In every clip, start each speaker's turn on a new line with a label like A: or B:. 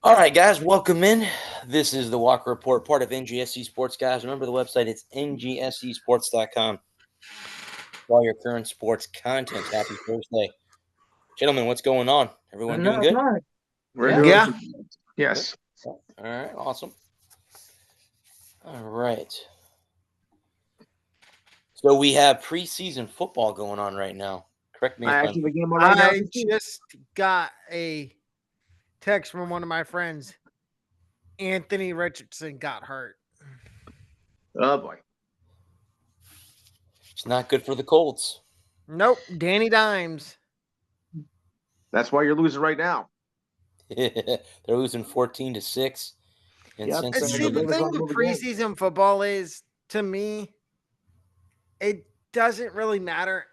A: All right, guys, welcome in. This is the Walker Report, part of NGSC Sports, guys. Remember the website, it's ngscsports.com. For all your current sports content. Happy Thursday. Gentlemen, what's going on? Everyone doing good?
B: We're
A: Yeah.
B: doing
C: Yeah.
B: yes.
A: All right, awesome. All right. So we have preseason football going on right now. Correct me if I'm...
B: Actually, the game on right now.
C: I just got a text from one of my friends. Anthony Richardson got hurt.
B: Oh boy.
A: It's not good for the Colts.
C: Nope, Danny Dimes.
B: That's why you're losing right now.
A: They're losing 14-6 in
B: Yep.
C: And
B: So
C: see,
A: Cincinnati.
C: the
B: the
C: thing
B: Bengals
C: with
B: move again.
C: preseason football is, to me, it doesn't really matter.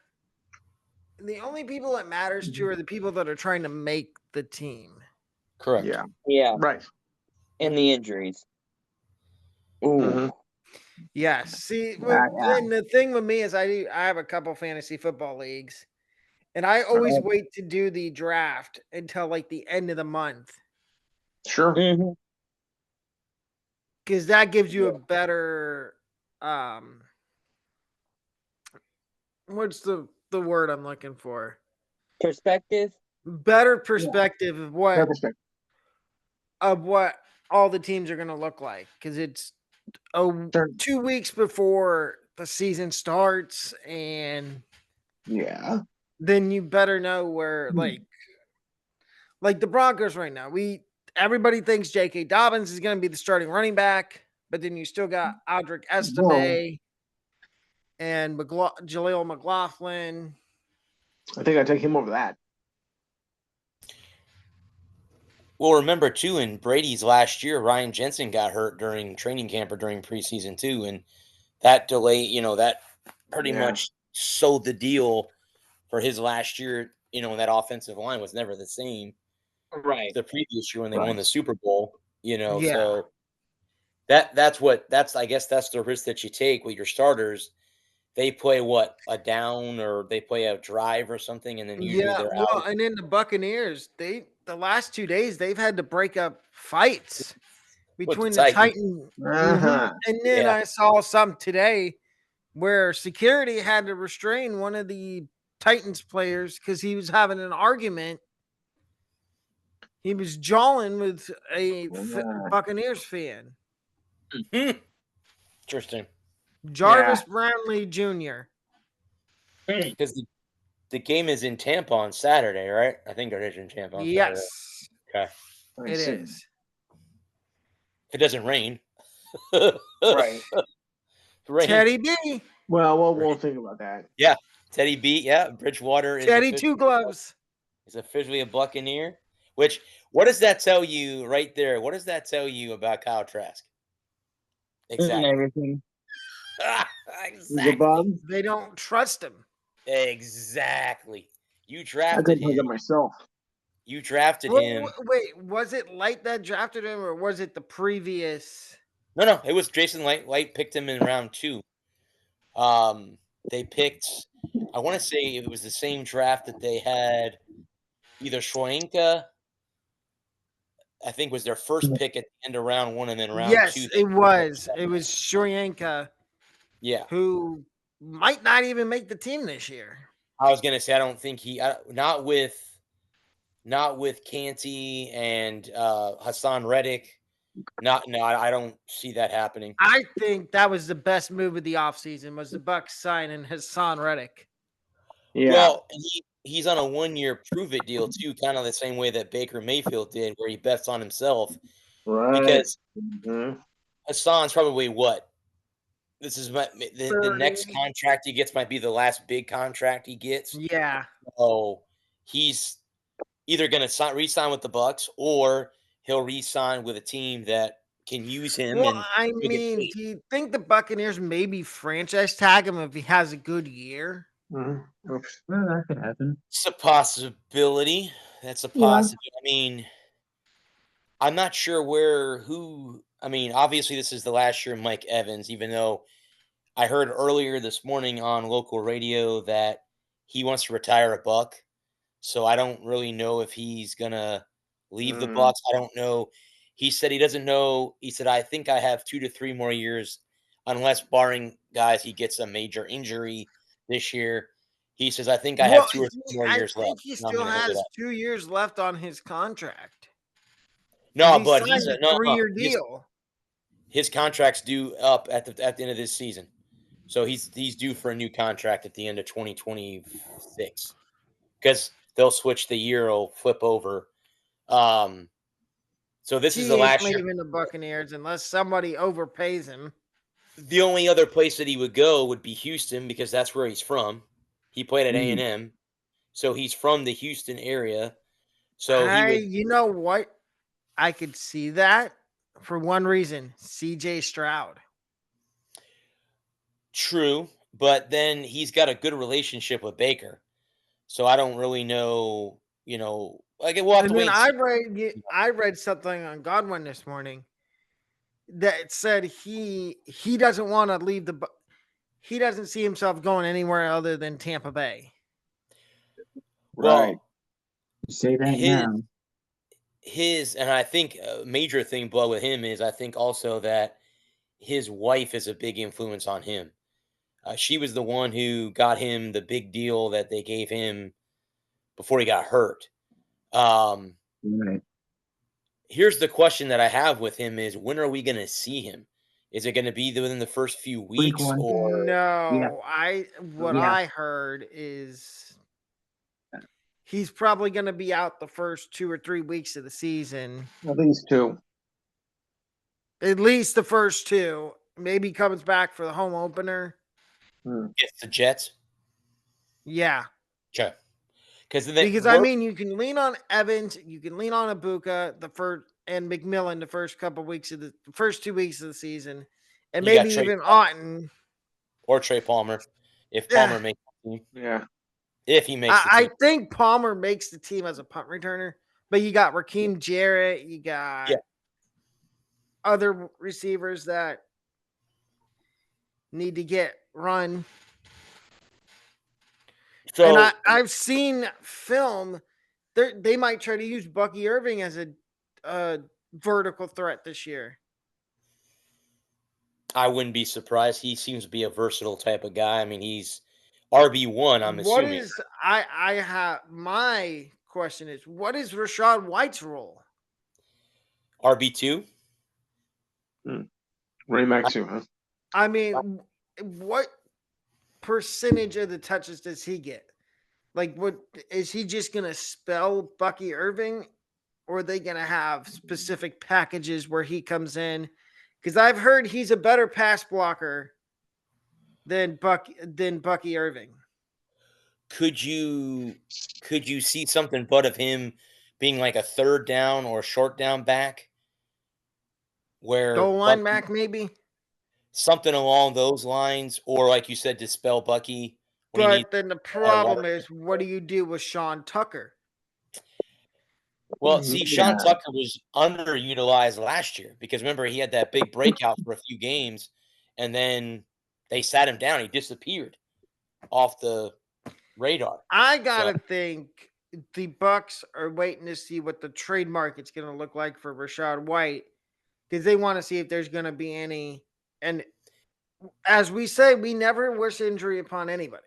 C: The only people it matters to are the people that are trying to make the team.
A: Correct.
B: Yeah.
D: Yeah,
B: Right.
D: and the injuries. Ooh,
B: Mhm.
C: Yes. See,
B: Yeah.
C: and the thing with me is I have a couple fantasy football leagues, and I always wait to do the draft until like the end of the month.
B: Sure.
D: hmm
C: Because that gives you a better what's the word I'm looking for?
D: perspective.
C: Better perspective of
B: Fair perspective.
C: what all the teams are gonna look like. Because it's
B: Sure.
C: 2 weeks before the season starts, and
B: Yeah.
C: then you better know where like the Broncos right now. Everybody thinks J.K. Dobbins is gonna be the starting running back, but then you still got Aldrick Estime and Jaleel McLaughlin.
B: I think I take him over that.
A: Well, remember too, in Brady's last year, Ryan Jensen got hurt during training camp or during preseason too, and that delay, that pretty
B: Yeah.
A: much sold the deal for his last year. And that offensive line was never the same
D: Right.
A: the previous year when they
B: Right.
A: won the Super Bowl.
C: Yeah.
A: So that's I guess that's the risk that you take with your starters. They play a down or they play a drive or something, and then usually
C: Yeah,
A: they're
C: well,
A: out.
C: and then the Buccaneers, the last 2 days they've had to break up fights
A: With the
C: between the
A: Titans.
C: Titan.
B: Uh-huh.
C: And then
A: Yeah.
C: I saw some today where security had to restrain one of the Titans players because he was having an argument. He was jawing with a Buccaneers fan,
A: Interesting.
C: Jarvis Brownlee Jr.
A: Because the game is in Tampa on Saturday, right? I think it is in Tampa on Saturday.
C: Yes,
A: Okay.
C: it is.
A: If it doesn't rain.
B: Right.
A: Rain.
C: Teddy B.
B: Well, we'll think about that.
A: Yeah. Teddy B. Yeah. Bridgewater is
C: Teddy Two Gloves.
A: Is officially a Buccaneer. What does that tell you right there? What does that tell you about Kyle Trask? Exactly.
D: Everything.
B: He's a bum.
C: They don't trust him.
A: Exactly. You
B: I
A: drafted
B: couldn't think
A: him.
B: of myself.
A: You drafted
C: Well,
A: him.
C: wait, was it Light that drafted him, or was it the previous?
A: No, it was Jason Light. Light picked him in round 2. They picked. I want to say it was the same draft that they had either Schwenka, I think, was their first pick at the end of round 1, and then round 2.
C: Yes, it was. It was Shurienka.
A: Yeah,
C: who might not even make the team this year.
A: I was gonna say I don't think not with Canty and Hassan Reddick. I don't see that happening.
C: I think that was the best move of the offseason was the Bucks signing Hassan Reddick.
B: Yeah.
A: Well, he's on a 1-year prove-it deal too, kind of the same way that Baker Mayfield did, where he bets on himself.
B: Right.
A: Because
B: Mhm.
A: Hassan's probably what? This is the next contract he gets might be the last big contract he gets.
C: Yeah.
A: So he's either going to re-sign with the Bucks or he'll re-sign with a team that can use him.
C: Well,
A: and
C: I mean, do you think the Buccaneers maybe franchise tag him if he has a good year?
B: Mhm.
D: Well, that could happen.
A: It's a possibility. That's a possibility. I mean, I'm not sure obviously this is the last year of Mike Evans, even though I heard earlier this morning on local radio that he wants to retire a Buck. So I don't really know if he's going to leave the
B: Mhm.
A: Bucks. I don't know. He said he doesn't know. He said, I think I have 2 to 3 more years, unless barring guys, he gets a major injury this year. He says, I think I have
C: Well,
A: 2 or 3 more
C: I
A: years left.
C: think he
A: And I'm
C: still
A: going to hit it
C: has
A: up.
C: 2 years left on his contract. 'Cause
A: No,
C: he
A: but
C: signed
A: he's
C: a
A: no,
C: 3-year deal.
A: his contract's due up at the end of this season. So he's due for a new contract at the end of 2026 because they'll switch the year, will flip over. So this is the
C: He ain't
A: last year.
C: leaving the Buccaneers unless somebody overpays him.
A: The only other place that he would go would be Houston because that's where he's from. He played at
B: Mm.
A: A&M, so he's from the Houston area. So he would
C: You know what? I could see that for one reason: CJ Stroud.
A: true, but then he's got a good relationship with Baker. So I don't really know, like we'll have to
C: And
A: wait
C: then
A: and see.
C: I read something on Godwin this morning that said he doesn't want to leave he doesn't see himself going anywhere other than Tampa Bay.
B: Right.
A: Well,
D: You say that
A: his
D: now.
A: and I think a major thing, Blood, with him is I think also that his wife is a big influence on him. She was the one who got him the big deal that they gave him before he got hurt.
D: Right.
A: Here's the question that I have with him is when are we going to see him? Is it going to be within the first few
D: Week
A: weeks
D: one.
A: or
C: No, what
D: Yeah.
C: I heard is he's probably going to be out the first 2 or 3 weeks of the season.
B: At least 2.
C: At least the first 2. Maybe comes back for the home opener.
A: gets the Jets?
C: Yeah.
A: Sure. Because
C: I mean, you can lean on Evans, you can lean on Ibuka and McMillan the first 2 weeks of the season, and
A: You got
C: maybe
A: Trey
C: even Otten.
A: or Trey Palmer if
C: Yeah.
A: Palmer makes the team.
B: Yeah.
A: If he makes the
C: I
A: team.
C: think Palmer makes the team as a punt returner, but you got Raheem Jarrett, you got other receivers that need to get run.
A: So
C: And I've seen film. They might try to use Bucky Irving as a vertical threat this year.
A: I wouldn't be surprised. He seems to be a versatile type of guy. I mean, he's RB1, I'm assuming.
C: I have my question is what is Rachaad White's role?
A: RB2?
B: Ray Maxu, huh?
C: I mean, what percentage of the touches does he get? Like, what is he just gonna spell Bucky Irving, or are they gonna have specific packages where he comes in? Because I've heard he's a better pass blocker than Bucky Irving.
A: Could you see something but of him being like a third down or short down back? Where
C: Goal line back, maybe?
A: something along those lines, or like you said, dispel Bucky when he needs.
C: But then the problem is, what do you do with Sean Tucker?
A: Well, see, Sean Tucker was underutilized last year because remember he had that big breakout for a few games, and then they sat him down. He disappeared off the radar.
C: I gotta think the Bucks are waiting to see what the trade market's going to look like for Rachaad White because they want to see if there's going to be any. And as we say, we never wish injury upon anybody.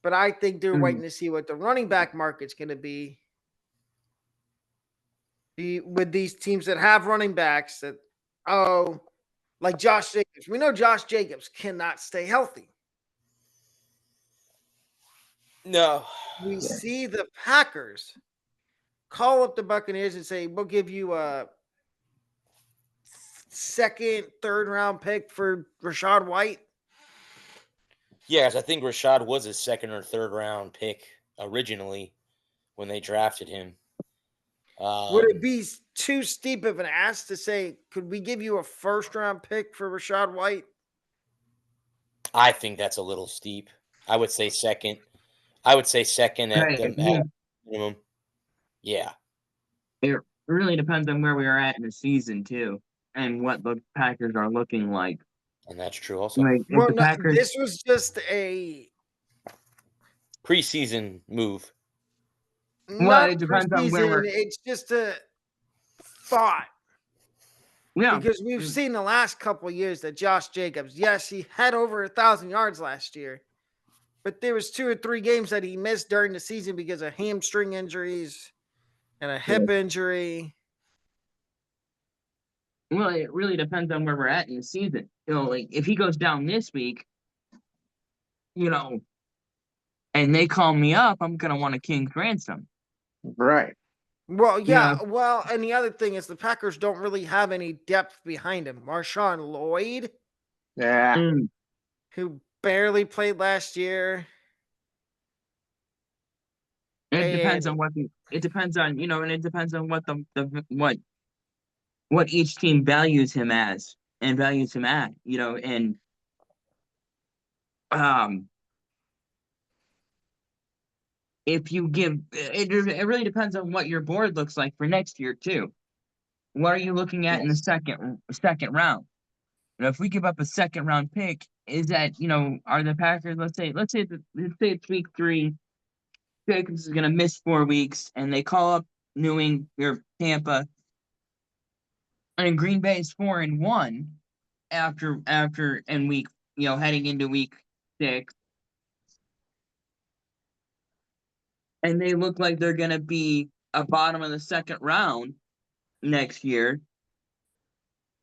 C: But I think they're waiting to see what the running back market's going to be with these teams that have running backs that, like Josh Jacobs. We know Josh Jacobs cannot stay healthy.
A: No.
C: We see the Packers call up the Buccaneers and say, we'll give you a second, third round pick for Rachaad White.
A: Yes, I think Rachaad was a second or third round pick originally when they drafted him.
C: Would it be too steep of an ask to say, could we give you a first round pick for Rachaad White?
A: I think that's a little steep. I would say second. At the minimum. Yeah.
D: It really depends on where we are at in the season too, and what the Packers are looking like.
A: And that's true also.
D: Like,
C: Well, this was just a
A: preseason move.
C: Not
D: it
C: for
D: depends on where
C: season.
D: we're.
C: It's just a thought.
D: Yeah,
C: Because we've seen the last couple of years that Josh Jacobs, yes, he had over 1,000 yards last year, but there was 2 or 3 games that he missed during the season because of hamstring injuries and a hip injury.
D: well, it really depends on where we're at in the season. Like if he goes down this week, and they call me up, I'm gonna want a king's ransom.
B: Right.
C: Well,
D: Yeah.
C: yeah. Well, and the other thing is the Packers don't really have any depth behind him. Marshawn Lloyd,
B: Yeah.
D: Mm.
C: who barely played last year.
D: It depends on
C: And
D: what it depends on, and it depends on what what each team values him as and values him at, and um if you give it really depends on what your board looks like for next year too. What are you looking at in the
B: Yes.
D: second round? If we give up a second round pick, is that are the Packers? Let's say it's week 3. Jacobs is gonna miss 4 weeks, and they call up New England or Tampa, and Green Bay is 4-1 after and week heading into week 6, and they look like they're gonna be a bottom of the second round next year.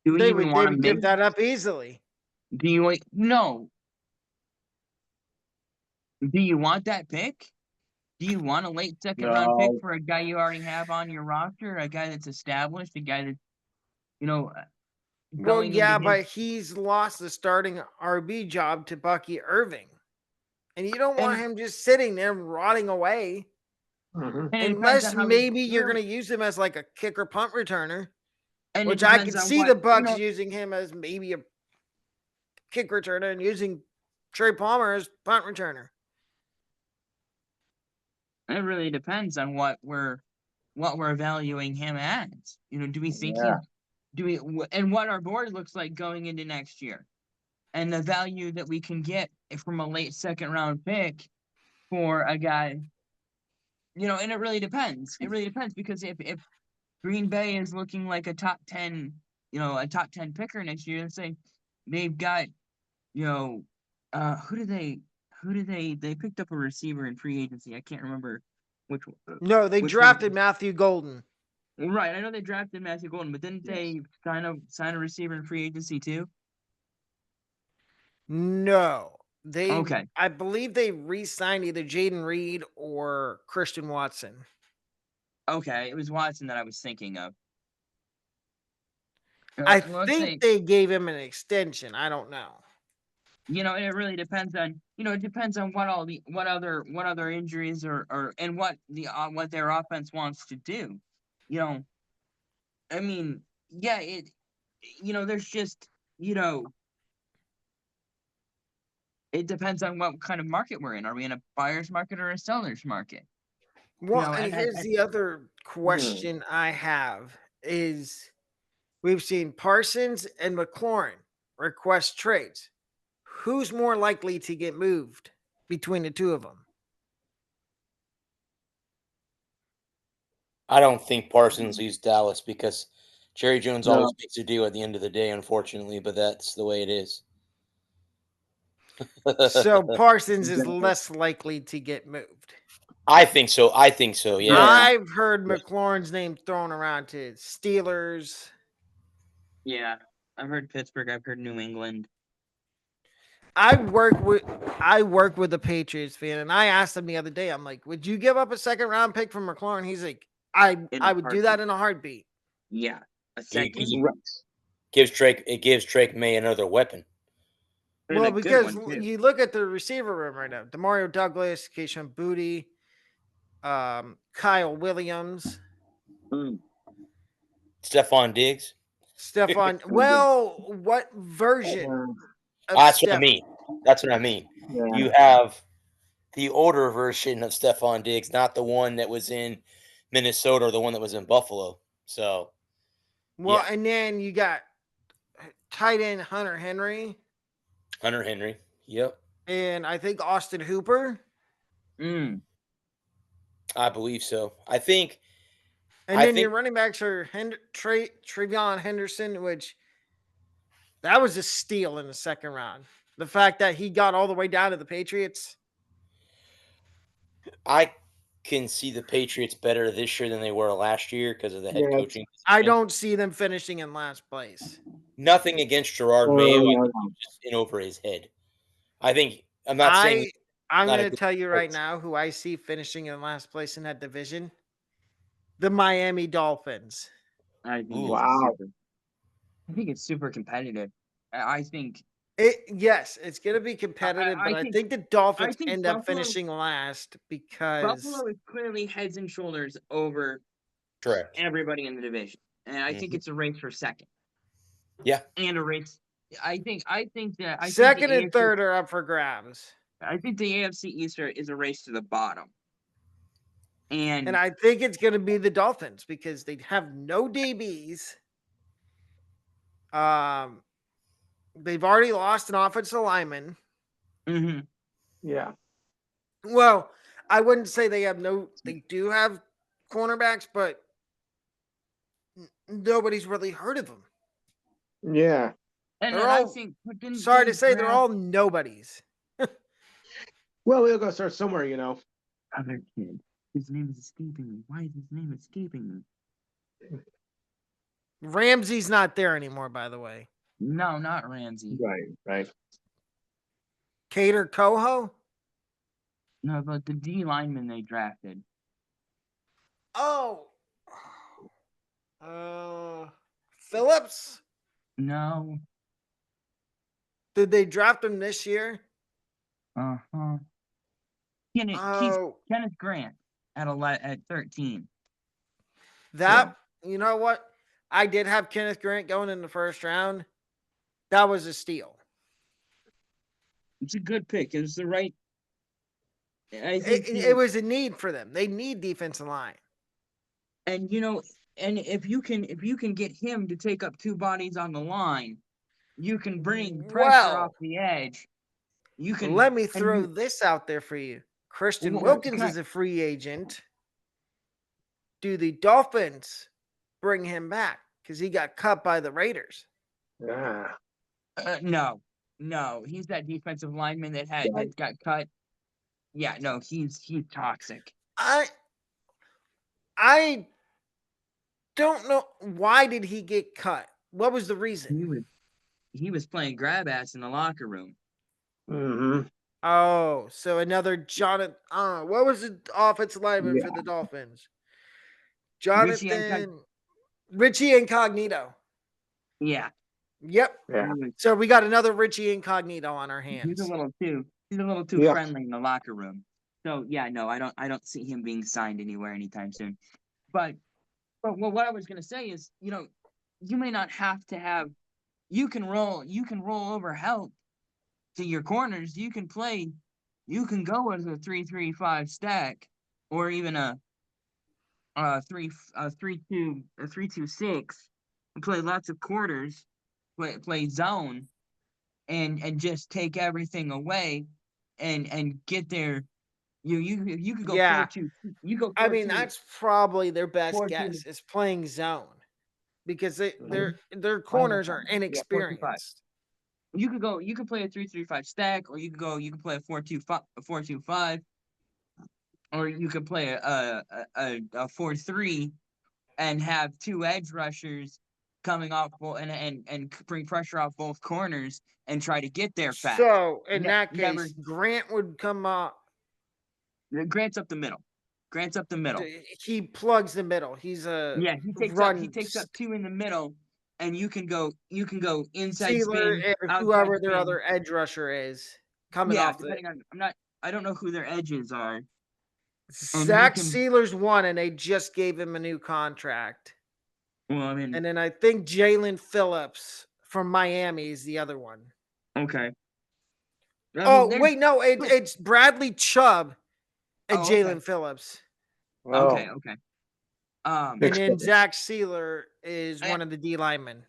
D: Do we
C: they
D: even
C: would
D: want to make?
C: give that up easily.
D: Do you no? Do you want that pick? Do you want a late second round pick
B: No.
D: for a guy you already have on your roster, a guy that's established, a guy that you know
C: Well,
D: going into
C: yeah,
D: his?
C: but he's lost the starting RB job to Bucky Irving. And you don't want
D: And,
C: him just sitting there rotting away.
B: Mhm.
D: and it depends
C: Unless
D: on how we,
C: maybe you're going to use him as like a kicker punt returner,
D: and it
C: which I
D: depends
C: could
D: on
C: see
D: what
C: the Bucks using him as maybe a kick returner and using Trey Palmer as punt returner.
D: It really depends on what we're valuing him as. Do we think
B: Yeah.
D: and what our board looks like going into next year, and the value that we can get from a late second round pick for a guy. And it really depends. It really depends because if Green Bay is looking like a top 10, a top 10 picker next year, let's say they've got, who do they picked up a receiver in free agency. I can't remember which one.
C: No, they
D: Which one it
C: drafted
D: was.
C: Matthew Golden.
D: Right, I know they drafted Matthew Golden, but didn't they sign a receiver in free agency too?
C: No.
D: Okay.
C: I believe they re-signed either Jaden Reed or Christian Watson.
D: Okay, it was Watson that I was thinking of.
C: I
D: Let's say,
C: think they gave him an extension. I don't know.
D: and it really depends on, it depends on what other injuries or and what their offense wants to do. I mean, yeah, there's just, it depends on what kind of market we're in. Are we in a buyer's market or a seller's market?
C: Well, and
D: And
C: here's the other question I have is we've seen Parsons and McLaurin request trades. Who's more likely to get moved between the two of them?
A: I don't think Parsons leaves Dallas because Jerry Jones
B: No.
A: always makes a deal at the end of the day, unfortunately, but that's the way it is.
C: So Parsons is
B: Exactly.
C: less likely to get moved.
A: I think so. Yeah.
B: Yeah.
C: I've heard
A: Yeah.
C: McLaurin's name thrown around to Steelers.
D: yeah, I've heard Pittsburgh. I've heard New England.
C: I work with the Patriots fan, and I asked him the other day. I'm like, "Would you give up a second round pick for McLaurin?" He's like, "I would do that in a heartbeat."
D: Yeah, a
A: He-
D: second.
A: he
B: Right.
A: gives Drake May another weapon.
D: And
C: Well,
D: a good
C: because
D: one, too.
C: you look at the receiver room right now: Demario Douglas, Keishon Booty, Kyle Williams,
D: Mm.
A: Stephon Diggs.
C: Stephon. Well, what version of
A: That's what I
C: Steph?
A: mean. That's what I mean.
B: Yeah.
A: You have the older version of Stephon Diggs, not the one that was in Minnesota or the one that was in Buffalo. So,
C: Well,
A: yeah.
C: and then you got tight end Hunter Henry,
A: Hunter Henry. Yep.
C: and I think Austin Hooper.
D: Mm.
A: I believe so. I think.
C: And
A: I
C: then your
A: think.
C: running backs are Travion Henderson, which that was a steal in the second round. The fact that he got all the way down to the Patriots.
A: I can see the Patriots better this year than they were last year because of the head
B: Yeah.
A: coaching.
C: I
A: position.
C: don't see them finishing in last place.
A: Nothing against Gerard
B: Oh,
A: Mayo. I
B: no,
A: think
B: no.
A: he's just in over his head. I think I'm not saying
C: I'm
A: not a
C: going to
A: good
C: tell you right
A: coach.
C: now who I see finishing in last place in that division: the Miami Dolphins.
D: I think
A: Ooh.
B: Wow.
D: I think it's super competitive. I think
C: Yes, it's going to be competitive,
D: I
C: but I
D: think-
C: think the Dolphins
D: think
C: end up
D: Buffalo-
C: finishing last because
D: Buffalo is clearly heads and shoulders over
A: Correct.
D: everybody in the division, and I think
A: Mhm.
D: it's a race for second.
A: Yeah.
D: And a race. I think that
C: second
D: the
C: and third are up for grabs.
D: I think the AFC East is a race to the bottom.
C: And I think it's going to be the Dolphins because they have no DBs. They've already lost an offensive lineman.
D: Mhm.
B: Yeah.
C: Well, I wouldn't say they have no. They do have cornerbacks, but nobody's really heard of them.
B: Yeah.
D: And
C: They're
D: then I
C: all-
D: think but didn't
C: Sorry
D: they
C: to say, they're
D: draft
C: all nobodies.
B: Well, we'll go start somewhere, you know.
D: other kid. His name is escaping me. Why is his name escaping me?
C: Ramsey's not there anymore, by the way.
D: No, not Ramsey.
B: Right.
C: Cater Coho.
D: No, but the D lineman they drafted.
C: Oh, Phillips.
D: No.
C: Did they draft him this year?
D: Uh-huh.
C: Oh,
D: Kenneth Grant at 13.
C: that you know what? I did have Kenneth Grant going in the first round. That was a steal.
D: It's a good pick. It was the right. I think
C: It was a need for them. They need defensive line.
D: and if you can get him to take up two bodies on the line, you can bring pressure
C: Well,
D: off the edge. You can
C: Let me throw this out there for you. Christian
D: Well,
C: Wilkins
D: can I-
C: is a free agent. Do the Dolphins bring him back? Because he got cut by the Raiders.
B: Yeah.
D: No, he's that defensive lineman that got cut. Yeah, no, he's toxic.
C: I don't know, why did he get cut? What was the reason?
D: He was playing grab ass in the locker room.
B: Mm-hmm.
C: Oh, so another Jonathan. What was the offensive lineman for the Dolphins? Jonathan Richie Incognito.
D: Yeah.
C: Yep.
B: Yeah.
C: So we got another Richie Incognito on our hands.
D: He's a little too
B: Yeah.
D: friendly in the locker room. So yeah, no, I don't see him being signed anywhere anytime soon. But what I was gonna say is, you may not have to have. You can roll over help to your corners. You can go as a 3-3-5 stack, or even a 3-2-6, and play lots of quarters, play zone, and just take everything away, and get there. You could go 4-2. You go. 4-2,
C: I mean, that's probably their best
D: 4-2.
C: guess is playing zone because their
D: Mm-hmm.
C: corners are
D: 4-2-5.
C: inexperienced.
D: You could play a 3-3-5 stack, or you could play a 4-2-5, or you could play a 4-3 and have two edge rushers coming off and bring pressure off both corners and try to get there fast.
C: So in that case,
D: never-
C: Grant would come up.
D: Grant's up the middle.
C: He plugs the middle. He's a
D: He takes up two in the middle, and you can go inside
C: Sealer
D: spin,
C: and
D: outside
C: whoever their
D: spin.
C: other edge rusher is coming off.
D: Depending on I don't know who their edges are.
C: Zach Sealer's one, and they just gave him a new contract.
D: Well, I mean,
C: And then I think Jalen Phillips from Miami is the other one.
D: okay.
C: Wait, no, it's Bradley Chubb and Jalen Phillips.
D: Okay.
C: And then Zach Sealer is one of the D linemen.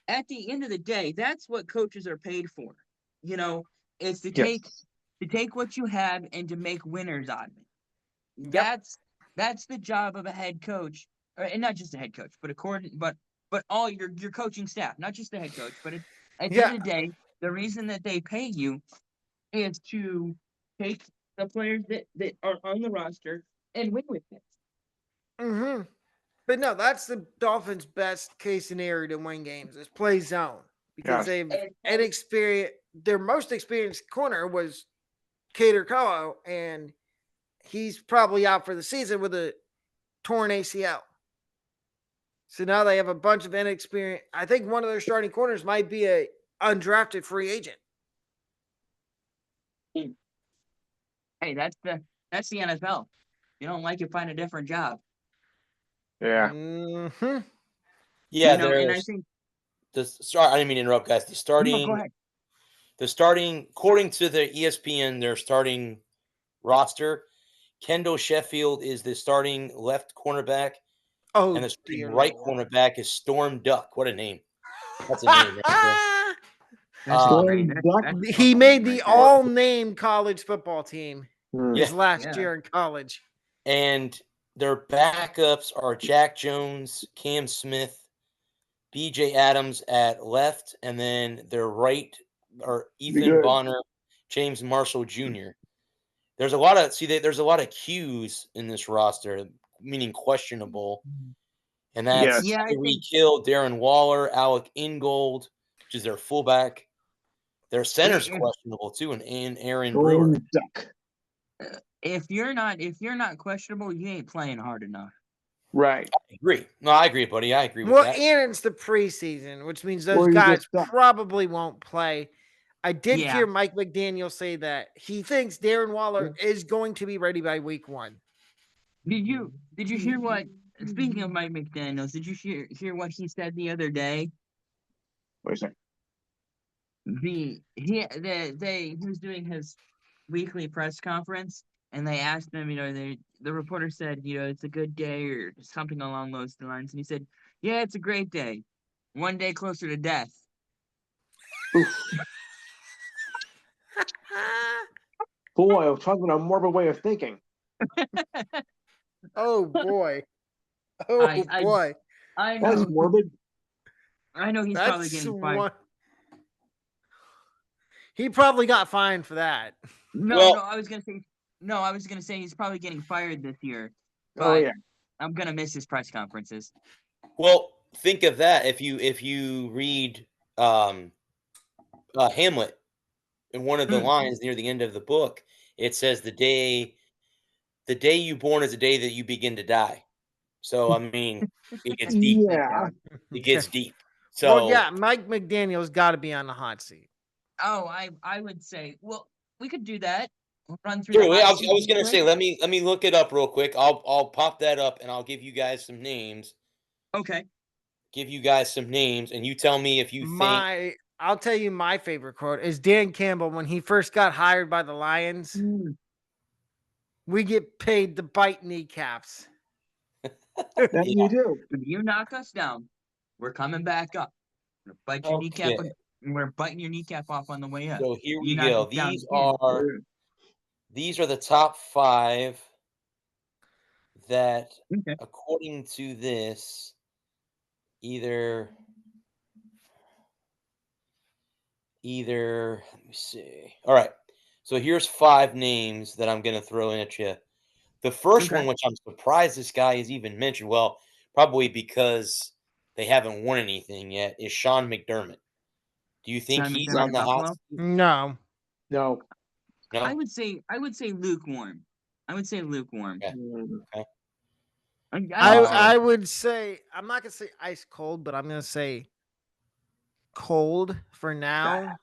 D: At the end of the day, that's what coaches are paid for. It's to take what you have and to make winners out of it. That's the job of a head coach, and not just a head coach, but all your coaching staff, not just the head coach, but at the end
C: Yeah.
D: of the day, the reason that they pay you is to take the players that are on the roster and win with it.
C: Mm-hmm. But no, that's the Dolphins' best case scenario to win games is play zone because
B: Yes.
C: they've
D: And
C: inexperienced. Their most experienced corner was Cater Colo, and he's probably out for the season with a torn ACL. So now they have a bunch of inexperienced. I think one of their starting corners might be a undrafted free agent.
D: hey, that's the NFL. You don't like it, find a different job.
B: Yeah.
C: Mm-hmm.
A: Yeah,
D: And I
A: there's
D: think
A: sorry, I didn't mean to interrupt, guys.
D: no, go ahead.
A: According to the ESPN, their starting roster, Kendall Sheffield is the starting left cornerback,
C: Oh,
A: and the starting
C: dear
A: right
C: Lord.
A: cornerback is Storm Duck. What a name! That's a name right there.
D: That's
A: Um,
D: great.
B: Duck.
D: That's a
C: He
D: football
C: made
D: name
C: the
D: right there.
C: all-name college football team
B: Hmm.
C: his
A: Yeah.
C: last
D: Yeah.
C: year in college.
A: And their backups are Jack Jones, Cam Smith, BJ Adams at left, and then their right are Ethan
B: good.
A: Bonner, James Marshall Jr. There's a lot of there's a lot of Q's in this roster, meaning questionable. And that's
B: Yes.
D: Yeah, I
A: Tyreek
D: think
A: Hill, Darren Waller, Alec Ingold, which is their fullback. Their center's
D: if
A: questionable too, and Aaron
B: Storm
A: Brewer.
B: Duck.
D: if you're not questionable, you ain't playing hard enough.
B: Right.
A: I agree. No, I agree, buddy. I agree with
C: Well,
A: that.
C: and it's the preseason, which means those
B: Or you
C: guys
B: get stuck.
C: probably won't play. I did
D: Yeah.
C: hear Mike McDaniel say that he thinks Darren Waller is going to be ready by week 1.
D: Did you hear what? Speaking of Mike McDaniels, did you hear what he said the other day?
B: Wait a second.
D: He was doing his weekly press conference, and they asked him, the reporter said, it's a good day or something along those lines, and he said, yeah, it's a great day, one day closer to death.
B: Boy, I was talking about a morbid way of thinking.
C: Oh boy. Oh
D: I-
C: boy.
D: I
B: That's
D: know,
B: morbid.
D: I know he's probably
C: That's
D: getting fired.
C: one. He probably got fined for that.
A: Well-
D: I was gonna say he's probably getting fired this year, but
B: Oh yeah.
D: I'm gonna miss his press conferences.
A: Well, think of that if you read Hamlet in one of the lines near the end of the book, it says the day you born is the day that you begin to die. So I mean, it gets deep.
B: Yeah.
A: It gets deep. So
C: Well, yeah, Mike McDaniel's got to be on the hot seat.
D: Oh, I would say, well, we could do that. We'll run through.
A: True.
D: the
A: I
D: hot
A: was
D: seat
A: gonna
D: real
A: say
D: quick.
A: let me look it up real quick. I'll pop that up and I'll give you guys some names.
D: Okay.
A: Give you guys some names, and you tell me if you think.
C: I'll tell you my favorite quote is Dan Campbell when he first got hired by the Lions. We get paid to bite kneecaps.
B: That you do.
D: If you knock us down, we're coming back up. We're gonna bite your kneecap.
A: Okay.
D: We're biting your kneecap off on the way up.
A: So here
D: You
A: we
D: knock
A: go.
D: us down
A: These are the top 5 that,
D: Okay.
A: according to this, either. Let me see. All right. So here's 5 names that I'm gonna throw at you. The first one,
D: Okay.
A: which I'm surprised this guy is even mentioned, well, probably because they haven't won anything yet, is Sean McDermott. Do you think
D: Sean
A: he's
D: McDermott
A: on the hot
D: Buffalo?
A: seat?
C: No.
B: No.
A: No.
D: I would say lukewarm. I would say lukewarm.
A: Okay.
B: Mm.
C: I would say I'm not gonna say ice cold, but I'm gonna say cold for now.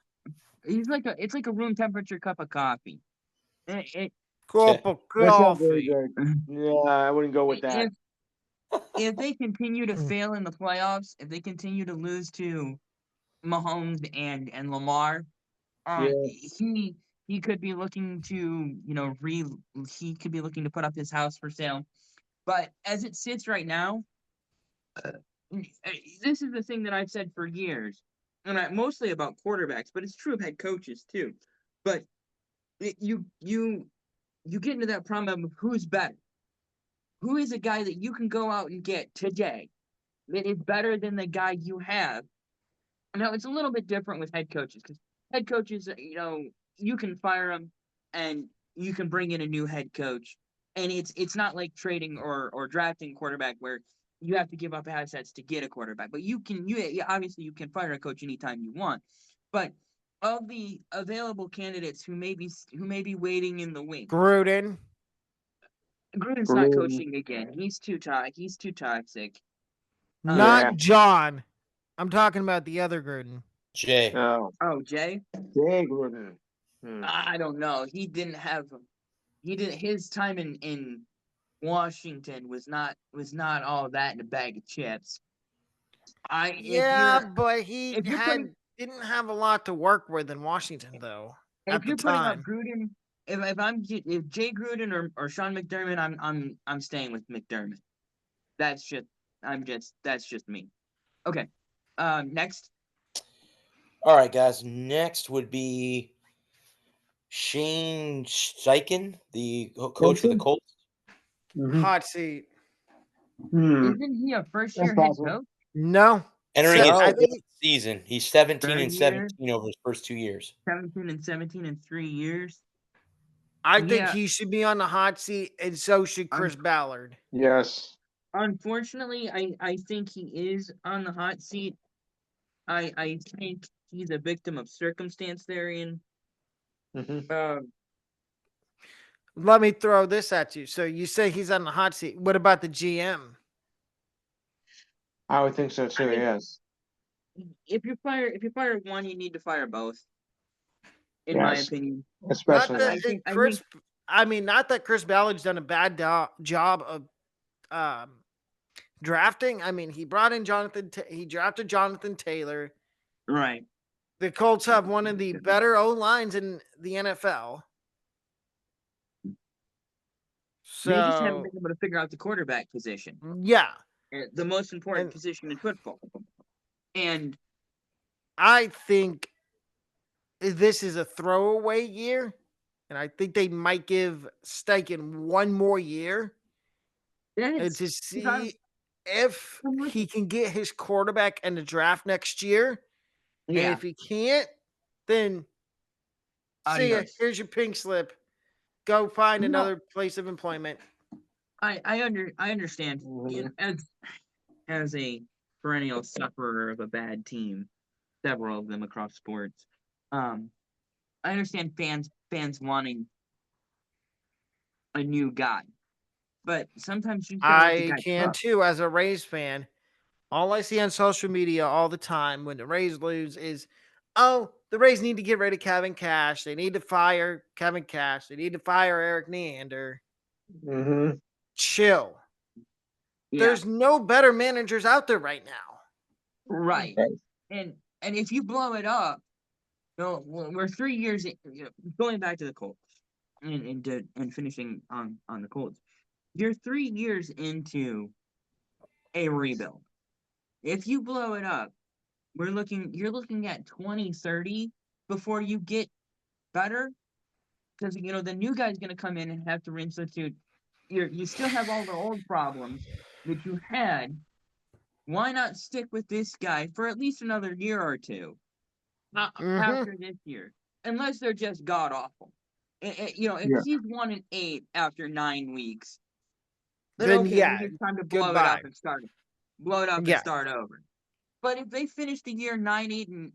D: He's it's like a room temperature cup of coffee.
C: Cup of
B: That's not very
C: coffee.
B: good. Yeah, I wouldn't go with that.
D: If they continue to fail in the playoffs, if they continue to lose to Mahomes and Lamar, he could be looking to he could be looking to put up his house for sale. But as it sits right now, this is the thing that I've said for years, and mostly about quarterbacks, but it's true of head coaches too. But you get into that problem of who's better. who is a guy that you can go out and get today that is better than the guy you have? Now, it's a little bit different with head coaches because head coaches, you can fire them and you can bring in a new head coach. And it's not like trading or drafting quarterback where you have to give up assets to get a quarterback. But obviously you can fire a coach anytime you want. But of the available candidates who may be waiting in the wings,
C: Gruden.
D: Gruden's not coaching again. He's too toxic.
C: Not John. I'm talking about the other Gruden.
A: Jay.
B: Oh,
D: Jay?
B: Jay Gruden.
D: I don't know. His time in Washington was not all that in a bag of chips.
C: But he didn't have a lot to work with in Washington though.
D: If you're putting up Gruden, if Jay Gruden or Sean McDermott, I'm staying with McDermott. That's just me. Okay. Next.
A: All right, guys. Next would be Shane Steichen, the coach for the Colts.
C: Hot seat.
D: Isn't he a first-year head coach?
C: No.
A: Entering his fifth season. He's 17-17 over his first 2 years.
D: 17-17 in 3 years.
C: I think he should be on the hot seat, and so should Chris Ballard.
B: Yes.
D: Unfortunately, I think he is on the hot seat. I think he's a victim of circumstance therein.
C: Let me throw this at you. So you say he's on the hot seat. What about the GM?
B: I would think so too. Yes.
D: If you fire one, you need to fire both. In my opinion,
B: especially
C: not that Chris Ballard's done a bad job of drafting. I mean, he brought in he drafted Jonathan Taylor.
D: Right.
C: The Colts have one of the better O-lines in the NFL. So
D: they just haven't been able to figure out the quarterback position.
C: Yeah.
D: The most important position in football. And
C: I think this is a throwaway year, and I think they might give Steichen one more year to see if he can get his quarterback in the draft next year. Yeah. And if he can't, then see ya. Here's your pink slip. Go find another place of employment.
D: I understand. As a perennial sufferer of a bad team, several of them across sports. I understand fans wanting a new guy, but sometimes you
C: can too as a Rays fan. All I see on social media all the time when the Rays lose is, oh, the Rays need to get rid of Kevin Cash. They need to fire Kevin Cash. They need to fire Eric Neander. Chill. Yeah. There's no better managers out there right now.
D: Right. And if you blow it up, we're 3 years going back to the Colts and finishing on the Colts. You're 3 years into a rebuild. If you blow it up, you're looking at 2030 before you get better, because the new guy's going to come in and have to reinstitute. You still have all the old problems that you had. Why not stick with this guy for at least another year or two after this year, unless they're just god awful. If he's 1-8 after 9 weeks, then it's time to blow it up and start it. Blow it up and start over. But if they finish the year 9-8 and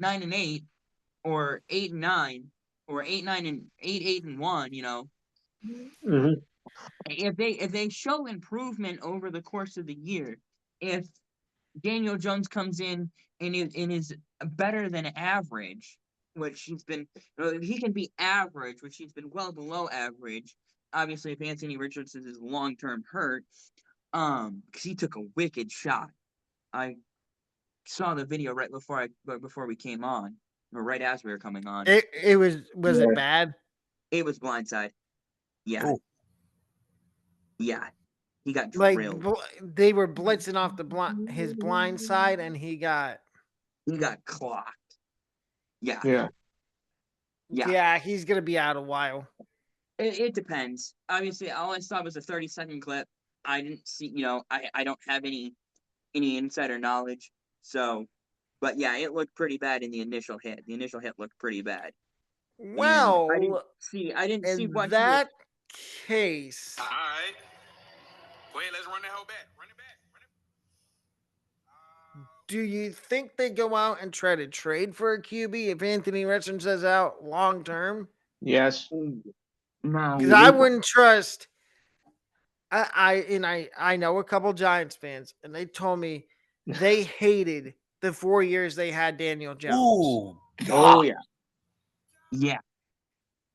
D: 9-8, or 8-9, or 8-9 and 8-1, if they show improvement over the course of the year, if Daniel Jones comes in and is better than average, which he's been, he can be average, which he's been well below average. Obviously, if Anthony Richardson is long-term hurt, because he took a wicked shot. I saw the video right before we came on, or right as we were coming on.
C: It was it bad?
D: It was blindside. Yeah. Ooh. Yeah. He got drilled.
C: They were blitzing off his blind side, and he got clocked. Yeah. Yeah. Yeah, he's gonna be out a while.
D: It depends. Obviously, all I saw was a 30-second clip. I didn't see, I don't have any insider knowledge. So, but yeah, it looked pretty bad in the initial hit. The initial hit looked pretty bad. And
C: Well,
D: I didn't see
C: in
D: what he was.
C: that case,
E: All right. Go ahead, let's run that whole back. Run it back. Run it.
C: do you think they go out and try to trade for a QB if Anthony Richardson's out long term?
B: Yes.
D: No.
C: Because I wouldn't trust. I know a couple Giants fans, and they told me they hated the 4 years they had Daniel Jones.
A: Ooh,
B: Oh
A: God.
B: yeah.
D: Yeah,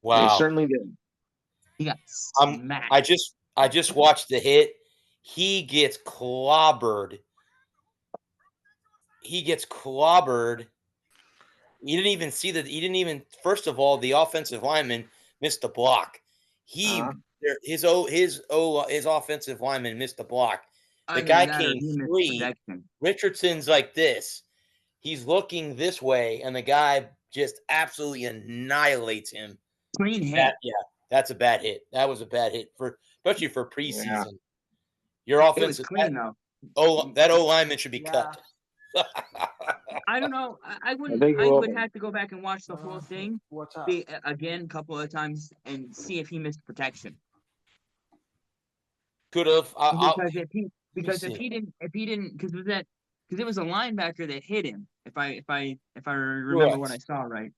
B: They
A: Wow.
B: certainly did.
D: he got smacked.
A: I just watched the hit. He gets clobbered. He didn't even see that. He didn't even. First of all, the offensive lineman missed the block. His offensive lineman missed the block. The
D: Either
A: guy
D: that or
A: came
D: he missed
A: free.
D: protection.
A: Richardson's like this. He's looking this way, and the guy just absolutely annihilates him.
D: Clean hit.
A: That's a bad hit. That was a bad hit especially for preseason.
B: Yeah.
A: Your
D: It was
A: offensive
D: clean though.
A: that O lineman should be cut.
D: I don't know. I wouldn't.
B: think
D: I
B: we'll-
D: would have to go back and watch the whole thing
C: What's up?
D: again a couple of times and see if he missed protection.
A: Could have.
D: Because if
A: see.
D: he didn't, because it was a linebacker that hit him. If I remember what I saw right.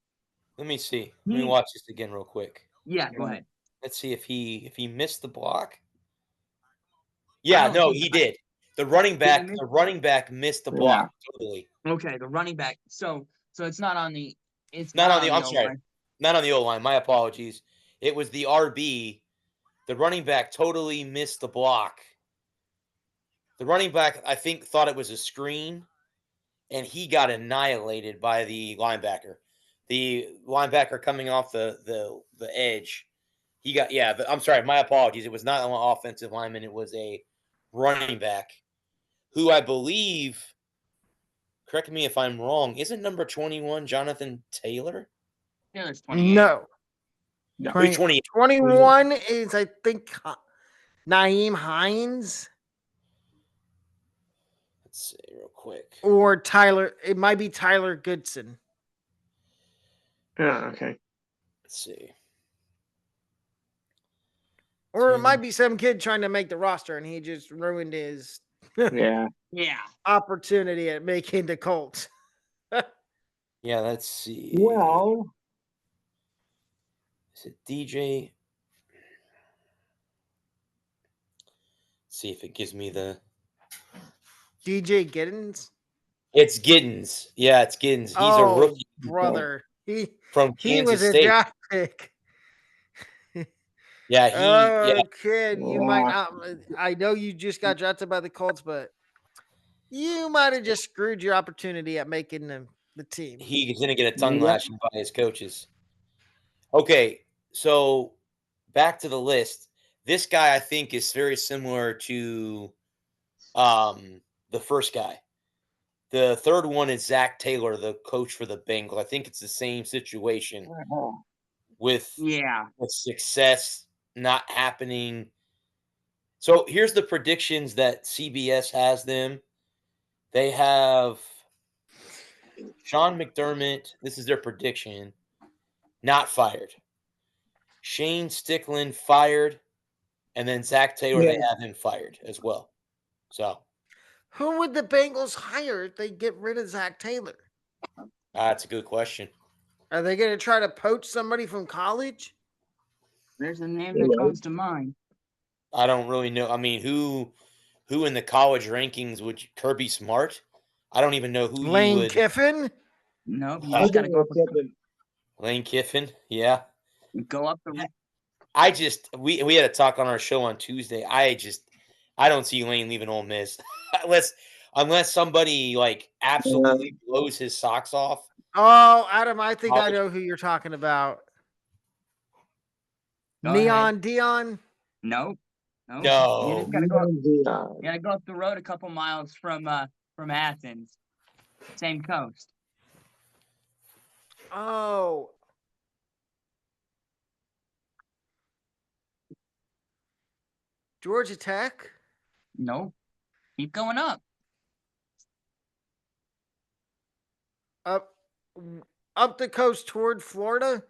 A: Let me see. Let me watch this again real quick.
D: Yeah, go ahead.
A: Let's see if he missed the block. Yeah, no, he did. The running back missed the block totally.
D: Okay, the running back. So it's not on the. It's
A: Not on the. I'm
D: O
A: sorry,
D: line.
A: not on the O line. My apologies. It was the RB. The running back totally missed the block. The running back, I think, thought it was a screen, and he got annihilated by the linebacker. The linebacker coming off the edge. He got I'm sorry, my apologies. It was not an offensive lineman, it was a running back who I believe, correct me if I'm wrong, isn't number 21 Jonathan Taylor?
D: Taylor's 28.
C: No.
B: No.
A: 20.
C: 21 is, I think, Naeem Hines
A: Let's see real quick.
C: or Tyler. It might be Tyler Goodson.
B: Yeah. Okay.
A: Let's see.
C: Or it
A: Tim.
C: might be some kid trying to make the roster and he just ruined his
B: Yeah.
D: Yeah.
C: opportunity at making the Colts.
A: Yeah, let's see.
B: Well,
A: Is it DJ? Let's see if it gives me the.
C: DJ Giddens.
A: It's Giddens. Yeah, it's Giddens. He's a rookie
C: brother.
A: from
C: He
A: Kansas
C: was a
A: State.
C: draft pick.
A: Yeah,
C: Kid, you might not. I know you just got drafted by the Colts, but you might have just screwed your opportunity at making the team.
A: he's going to get a tongue lashing by his coaches. Okay, so back to the list. This guy, I think, is very similar to the first guy. The third one is Zach Taylor, the coach for the Bengals. I think it's the same situation with success not happening. So here's the predictions that CBS has them. They have Sean McDermott. This is their prediction. Not fired. Shane Stickland fired. And then Zach Taylor, they have him fired as well. So
C: who would the Bengals hire if they get rid of Zach Taylor?
A: That's a good question.
C: Are they going to try to poach somebody from college?
D: There's a name that comes to mind.
A: I don't really know. I mean, who in the college rankings would Kirby Smart? I don't even know who
C: Lane
A: you would.
C: Kiffin?
D: No, you just got to go up.
A: Lane Kiffin, yeah.
D: Go up the.
A: We had a talk on our show on Tuesday. I don't see Lane leaving Ole Miss unless somebody like absolutely blows his socks off.
C: Oh, Adam, I think I know who you're talking about. Neon Dion?
D: No.
A: No.
D: You just gotta go up the road a couple miles from Athens. Same coast.
C: Oh. Georgia Tech?
D: Nope. Keep going up.
C: Up up the coast toward Florida?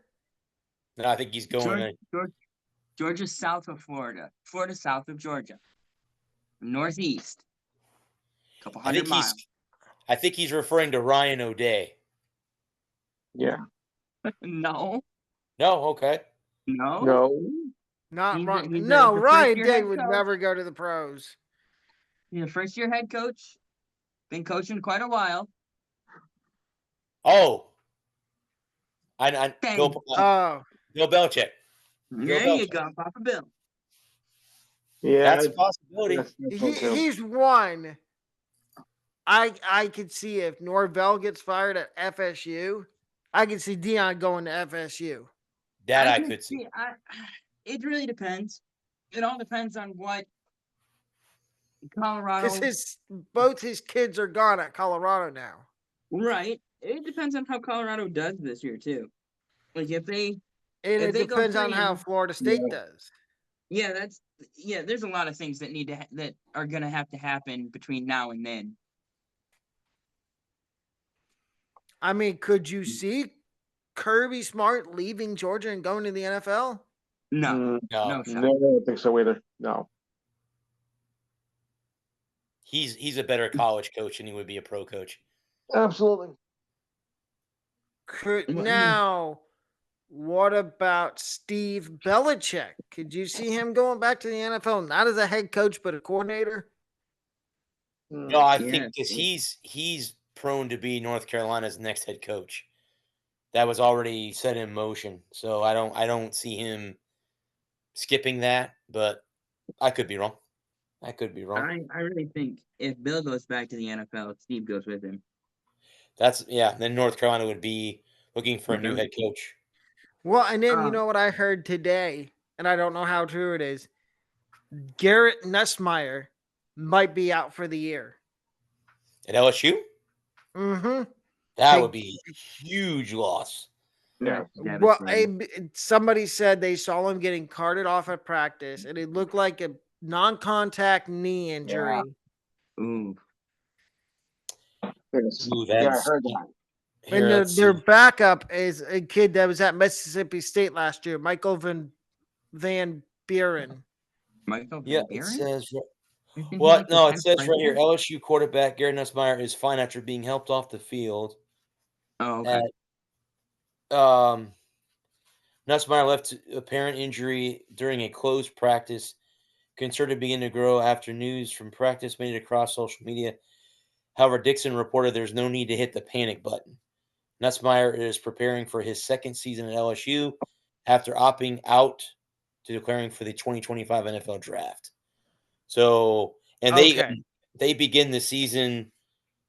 A: No, I think he's going.
D: Georgia south of Florida. Florida south of Georgia. Northeast. Couple
A: I
D: hundred
A: think
D: miles.
A: he's referring to Ryan O'Day.
B: Yeah.
D: No.
A: No, okay.
D: No.
B: No.
C: Not
D: He's
C: Ryan.
D: the
C: No, Ryan
D: first-year
C: Day
D: head
C: would
D: coach.
C: never go to the pros.
D: He's a first-year head coach. Been coaching quite a while.
A: Oh, I
D: Dang.
A: Bill
C: Oh,
A: Belichick.
D: There you go, Papa Bill.
B: Yeah.
A: That's a possibility.
B: that's one too.
C: he's one. I could see if Norvell gets fired at FSU, I could see Dion going to FSU.
A: That I
D: can
A: could see.
D: It really depends. It all depends on what Colorado.
C: Because both his kids are gone at Colorado now.
D: Right. It depends on how Colorado does this year too. Like if they,
C: And
D: if
C: it
D: they go
C: depends on
D: 3
C: how
D: and-
C: Florida State does.
D: there's a lot of things that that are gonna have to happen between now and then.
C: I mean, could you see Kirby Smart leaving Georgia and going to the NFL?
D: No,
B: Mm,
A: No,
D: no shot.
B: no, I don't think so either. No.
A: he's a better college coach than he would be a pro coach.
B: Absolutely.
C: Now, what about Steve Belichick? Could you see him going back to the NFL, not as a head coach, but a coordinator?
B: Mm.
A: No, I
D: Yeah.
A: think because he's prone to be North Carolina's next head coach. That was already set in motion. So I don't see him skipping that, but I could be wrong. I could be wrong.
D: I really think if Bill goes back to the NFL, Steve goes with him.
A: Then North Carolina would be looking for a new
D: Mhm.
A: head coach.
C: Well, and then you
D: Um,
C: know what I heard today, and I don't know how true it is. Garrett Nussmeyer might be out for the year.
A: At LSU?
C: Mm-hmm.
A: That
C: Big-
A: would be a huge loss.
B: Yeah.
C: Well,
D: Devastating.
C: somebody said they saw him getting carted off at practice, and it looked like a non-contact knee injury.
D: Ooh.
B: Yes.
A: Ooh,
B: Yeah, I
A: that's
B: heard that.
A: here,
C: And
A: let's
C: their
A: see.
C: backup is a kid that was at Mississippi State last year, Michael Van Buren.
D: Michael
A: Yeah,
D: Van
A: it
D: Buren?
A: says
D: Isn't he
A: what?
D: like the
A: No, it
D: 10th
A: says right here
D: president?
A: LSU quarterback Garrett Nussmeier is fine after being helped off the field.
D: Oh, okay.
A: Nussmeier left apparent injury during a closed practice. Concern to begin to grow after news from practice made it across social media. However, Dixon reported there's no need to hit the panic button. Nussmeier is preparing for his second season at LSU after opting out to declaring for the 2025 NFL draft. So, and
C: Okay.
A: they begin the season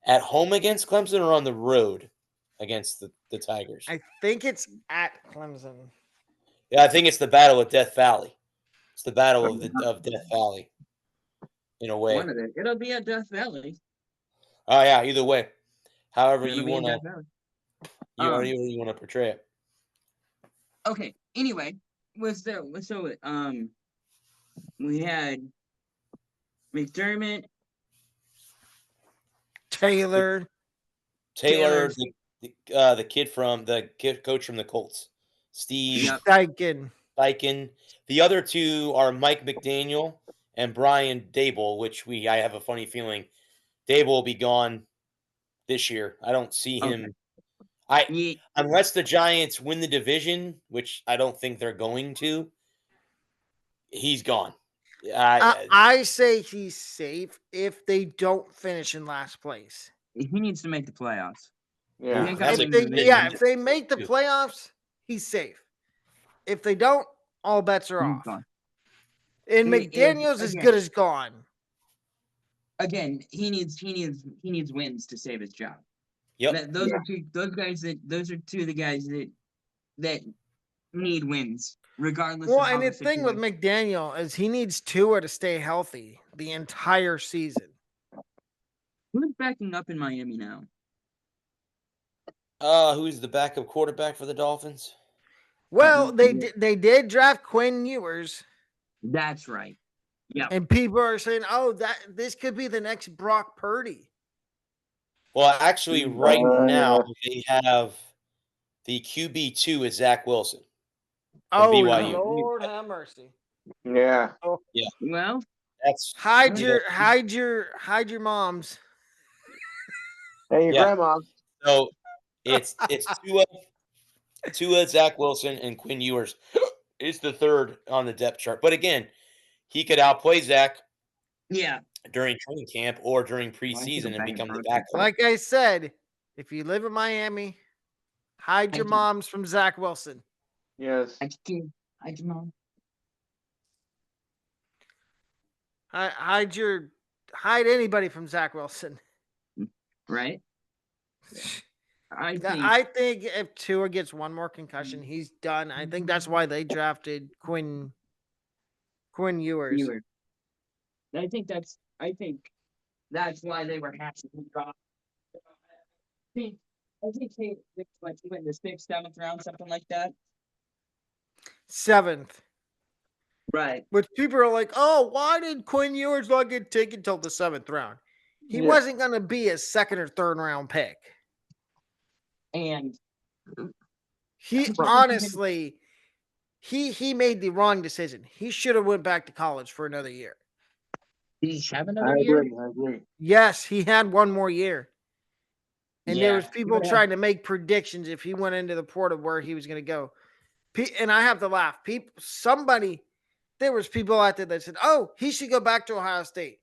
A: at home against Clemson or on the road against the Tigers.
C: I think it's at Clemson.
A: Yeah, I think it's the battle of Death Valley. It's the battle of Death Valley, in a way.
D: One of them. It'll be at Death Valley.
A: Oh yeah, either way. However
D: It'll
A: you
D: be in
A: want
D: Death Valley.
A: you want to portray it.
D: Okay. Anyway, we had
C: Taylor.
A: Taylor, the kid coach from the Colts, Steve
D: Yep.
C: Steichen.
A: Steichen. The other two are Mike McDaniel and Brian Dable, which I have a funny feeling Dable will be gone this year. I don't see him.
D: Yeah,
A: Unless the Giants win the division, which I don't think they're going to, he's gone.
C: I say he's safe if they don't finish in last place.
D: he needs to make the playoffs.
B: Yeah.
D: He ain't got
A: That's
D: to
A: a
D: win
A: good
D: the
A: bid.
D: division.
C: If they make the
A: Too.
C: playoffs, he's safe. If they don't, all bets are
D: He's
C: off.
D: gone.
C: And
D: If-
C: McDaniel's as
D: again-
C: good as gone.
D: Again, he needs wins to save his job.
A: Yep.
D: Those are two of the guys that need wins, regardless
C: Well,
D: of how
C: and the thing with McDaniel is he needs Tua to stay healthy the entire season.
D: who's backing up in Miami now?
A: Who's the backup quarterback for the Dolphins?
C: Well,
D: Mhm.
C: they did draft Quinn Ewers.
D: That's right. Yeah.
C: And people are saying, "Oh, this could be the next Brock Purdy."
A: Well, actually, right now they have the QB2 is Zach Wilson from
C: Oh,
A: BYU.
C: Lord have mercy.
B: Yeah.
D: Well,
A: That's
C: Hide
A: you
C: your
A: know,
C: hide your moms.
B: Hey, your
A: Yeah.
B: grandma.
A: so it's Tua, Zach Wilson, and Quinn Ewers is the third on the depth chart. But again, he could outplay Zach
D: yeah.
A: during training camp or during
D: I think
A: preseason
D: I'm
A: and
D: back in
A: become the
D: person.
A: backup.
C: Like I said, if you live in Miami, hide your
D: Thank you.
C: moms from Zach Wilson.
B: Yes.
D: I can. I can.
C: Hide anybody from Zach Wilson.
D: Right. I think.
C: I think if Tua gets one more concussion, he's done. I think that's why they drafted Quinn Ewers.
D: Ewer. I think that's why they were happy he got. I think he went in the 6th, 7th round, something like that.
C: 7th.
D: Right.
C: Which people are like, "Oh, why did Quinn Ewers not get taken till the 7th round?" He
B: Yeah.
C: wasn't going to be a 2nd or 3rd round pick.
D: And
C: He honestly, he made the wrong decision. He should have went back to college for another year.
D: did he have
B: I
D: another year?
B: agree.
C: Yes, he had one more year. And there was
D: Yeah,
C: people
D: yeah.
C: trying to make predictions if he went into the portal where he was going to go. And I have to laugh. There was people out there that said, "Oh, he should go back to Ohio State."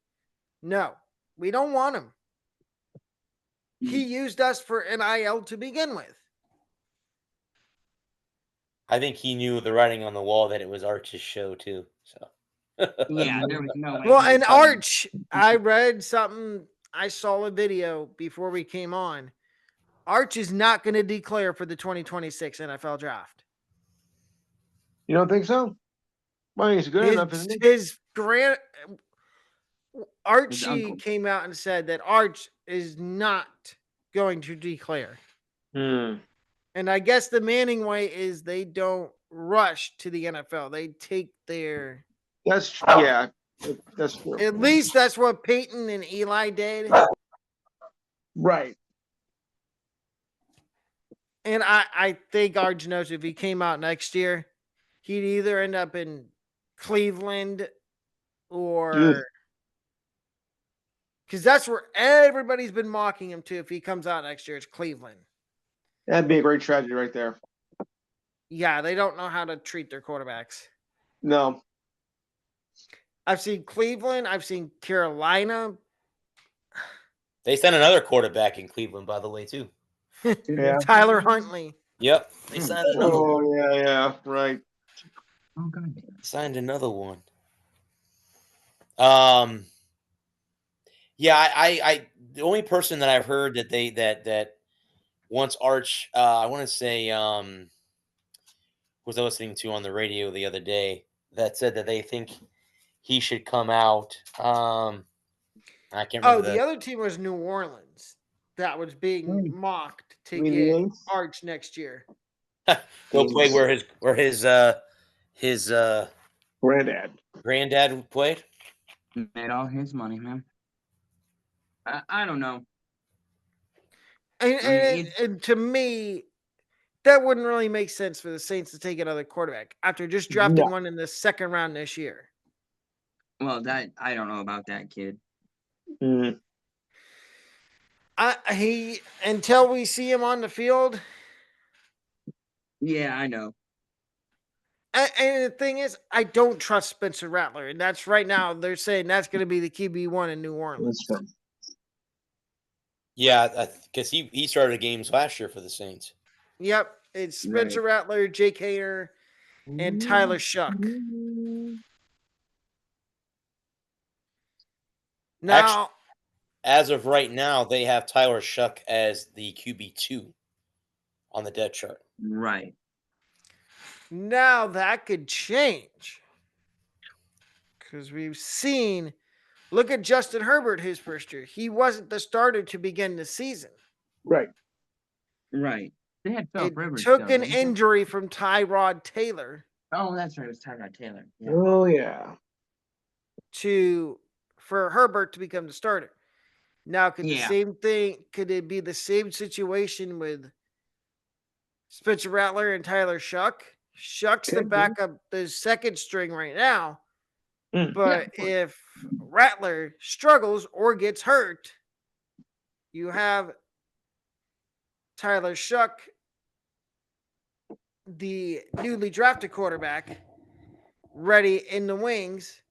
C: No, we don't want him. He used us for NIL to begin with.
A: I think he knew the writing on the wall that it was Arch's show too. So
D: Yeah, there was no way.
C: Well,
D: he was
C: and
D: coming.
C: Arch, I read something. I saw a video before we came on. Arch is not going to declare for the 2026 NFL draft.
B: You don't think so? Well, he's good enough, isn't he?
C: Archie
D: uncle.
C: came out and said that Arch is not going to declare.
B: Hmm.
C: And I guess the Manning way is they don't rush to the NFL. They take their.
B: That's true.
C: At least that's what Peyton and Eli did.
B: Right.
C: And I think Arch knows if he came out next year, he'd either end up in Cleveland or. Because that's where everybody's been mocking him to if he comes out next year. It's Cleveland.
B: That'd be a great tragedy right there.
C: Yeah, they don't know how to treat their quarterbacks.
B: No.
C: I've seen Cleveland. I've seen Carolina.
A: they sent another quarterback in Cleveland, by the way, too.
B: Yeah.
C: Tyler Huntley.
A: Yep, they signed another one.
B: Oh, yeah, right.
D: Oh, God.
A: Signed another one. Yeah, I the only person that I've heard that that wants Arch, I want to say, who was I listening to on the radio the other day that said that they think he should come out. I can't remember.
C: The other team was New Orleans. That was being mocked to
B: You mean the
C: get
B: Yanks?
C: Arch next year.
A: Go play where his
B: Granddad.
A: granddad played.
D: Made all his money, man. I don't know.
C: And to me, that wouldn't really make sense for the Saints to take another quarterback after just drafting one in the 2nd round this year.
D: Well, that I don't know about that kid.
B: Mm.
C: Until we see him on the field.
D: Yeah, I know.
C: And the thing is, I don't trust Spencer Rattler, and that's right now they're saying that's going to be the QB1 in New Orleans.
B: That's fun.
A: Yeah, because he started games last year for the Saints.
C: Yep, it's Spencer Rattler, Jake Hader, and Tyler Shuck. Now,
A: Actually, as of right now, they have Tyler Shuck as the QB2 on the depth chart.
D: Right.
C: now that could change because we've seen. Look at Justin Herbert his first year. He wasn't the starter to begin the season.
B: Right.
D: Right. They had Philip
C: It
D: Rivers.
C: took
D: though,
C: an
D: didn't they?
C: injury from Tyrod Taylor
D: Oh, that's right. It was Tyrod Taylor. Yeah.
B: Oh, yeah.
C: for Herbert to become the starter. Now, could
D: Yeah.
C: could it be the same situation with Spencer Rattler and Tyler Shuck? Shuck's the
B: Could be.
C: backup, the second string right now.
B: Mm.
C: But if Rattler struggles or gets hurt, you have Tyler Shuck, the newly drafted quarterback, ready in the wings.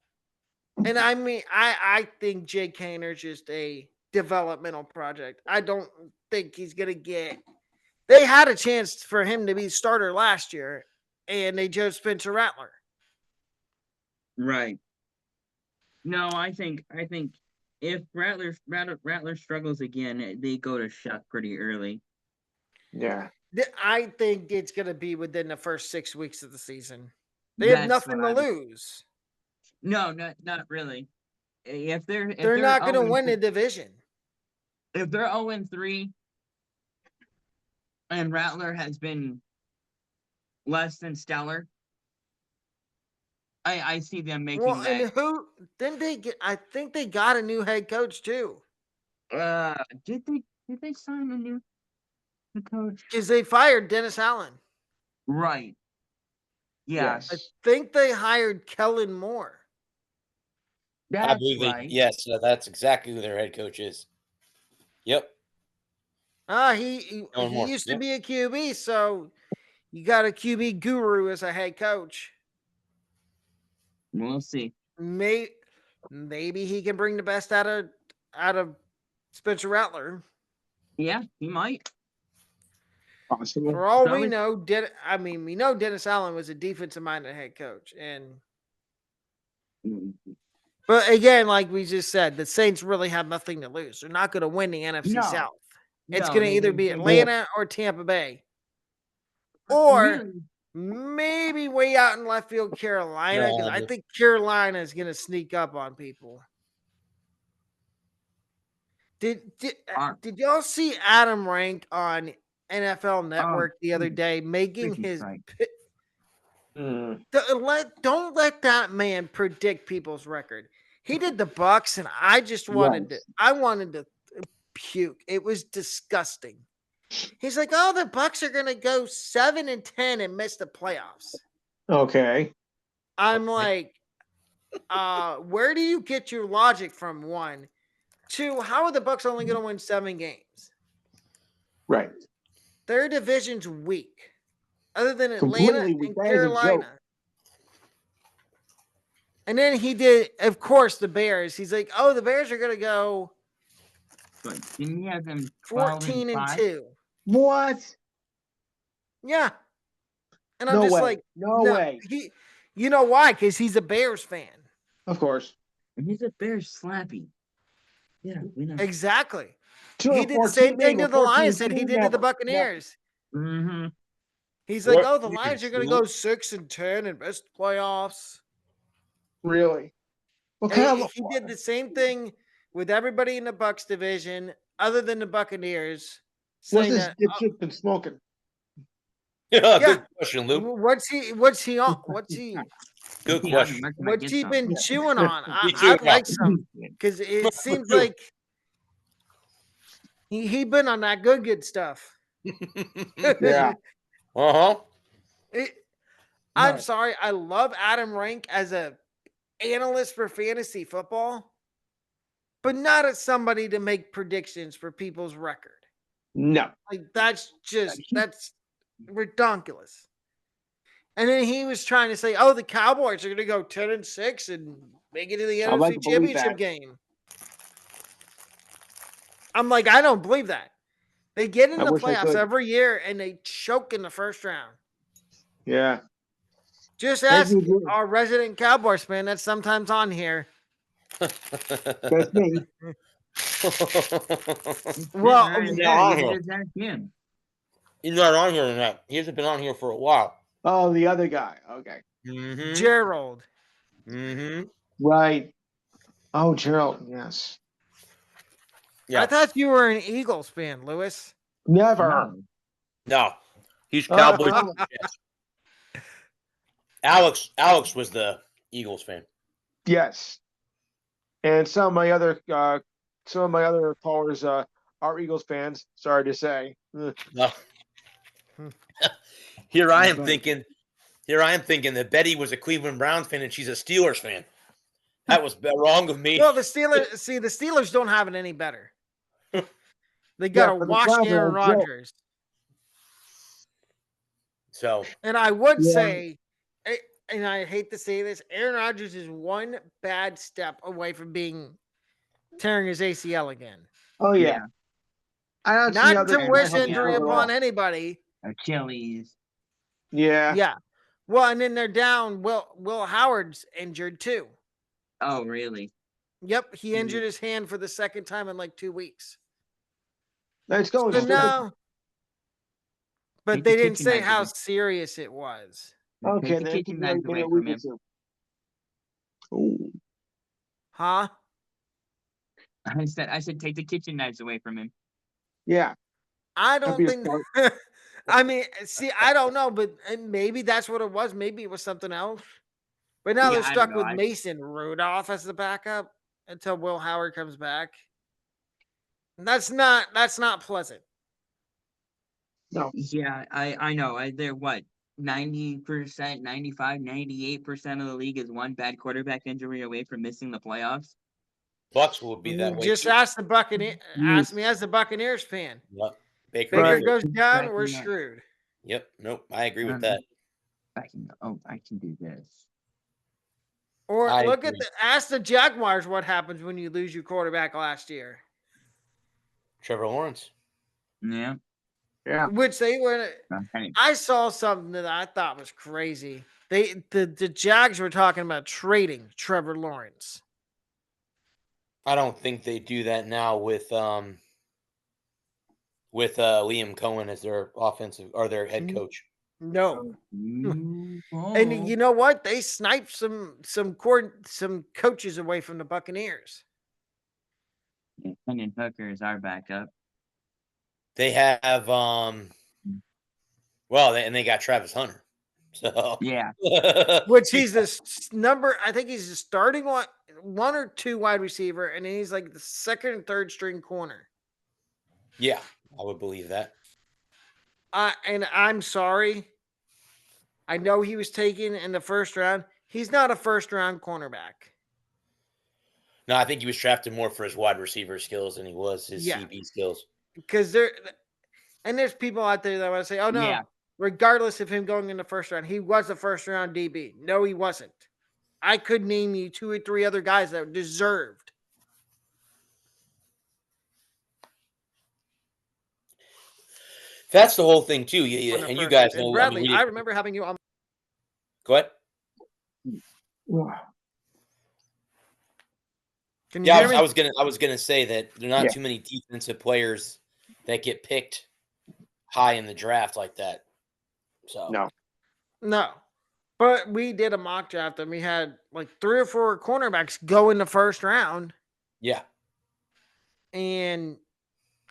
C: And I mean, I think Jake Hayner's just a developmental project. I don't think he's going to get. They had a chance for him to be starter last year, and they chose Spencer Rattler.
D: Right. No, I think if Rattler struggles again, they go to Shuck pretty early.
B: Yeah.
C: I think it's going to be within the first 6 weeks of the season. They have
D: That's
C: nothing
D: what
C: to
D: I would-
C: lose.
D: No, not really. If they're
C: They're not going to
D: 0
C: win the division.
D: if they're 0-3 and Rattler has been less than stellar, I see them making
C: Well,
D: that.
C: and who didn't they get? I think they got a new head coach too,
D: Did they sign a new coach?
C: because they fired Dennis Allen.
D: Right. Yes.
C: I think they hired Kellen Moore.
A: I
D: That's
A: believe
D: right.
A: yes, that's exactly who their head coach is. Yep.
C: He
A: Kellen Moore,
C: used to
A: yep.
C: be a QB, so you got a QB guru as a head coach.
D: We'll see.
C: Maybe he can bring the best out of Spencer Rattler.
D: Yeah, he might.
B: Possible.
C: For all we
D: Probably.
C: know, we know Dennis Allen was a defensive-minded head coach, but again, like we just said, the Saints really have nothing to lose. They're not going to win the NFC
D: No.
C: South. It's
D: No,
C: going to either be Atlanta or Tampa Bay, or
D: Really?
C: maybe way out in left field, Carolina, because I think Carolina is going to sneak up on people. Did y'all see Adam Rank on NFL Network the other day making
D: freaking
C: his
D: right.
B: Mm.
C: don't let that man predict people's record. He did the Bucks, and I just wanted to puke. It was disgusting. He's like, "Oh, the Bucks are gonna go 7-10 and miss the playoffs."
B: Okay.
C: I'm like, where do you get your logic from? 1, 2, how are the Bucks only gonna win 7 games?
B: Right.
C: Their division's weak, other than Atlanta
B: Completely weak.
C: and
B: That is a joke.
C: Carolina. And then he did, of course, the Bears. He's like, "Oh, the Bears are gonna go
D: But didn't you have them
C: 14-2."
B: What?
C: Yeah, and I'm
B: No
C: just
B: way.
C: like,
B: No way.
C: You know why? Because he's a Bears fan.
B: Of course.
D: And he's a Bears slappy. Yeah, we know.
C: Exactly.
B: Two
C: He
B: of
C: did the
B: 14,
C: same thing
B: maybe
C: to the Lions
B: 14,
C: that he did to the
B: never.
C: Buccaneers.
D: Mm-hmm.
C: He's like, "Oh, the
A: 14-2.
C: Lions are going to go 6-10 and miss the playoffs."
B: Really? What
C: And
B: kind of
C: he did the same thing with everybody in the Bucks division, other than the Buccaneers.
B: what's
C: Saying
B: this
C: that,
B: dipshit been smoking?
A: Yeah,
C: Yeah.
A: good question, Lou.
C: what's he on? What's he
A: Good question.
C: what's he been chewing on?
A: He
C: I'd
A: chewing
C: like
A: on.
C: some, because it seems
A: too.
C: like he been on that good stuff.
B: Yeah.
A: Uh-huh.
C: I'm
B: Right.
C: sorry. I love Adam Rank as a analyst for fantasy football, but not as somebody to make predictions for people's record.
B: No.
C: Like that's ridiculous. And then he was trying to say, "Oh, the Cowboys are going to go 10-6 and make it to the
B: I'd like
C: NFC
B: to believe
C: Championship
B: that.
C: game." I'm like, I don't believe that. They get in
B: I
C: the
B: wish I
C: playoffs
B: could.
C: every year and they choke in the first round.
B: Yeah.
C: Just
B: Thank
C: ask
B: you, Drew.
C: our resident Cowboys fan that's sometimes on here.
B: That's me.
C: Well,
A: He's not on here.
D: That's him.
A: He's not on here now. He hasn't been on here for a while.
B: Oh, the other guy. Okay.
A: Mm-hmm.
C: Gerald.
A: Mm-hmm.
B: Right. Oh, Gerald. Yes.
A: Yeah.
C: I thought you were an Eagles fan, Lewis.
B: Never.
A: No. He's Cowboys.
B: Oh.
A: Alex was the Eagles fan.
B: Yes. And some of my other callers are Eagles fans. Sorry to say.
A: No. Here I am
C: But-
A: thinking that Betty was a Cleveland Browns fan and she's a Steelers fan. That was wrong of me.
C: Well, the Steelers don't have it any better. They got to
B: for the
C: wash
B: Browns are
C: Aaron
B: a joke.
C: Rodgers.
A: So
C: And I would
B: Yeah.
C: say, and I hate to say this, Aaron Rodgers is one bad step away from tearing his ACL again.
B: Oh yeah. I don't see how
C: Not
B: they're
C: to
B: gonna
C: wish
B: help
C: injury
B: him at all.
C: upon anybody.
D: Achilles.
B: Yeah.
C: Yeah. Well, and then they're down. Will Howard's injured too.
D: Oh, really?
C: Yep, he injured his hand for the second time in like 2 weeks.
B: It's going
C: So
B: stupid.
C: now, but
D: Take the
C: they didn't
D: kitchen
C: say
D: knife
C: how
D: away.
C: serious it was.
B: Okay,
D: Take the
B: then
D: kitchen
B: keep
D: knives
B: everything
D: away
B: a
D: from
B: week or
D: him.
B: two. Ooh.
C: Huh?
D: I said take the kitchen knives away from him.
B: Yeah.
C: I
B: That'd
C: don't
B: be a
C: think.
B: start.
C: I mean, see, I don't know, but maybe that's what it was. Maybe it was something else. But now
D: Yeah,
C: they're
D: I
C: stuck
D: don't know.
C: with Mason Rudolph as the backup until Will Howard comes back. And that's not pleasant.
B: No.
D: Yeah, I know. They're what? 90%, 95, 98% of the league is one bad quarterback injury away from missing the playoffs.
A: Bucks will be that way.
C: Just
A: too.
C: ask the Buccaneers. Ask me as the Buccaneers fan.
A: Yep. Baker
C: Baker
A: Mayfield.
C: goes down,
D: Right,
C: we're
D: yeah.
C: screwed.
A: Yep. Nope. I agree with
D: Um,
A: that.
D: I can do this.
C: Or
A: I
C: look at
A: agree.
C: ask the Jaguars what happens when you lose your quarterback last year,
A: Trevor Lawrence.
D: Yeah.
B: Yeah.
C: which they were.
D: Okay.
C: I saw something that I thought was crazy. The Jags were talking about trading Trevor Lawrence.
A: I don't think they do that now with Liam Cohen as their offensive or their head coach.
C: No,
D: You
C: and you know what? They sniped some coaches away from the Buccaneers.
D: Hendon Hooker is our backup.
A: They have they got Travis Hunter. So
D: Yeah.
C: Which he's the number. I think he's the starting one or two wide receiver, and then he's like the second and third string corner.
A: Yeah, I would believe that.
C: And I'm sorry. I know he was taken in the first round. He's not a first round cornerback.
A: No, I think he was drafted more for his wide receiver skills than he was his
C: Yeah.
A: CB skills.
C: Because there's people out there that want to say, oh no,
D: Yeah.
C: regardless of him going in the first round, he was a first round DB. No, he wasn't. I could name you 2 or 3 other guys that deserved.
A: That's the whole thing too.
C: on the
A: And you
C: first
A: guys
C: round. And
A: know.
C: Bradley, I remember having you on.
A: Go ahead.
C: Can you
A: Yeah,
C: hear me?
A: I was gonna say that there are not
B: Yeah.
A: too many defensive players that get picked high in the draft like that. So
B: No.
C: No. But we did a mock draft and we had like 3 or 4 cornerbacks go in the first round.
A: yeah,
C: And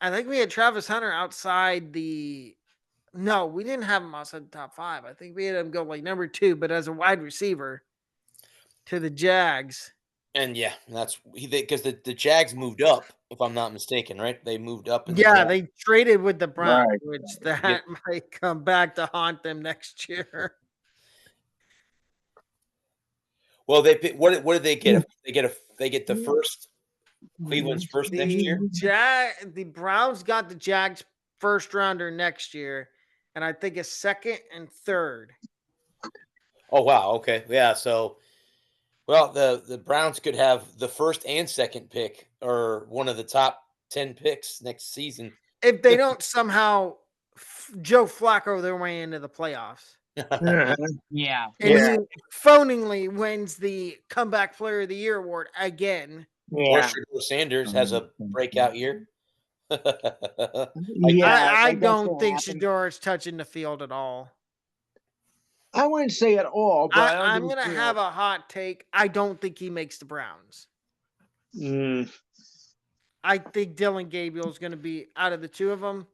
C: I think we had Travis Hunter outside the. No, we didn't have him outside the top 5. I think we had him go like number 2, but as a wide receiver to the Jags.
A: and yeah, that's because the Jags moved up, if I'm not mistaken, right? They moved up. In the
C: Yeah,
A: draft.
C: they traded with the Browns,
B: Right.
C: which that might come back to haunt them next year.
A: Well, what did they get? They get the first Cleveland's first next year.
C: The Browns got the Jags first rounder next year, and I think a second and third.
A: Oh wow, okay, yeah. So, well, the Browns could have the first and second pick, or one of the top 10 picks next season.
C: If they don't somehow Joe Flacco their way into the playoffs.
D: Yeah.
C: And
B: Yeah.
C: he phoningly wins the Comeback Player of the Year award again.
A: Or
B: Yeah.
A: Shedeur Sanders has a breakout year.
B: Yeah.
C: I
B: that's
C: don't
B: gonna
C: think
B: happen.
C: Shedeur is touching the field at all.
B: I wouldn't say at all, but I don't
C: I'm
B: think
C: going to
B: he's
C: have a hot take. I don't think he makes the Browns. I think Dylan Gabriel is going to be out of the two of them.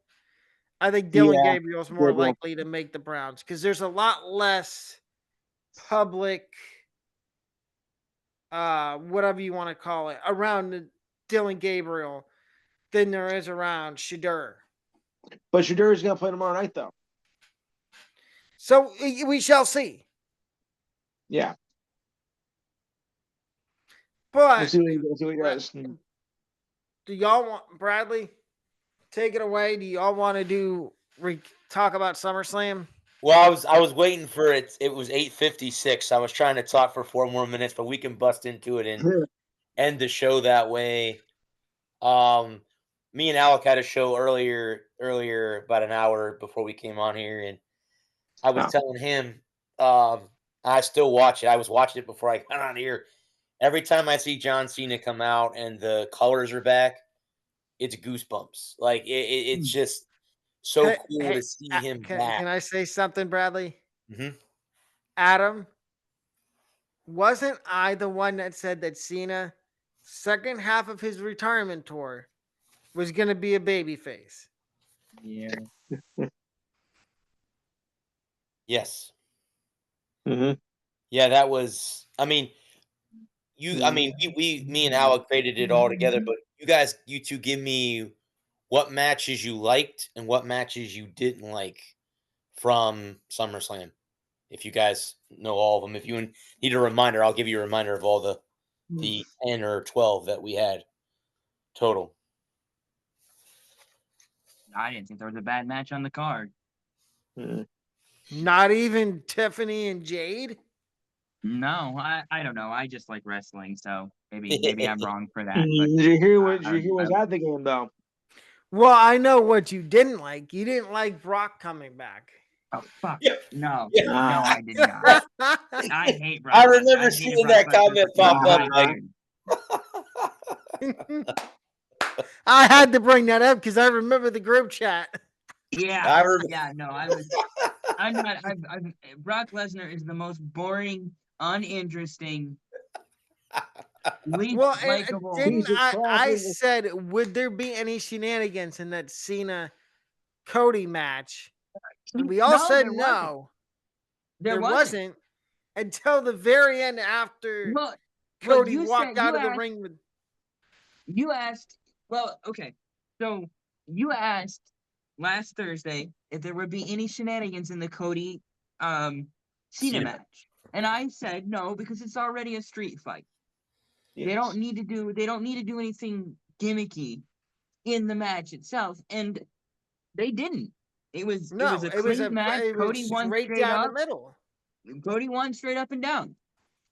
C: I think Dylan
B: Yeah,
C: Gabriel is more
B: Gabriel.
C: likely to make the Browns because there's a lot less public whatever you want to call it, around Dylan Gabriel than there is around Shadur.
B: But Shadur is going to play tomorrow night, though.
C: So we shall see.
B: Yeah.
C: But
B: We'll see what he does.
C: do y'all want Bradley? Take it away. Do y'all want to talk about SummerSlam?
A: Well, I was waiting for it. It was 8:56. I was trying to talk for 4 more minutes, but we can bust into it and end the show that way. Me and Alec had a show earlier about an hour before we came on here, and I was telling him, I still watch it. I was watching it before I got on here. Every time I see John Cena come out and the colors are back, it's goosebumps. Like it's just so cool to see him back.
C: Can I say something, Bradley?
A: Mhm.
C: Adam, wasn't I the one that said that Cena, second half of his retirement tour, was going to be a babyface?
D: Yeah.
A: Yes.
B: Mm-hmm.
A: Yeah, that was. I mean, me and Alec created it all together. But you two, give me what matches you liked and what matches you didn't like from SummerSlam. If you guys know all of them, if you need a reminder, I'll give you a reminder of all the 10 or 12 that we had total.
D: I didn't think there was a bad match on the card.
C: Not even Tiffany and Jade?
D: No, I don't know. I just like wrestling, so maybe I'm wrong for that. But
B: Did you hear what's at the game, though?
C: Well, I know what you didn't like. You didn't like Brock coming back.
D: oh fuck,
A: Yeah.
D: no,
A: Yeah.
D: no, I did not. I hate Brock.
A: I remember
D: hated
A: seeing
D: Brock
A: that comment
D: Lesnar
A: pop
D: for
A: up.
D: 5 years.
C: I had to bring that up because I remember the group chat.
D: Yeah,
A: I remember.
D: yeah, no, I'm not. Brock Lesnar is the most boring, uninteresting, least
C: Well, and
D: likable.
C: didn't
B: He's a
C: I
B: classic.
C: said, would there be any shenanigans in that Cena Cody match? And we all
D: No,
C: said
D: there wasn't.
C: no.
D: There
C: There
D: wasn't.
C: wasn't until the very end after
D: Well,
C: Cody
D: you
C: walked
D: said-
C: out
D: you
C: of the
D: asked-
C: ring with.
D: You asked. Well, okay. So you asked last Thursday if there would be any shenanigans in the Cody Cena
A: Cena.
D: match, and I said no because it's already a street fight. They
B: Yes.
D: don't need to do anything gimmicky in the match itself, and they didn't. It was
C: No,
D: a
C: it was
D: clean match.
C: it was
D: Cody won
C: straight
D: straight
C: down
D: up.
C: the middle.
D: Cody won straight up and down.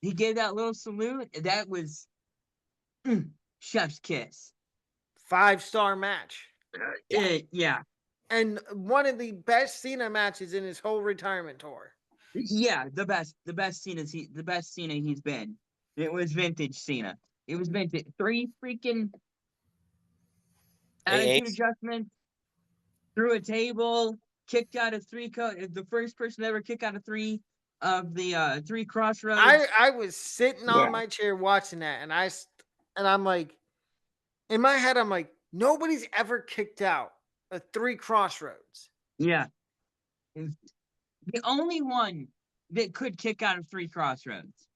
D: He gave that little salute. That was chef's kiss.
C: 5-star match.
D: Yeah.
C: And one of the best Cena matches in his whole retirement tour.
D: Yeah, the best Cena he's been. It was vintage Cena. It was vintage. 3 freaking attitude
A: AAs.
D: adjustments, through a table, kicked out of 3 the first person to ever kick out of 3 of the 3 crossroads.
C: I was sitting on my chair watching that, and I'm like, in my head, I'm like, nobody's ever kicked out of 3 crossroads.
D: Yeah. The only one that could kick out of 3 crossroads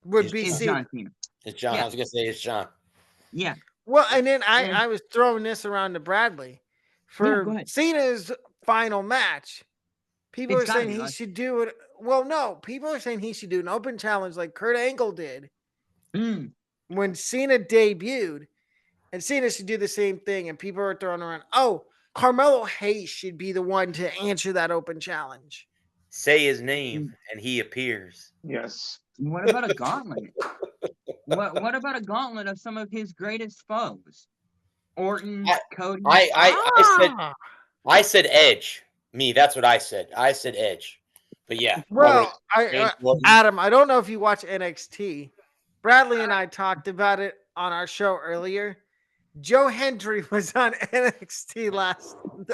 C: Would be
D: is
C: Cena.
D: John Cena.
A: It's John.
D: Yeah.
A: I was gonna say it's John.
D: Yeah.
C: Well, and then
D: And-
C: I was throwing this around to Bradley
D: go
C: for
D: ahead.
C: Cena's final match. People
D: It's
C: are
D: gotta
C: saying
D: be
C: he
D: us.
C: should do it. Well, no, people are saying he should do an open challenge like Kurt Angle did
D: Mm.
C: when Cena debuted, and Cena should do the same thing. And people are throwing around, oh, Carmelo Hayes should be the one to answer that open challenge.
A: Say his name and he appears.
B: Yes.
D: What about a gauntlet? What about a gauntlet of some of his greatest foes? Orton, Cody.
A: I said Edge. Me, that's what I said. I said Edge. But yeah.
C: Well,
A: James Orton.
C: Adam, I don't know if you watch NXT. Bradley and I talked about it on our show earlier. Joe Hendry was on NXT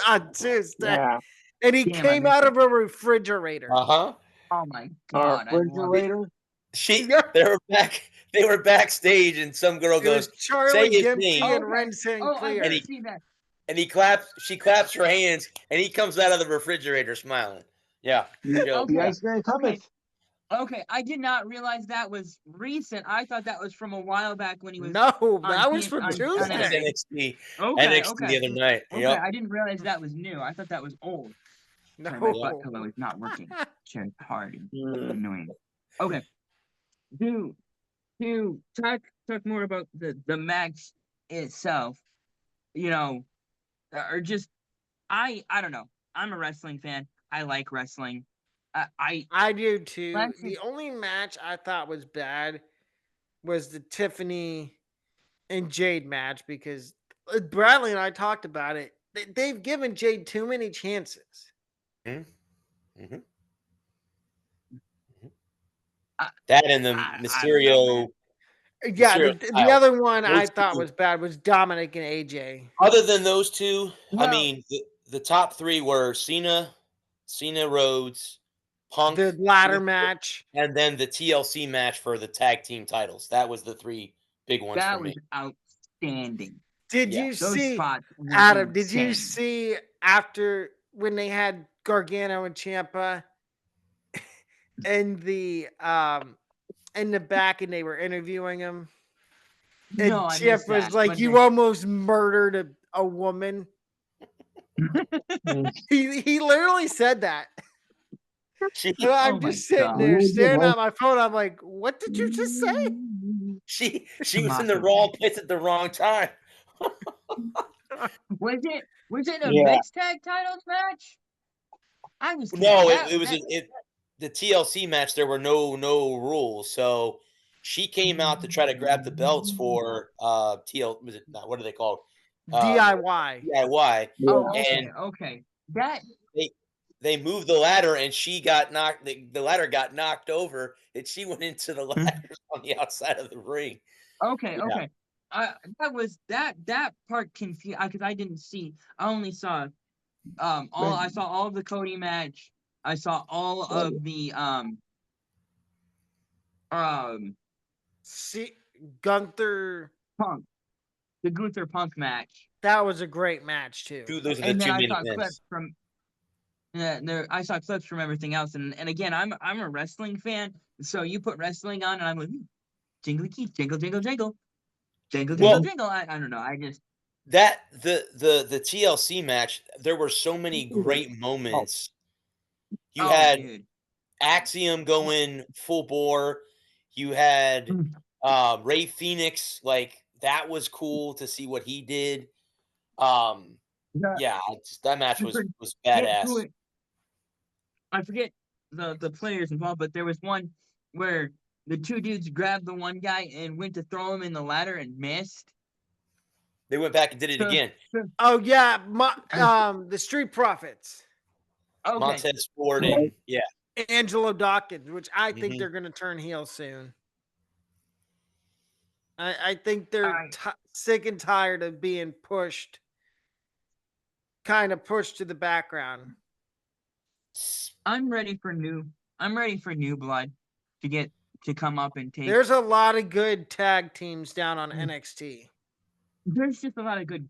C: on Tuesday,
B: Yeah.
C: and he
D: Damn, I
C: came
D: missed
C: out
D: it.
C: of a refrigerator.
A: Uh-huh.
D: Oh my
B: Our
D: god! I love it.
B: refrigerator.
C: Yeah.
A: They were backstage and some girl
C: It was
A: goes,
C: Charlie
A: say his
C: Gimpy
A: name.
C: and
D: Okay.
C: Ren
D: Oh,
C: Sinclair.
D: I
A: And he-
D: didn't see that.
A: and she claps her hands, and he comes out of the refrigerator smiling. Yeah. Joe.
D: Okay.
B: The Iceman cometh.
D: Okay, I did not realize that was recent. I thought that was from a while back when he was
C: No,
D: on
C: that was
D: TN
C: from
D: on
A: That was
C: Tuesday.
A: NXT.
D: Okay,
A: NXT
D: okay.
A: the other night.
D: Okay,
A: Yep.
D: I didn't realize that was new. I thought that was old. Sorry, my butt
C: No.
D: pillow is not working. Chair's hard and
B: Mm.
D: annoying. Okay. To talk more about the match itself, you know, or just I don't know. I'm a wrestling fan. I like wrestling. I
C: I do too.
D: Last
C: The
D: week-
C: only match I thought was bad was the Tiffany and Jade match because Bradley and I talked about it. They've given Jade too many chances.
A: Mm-hmm.
D: I-
A: That and the
D: I don't know, man.
A: Mysterio.
C: Yeah,
A: Mysterio
C: the
A: style.
C: other one I
A: Those
C: thought
A: two-
C: was bad was Dominic and AJ.
A: Other than those two, I
D: Well-
A: mean, the top three were Cena, Rhodes, Punk,
C: The ladder match.
A: and then the TLC match for the tag team titles. That was the three big ones
D: That
A: for
D: was
A: me.
D: outstanding.
C: Did
A: Yeah.
C: you
D: Those
C: see
D: spots were
C: Adam? Did you
D: insane.
C: see after when they had Gargano and Ciampa in the back and they were interviewing him? And
D: No, I missed
C: Ciampa was
D: that.
C: like,
D: But
C: "You almost murdered a woman." He literally said that.
A: She
C: And I'm
D: Oh my
C: just sitting
D: God.
C: there staring at my phone. I'm like, "What did you just say?"
A: she was in the
D: Tommaso.
A: wrong place at the wrong time.
D: Was it a
B: Yeah.
D: mixed tag titles match? I was
A: No,
D: confused.
A: it was the TLC match. There were no rules, so she came out to try to grab the belts for TL. Was it not? What are they called?
C: DIY.
A: DIY.
D: Oh, okay,
A: And
D: okay. That
A: they moved the ladder, and she got knocked. The ladder got knocked over, and she went into the ladders on the outside of the ring.
D: okay,
A: Yeah.
D: okay. That was that part confused because I didn't see. I only saw I saw all of the Cody match. I saw all of the
C: See, Gunther.
D: Punk, the Gunther Punk match.
C: That was a great match too.
A: Those are the
D: And then
A: two
D: I
A: main
D: saw
A: events.
D: clips from I saw clips from everything else, and again, I'm a wrestling fan, so you put wrestling on, and I'm like, jingly key, jingle, jingle, jingle, jingle, jingle,
A: Well-
D: jingle. I don't know, I just
A: That the TLC match, there were so many great moments. You had
D: dude.
A: Axiom going full bore. You had Ray Phoenix, like that was cool to see what he did. Yeah, that match was badass.
D: I forget the players involved, but there was one where the two dudes grabbed the one guy and went to throw him in the ladder and missed.
A: They went back and did it again.
C: Oh yeah, the Street Profits,
D: Okay,
A: Montez Ford and yeah,
C: Angelo Dawkins, which I think
A: Mhm.
C: they're going to turn heel soon. I think they're sick and tired of being pushed, kind of pushed to the background.
D: I'm ready for new blood to come up and take.
C: There's a lot of good tag teams down on
D: Mm.
C: NXT.
D: There's just a lot of good.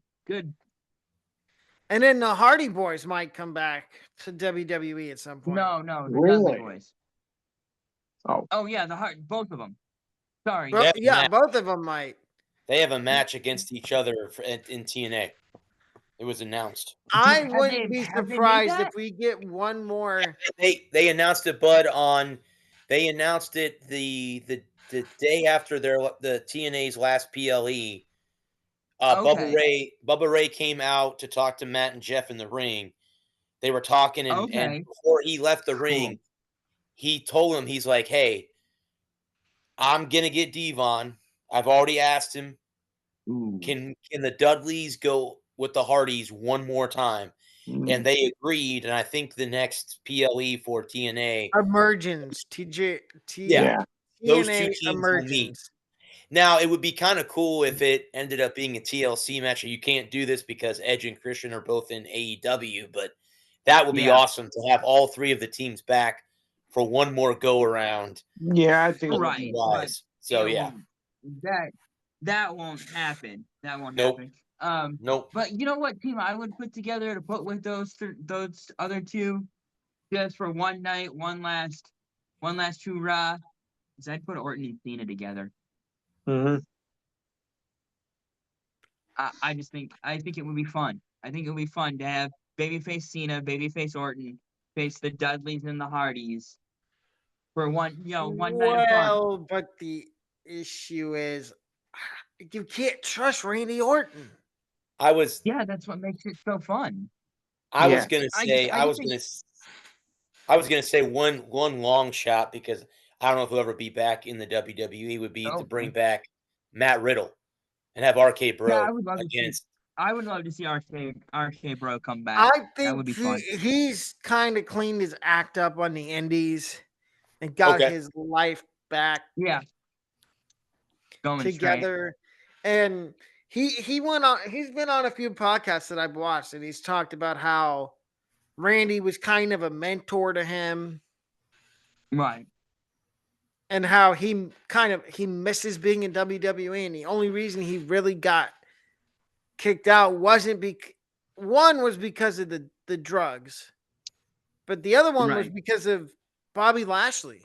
C: And then the Hardy Boys might come back to WWE at some point.
D: No, the
B: Really?
D: Dudley Boys.
B: Oh.
D: Oh yeah, both of them. Sorry.
C: Well,
A: Yeah,
C: yeah,
A: Matt.
C: both of them might.
A: they have a match against each other in TNA. It was announced.
C: I
D: Have
C: wouldn't be
D: they made
C: surprised
D: that?
C: if we get one more.
A: They announced it, Bud. They announced it the day after the TNA's last PLE.
D: Okay.
A: Bubba Ray came out to talk to Matt and Jeff in the ring. They were talking, and
D: Okay.
A: before he left the ring, he told him, he's like, "Hey, I'm gonna get Devon. I've already asked him.
D: Ooh.
A: Can the Dudleys go with the Hardys one more time?" And they agreed. And I think the next PLE for TNA,
C: Emergence,
A: yeah, those two
C: TNA
A: teams will meet.
C: Emergence.
A: Now, it would be kind of cool if it ended up being a TLC match. You can't do this because Edge and Christian are both in AEW, but that would be
D: Yeah.
A: awesome to have all three of the teams back for one more go around.
B: Yeah, I think
D: Right.
A: Wise. So
D: It
A: yeah,
D: won't- that won't happen. That won't
A: Nope.
D: happen.
A: nope.
D: But you know what team I would put together to put with those other two, just for one night, one last one last hurrah. Is I'd put Orton and Cena together.
B: Mm-hmm.
D: I think it would be fun. I think it would be fun to have babyface Cena, babyface Orton face the Dudleys and the Hardys for one night of fun.
C: Well, but the issue is you can't trust Randy Orton.
A: I was
D: Yeah, that's what makes it so fun.
A: I was
B: Yeah.
A: gonna
D: I
A: say
D: just- I
A: I
D: just
A: was
D: think-
A: gonna s- I was gonna say one long shot because I don't know if he'll ever be back in the WWE would be to
D: Oh,
A: bring back Matt Riddle and have RK Bro
D: I would love to see.
A: against.
D: I would love to see RK Bro come back.
C: I
D: That would
C: think
D: be fun.
C: he's kind of cleaned his act up on the indies and got
A: Okay.
C: his life back
D: Yeah. Going straight.
C: together. And he went on. He's been on a few podcasts that I've watched, and he's talked about how Randy was kind of a mentor to him,
D: Right.
C: and how he misses being in WWE, and the only reason he really got kicked out wasn't because of the drugs, but the other one was
D: Right.
C: because of Bobby Lashley.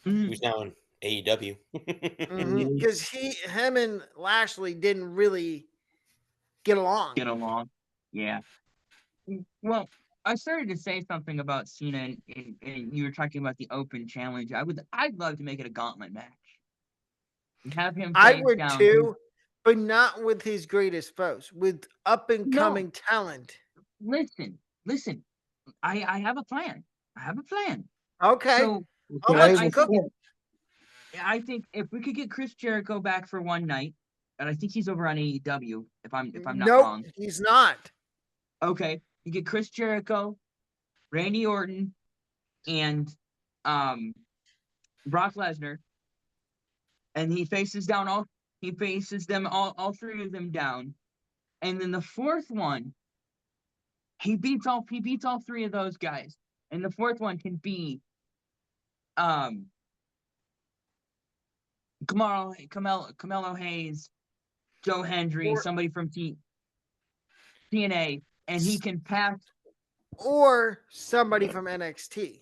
D: Mhm.
A: Who's now in AEW.
C: Because him and Lashley didn't really get along.
D: Get along. Yeah. Well, I started to say something about Cena, and you were talking about the Open Challenge. I'd love to make it a gauntlet match. And have him.
C: I
D: face
C: would
D: down
C: too, but not with his greatest foes, with up and coming talent.
D: Listen. I have a plan.
C: Okay.
D: So
C: I'll
B: Okay,
C: let you cook it.
D: I think if we could get Chris Jericho back for one night, and I think he's over on AEW, if I'm not
C: Nope,
D: wrong.
C: he's not.
D: Okay, you get Chris Jericho, Randy Orton, and Brock Lesnar, and he faces them all three of them down, and then the fourth one, he beats all three of those guys, and the fourth one can be Carmelo Hayes, Joe Hendry, somebody from TNA, and he can pass.
C: Or somebody from NXT.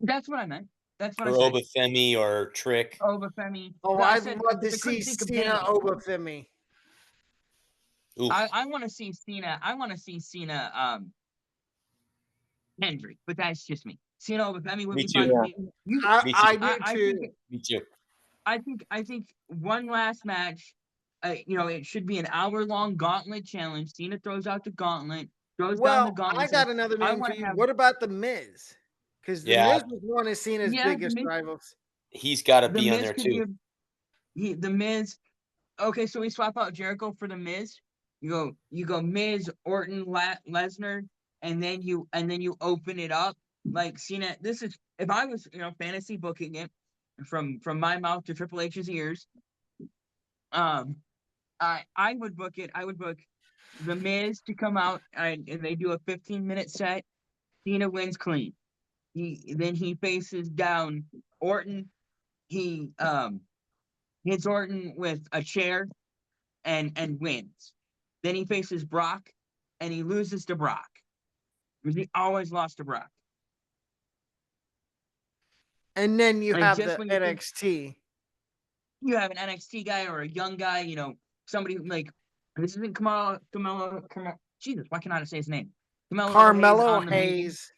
D: That's what I meant. That's what
A: or
D: I said.
A: Obafemi or Trick.
D: Obafemi.
C: Oh,
D: But I
C: I'd
D: said-
C: love to
D: I couldn't
C: see
D: think of
C: Cena
D: names.
C: Obafemi.
A: Oof.
D: I want to see Cena. Hendry, but that's just me. Cena Obafemi would
A: Me
D: be
A: too.
D: fun.
C: I
A: Me
C: do too.
A: Me too.
D: I think one last match. It should be an hour-long gauntlet challenge. Cena throws out the gauntlet, throws down the
C: Well,
D: gauntlet.
C: I got another
D: I
C: name for
D: wanna
C: you.
D: have-
C: What about the Miz? Because the
A: Yeah.
C: Miz was one of Cena's
D: Yeah, The
C: biggest
D: Miz-
C: rivals.
A: He's got to
D: The
A: be on
D: Miz
A: there
D: could
A: too.
D: the Miz. Okay, so we swap out Jericho for the Miz. You go Miz, Orton, Lesnar, and then you open it up like Cena. This is if I was fantasy booking it from my mouth to Triple H's ears. I would book it. I would book the Miz to come out and they do a 15-minute set. Cena wins clean. Then he faces down Orton. He hits Orton with a chair and wins. Then he faces Brock and he loses to Brock. Because he always lost to Brock.
C: And then you
D: And
C: have
D: just
C: the
D: when you think-
C: NXT.
D: You have an NXT guy or a young guy, somebody like this isn't Carmelo. Jesus, why can't I say his name?
C: Carmelo
D: on the main-
C: Hayes.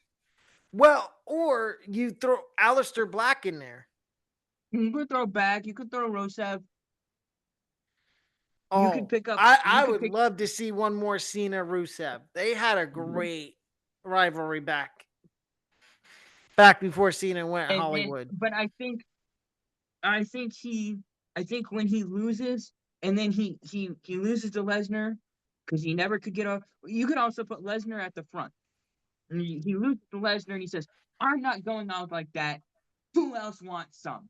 C: Well, or you throw Aleister Black in there.
D: You could throw back. You could throw Rusev.
C: Oh,
D: could pick up-
C: I
D: you could
C: would
D: pick-
C: love to see one more Cena Rusev. They had a great rivalry back before Cena went
D: And then-
C: Hollywood.
D: but I think when he loses, and then he loses to Lesnar because he never could get off. You could also put Lesnar at the front. And he loses to Lesnar and he says, "I'm not going out like that. Who else wants some?"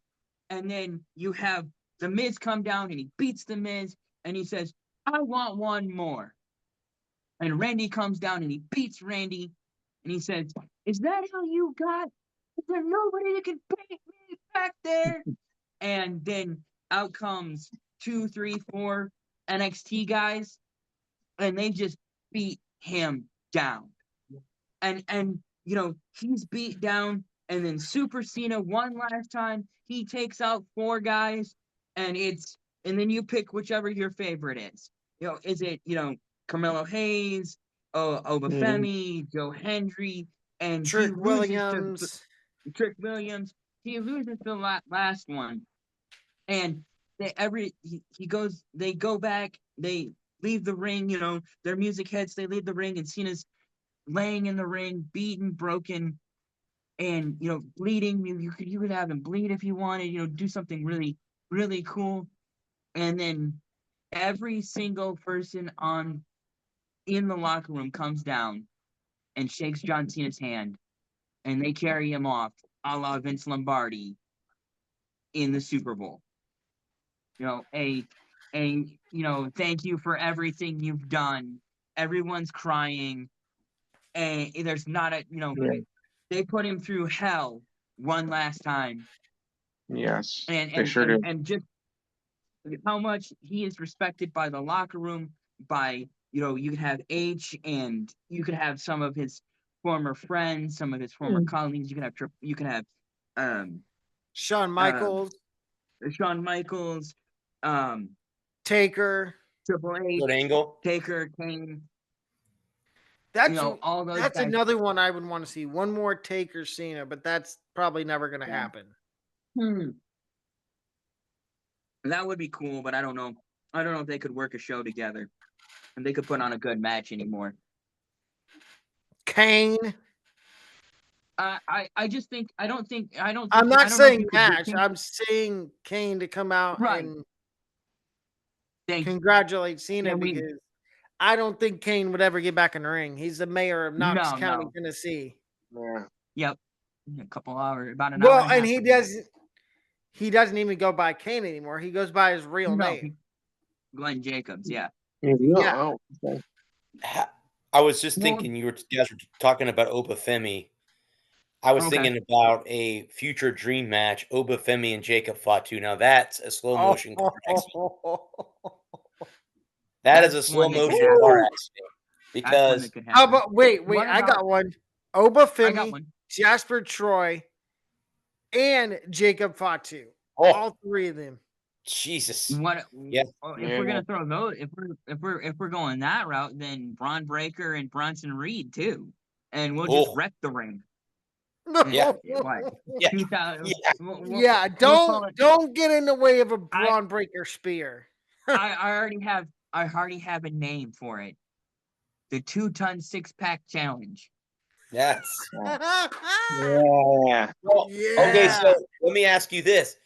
D: And then you have the Miz come down and he beats the Miz and he says, "I want one more." And Randy comes down and he beats Randy and he says, "Is that all you got? Is there nobody that can beat me back there?" And then out comes 2, 3, 4 NXT guys, and they just beat him down. And he's beat down. and then Super Cena one last time. He takes out 4 guys, and then you pick whichever your favorite is. Is it Carmelo Hayes, Obafemi, Joe Hendry, and
C: Trick
D: he loses
C: Williams.
D: to Trick Williams. He loses the last one, and they go back, they leave the ring. Their music hits, they leave the ring, and Cena's laying in the ring, beaten, broken, and bleeding. You could have him bleed if you wanted. Do something really, really cool, and then every single person in the locker room comes down and shakes John Cena's hand, and they carry him off, a la Vince Lombardi in the Super Bowl. Thank you for everything you've done. Everyone's crying, and there's not they put him through hell one last time.
B: Yes,
D: And
B: they sure do.
D: and just how much he is respected by the locker room, by you could have H, and you could have some of his former friends, some of his former colleagues. You can have
C: Shawn Michaels, Taker,
D: Triple H,
A: Kurt Angle.
D: Taker, Kane.
C: That's
D: all those
C: that's
D: guys.
C: another one I would want to see. One more Taker Cena, but that's probably never going to happen.
D: That would be cool, but I don't know. I don't know if they could work a show together, and they could put on a good match anymore.
C: Kane.
D: I just think I don't.
C: I'm not saying match.
D: Kane.
C: I'm saying Kane to come out and congratulate Cena because I don't think Kane would ever get back in the ring. He's the mayor of Knox County, Tennessee.
B: Yeah.
D: Yep. A couple hours, about an hour.
C: Well, and he doesn't. He doesn't even go by Kane anymore. He goes by his real name,
D: Glenn Jacobs. Yeah.
C: Yeah.
B: Oh, okay.
A: I was just thinking you guys were talking about Obafemi. I was thinking about a future dream match, Obafemi and Jacob Fatu. Now that's a slow motion car accident. That is a slow motion car accident. Because
C: how about wait, I got one. Obafemi, Jasper Troy, and Jacob Fatu. All 3 of them.
A: Jesus.
D: If we're gonna throw those, if we're going that route, then Braun Breaker and Bronson Reed too, and we'll just wreck the ring.
A: Yeah.
C: Yeah. Don't get in the way of a Braun Breaker spear.
D: I already have a name for it. The 2-ton 6-pack challenge.
A: Yes.
B: Yeah.
A: Well, okay, so let me ask you this.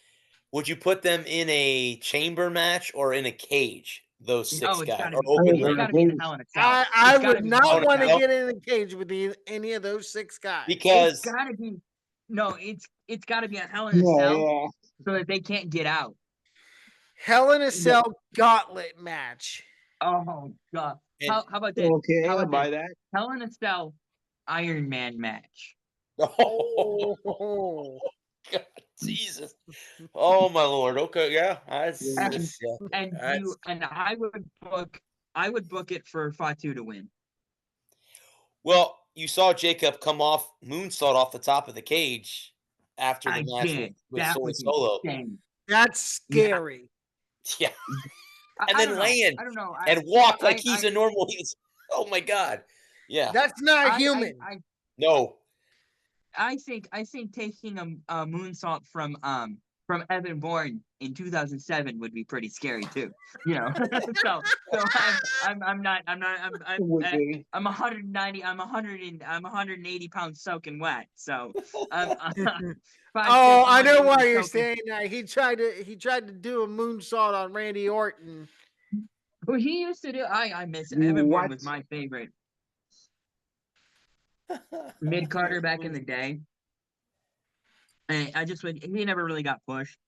A: Would you put them in a chamber match or in a cage? Those 6 guys.
D: It's gotta be in Hell in a Cell.
C: I would not want to get in a cage with any of those 6 guys.
A: Because
D: it's gotta be it's gotta be a Hell in a Cell so that they can't get out.
C: Hell in a Cell gauntlet match.
D: Oh god. How about this?
B: Okay,
D: how
B: I'll
D: about
B: buy
D: this?
B: that.
D: Hell in a Cell Iron Man match.
A: Oh, God, Jesus. Oh my Lord. Okay, yeah. I would book it for Fatu to win. Well, you saw Jacob come off moonsault off the top of the cage after the match with Solo.
C: That's scary.
A: Yeah. And then land and walk like he's a normal. Oh my God. Yeah.
C: That's not human.
A: No.
D: I think taking a moonsault from Evan Bourne in 2007 would be pretty scary too. So I'm 190. I'm 180 pounds soaking wet. So
C: I know why you're saying that. He tried to do a moonsault on Randy Orton.
D: Well, he used to do. I miss it. Evan Bourne was my favorite. Mid Carter back in the day. And he never really got pushed.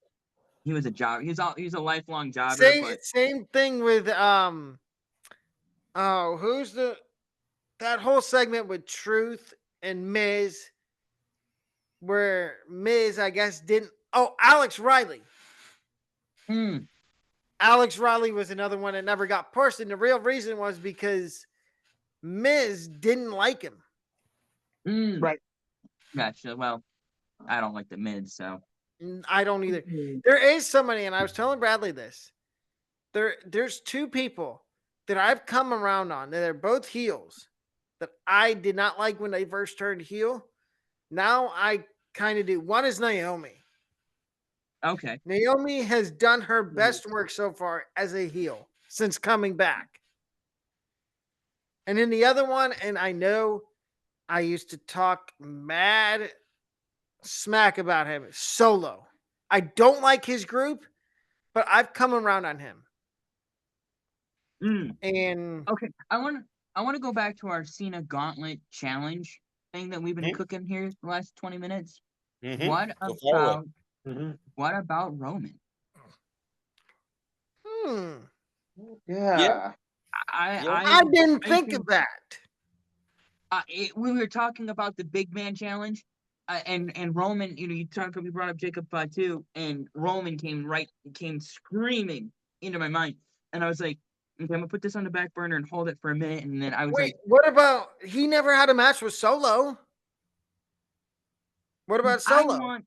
D: He was a job. He's a lifelong jobber.
C: Same thing with that whole segment with Truth and Miz, where Miz, I guess, Alex Riley. Alex Riley was another one that never got pushed, and the real reason was because Miz didn't like him.
B: Right.
D: Gotcha. Well, I don't like the Miz, so
C: I don't either. There is somebody, and I was telling Bradley this. There's two people that I've come around on. They're both heels that I did not like when they first turned heel. Now I kind of do. One is Naomi.
D: okay.
C: Naomi has done her best work so far as a heel since coming back. And then the other one, and I know I used to talk mad smack about him, Solo. I don't like his group, but I've come around on him.
D: Mm.
C: And
D: Okay, I want to go back to our Cena Gauntlet challenge thing that we've been
A: Mhm.
D: cooking here the last 20 minutes.
A: Mhm.
D: What
A: Go follow
D: about what about Roman?
B: Yeah.
D: I
A: Yeah.
C: I didn't
D: I
C: think
D: think-
C: of that.
D: we were talking about the big man challenge, and Roman. You brought up Jacob Fatu, and Roman came screaming into my mind, and I was like, okay, I'm gonna put this on the back burner and hold it for a minute, and then I was
C: Wait, what about he never had a match with Solo? What about
D: I
C: Solo?
D: want.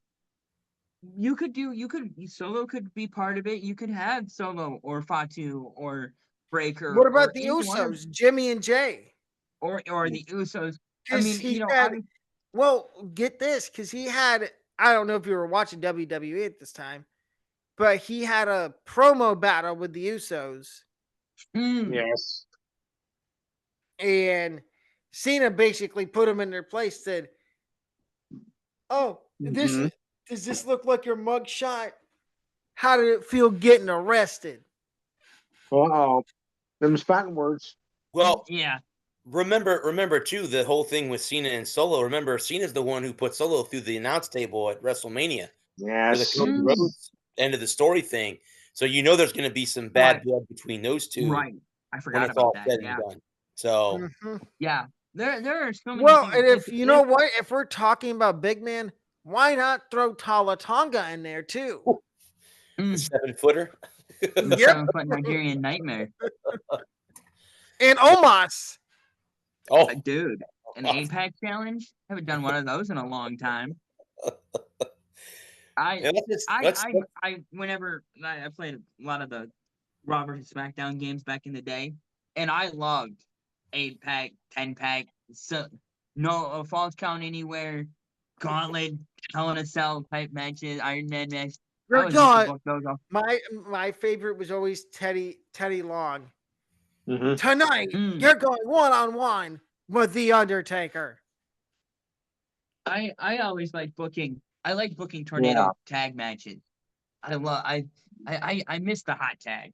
D: Solo could be part of it. You could have Solo or Fatu or Breaker.
C: What about
D: or
C: the
D: any one of-
C: Usos, Jimmy and Jay?
D: or the Usos. I
C: 'Cause
D: mean,
C: he had, well, get this, because he had, I don't know if you were watching WWE at this time, but he had a promo battle with the Usos,
B: Yes.
C: and Cena basically put him in their place, said, "Oh,
B: Mhm.
C: does this look like your mug shot? How did it feel getting arrested?"
B: Uh-oh. Them's fighting words.
A: Well,
D: yeah.
A: remember too the whole thing with Cena and Solo. Remember, Cena's the one who put Solo through the announce table at WrestleMania for the
B: Yes.
A: Cody
D: Mm.
A: Rhodes end of the story thing. So there's going to be some bad blood between those two
D: Right. I
A: when
D: forgot
A: it's
D: about
A: all
D: that.
A: said
D: Yeah.
A: and done. So
C: Mhm.
D: Yeah. There are so many
C: Well,
D: things.
C: and if you know what, if we're talking about big man, why not throw Tala Tonga in there too?
A: the
D: Mm,
A: 7-footer.
D: the
C: Yep.
D: 7-foot Nigerian nightmare.
C: And Omos.
A: Oh,
D: Dude, an 8-pack challenge? Haven't done one of those in a long time.
A: yeah,
D: Whenever I played a lot of the Raw vs. SmackDown games back in the day, and I loved 8-pack, 10-pack, so no false count anywhere, gauntlet, Hell in a Cell type matches, Iron Man match. I
C: Your
D: was used to
C: God,
D: book those off.
C: my favorite was always Teddy Long.
B: Mhm.
C: Tonight,
D: Mm.
C: you're going one-on-one with the Undertaker.
D: I always like booking. I like booking tornado tag matches. I miss the hot tag.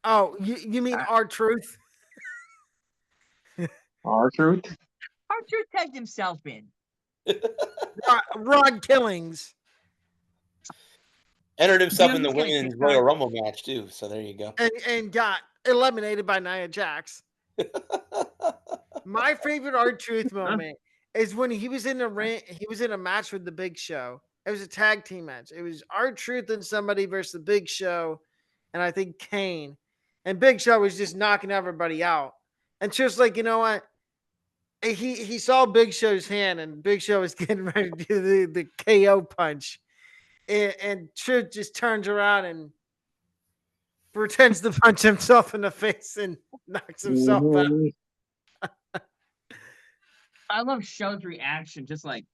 C: Oh, you mean R-Truth?
B: R-Truth.
D: Archer tagged himself in.
C: Rod Killings.
A: entered himself
D: Dude,
A: in the
D: he's getting
A: women's
D: kicked out.
A: Royal Rumble match too. So there you go.
C: And got eliminated by Nia Jax. My favorite R-Truth moment is when he was in the ring. He was in a match with the Big Show. It was a tag team match. It was R-Truth and somebody versus the Big Show, and I think Kane. And Big Show was just knocking everybody out. And just like, you know what? He saw Big Show's hand, and Big Show was getting ready to do the KO punch. And Truth just turns around and pretends to punch himself in the face and knocks himself out.
B: Mhm.
D: I love Show's reaction, just like,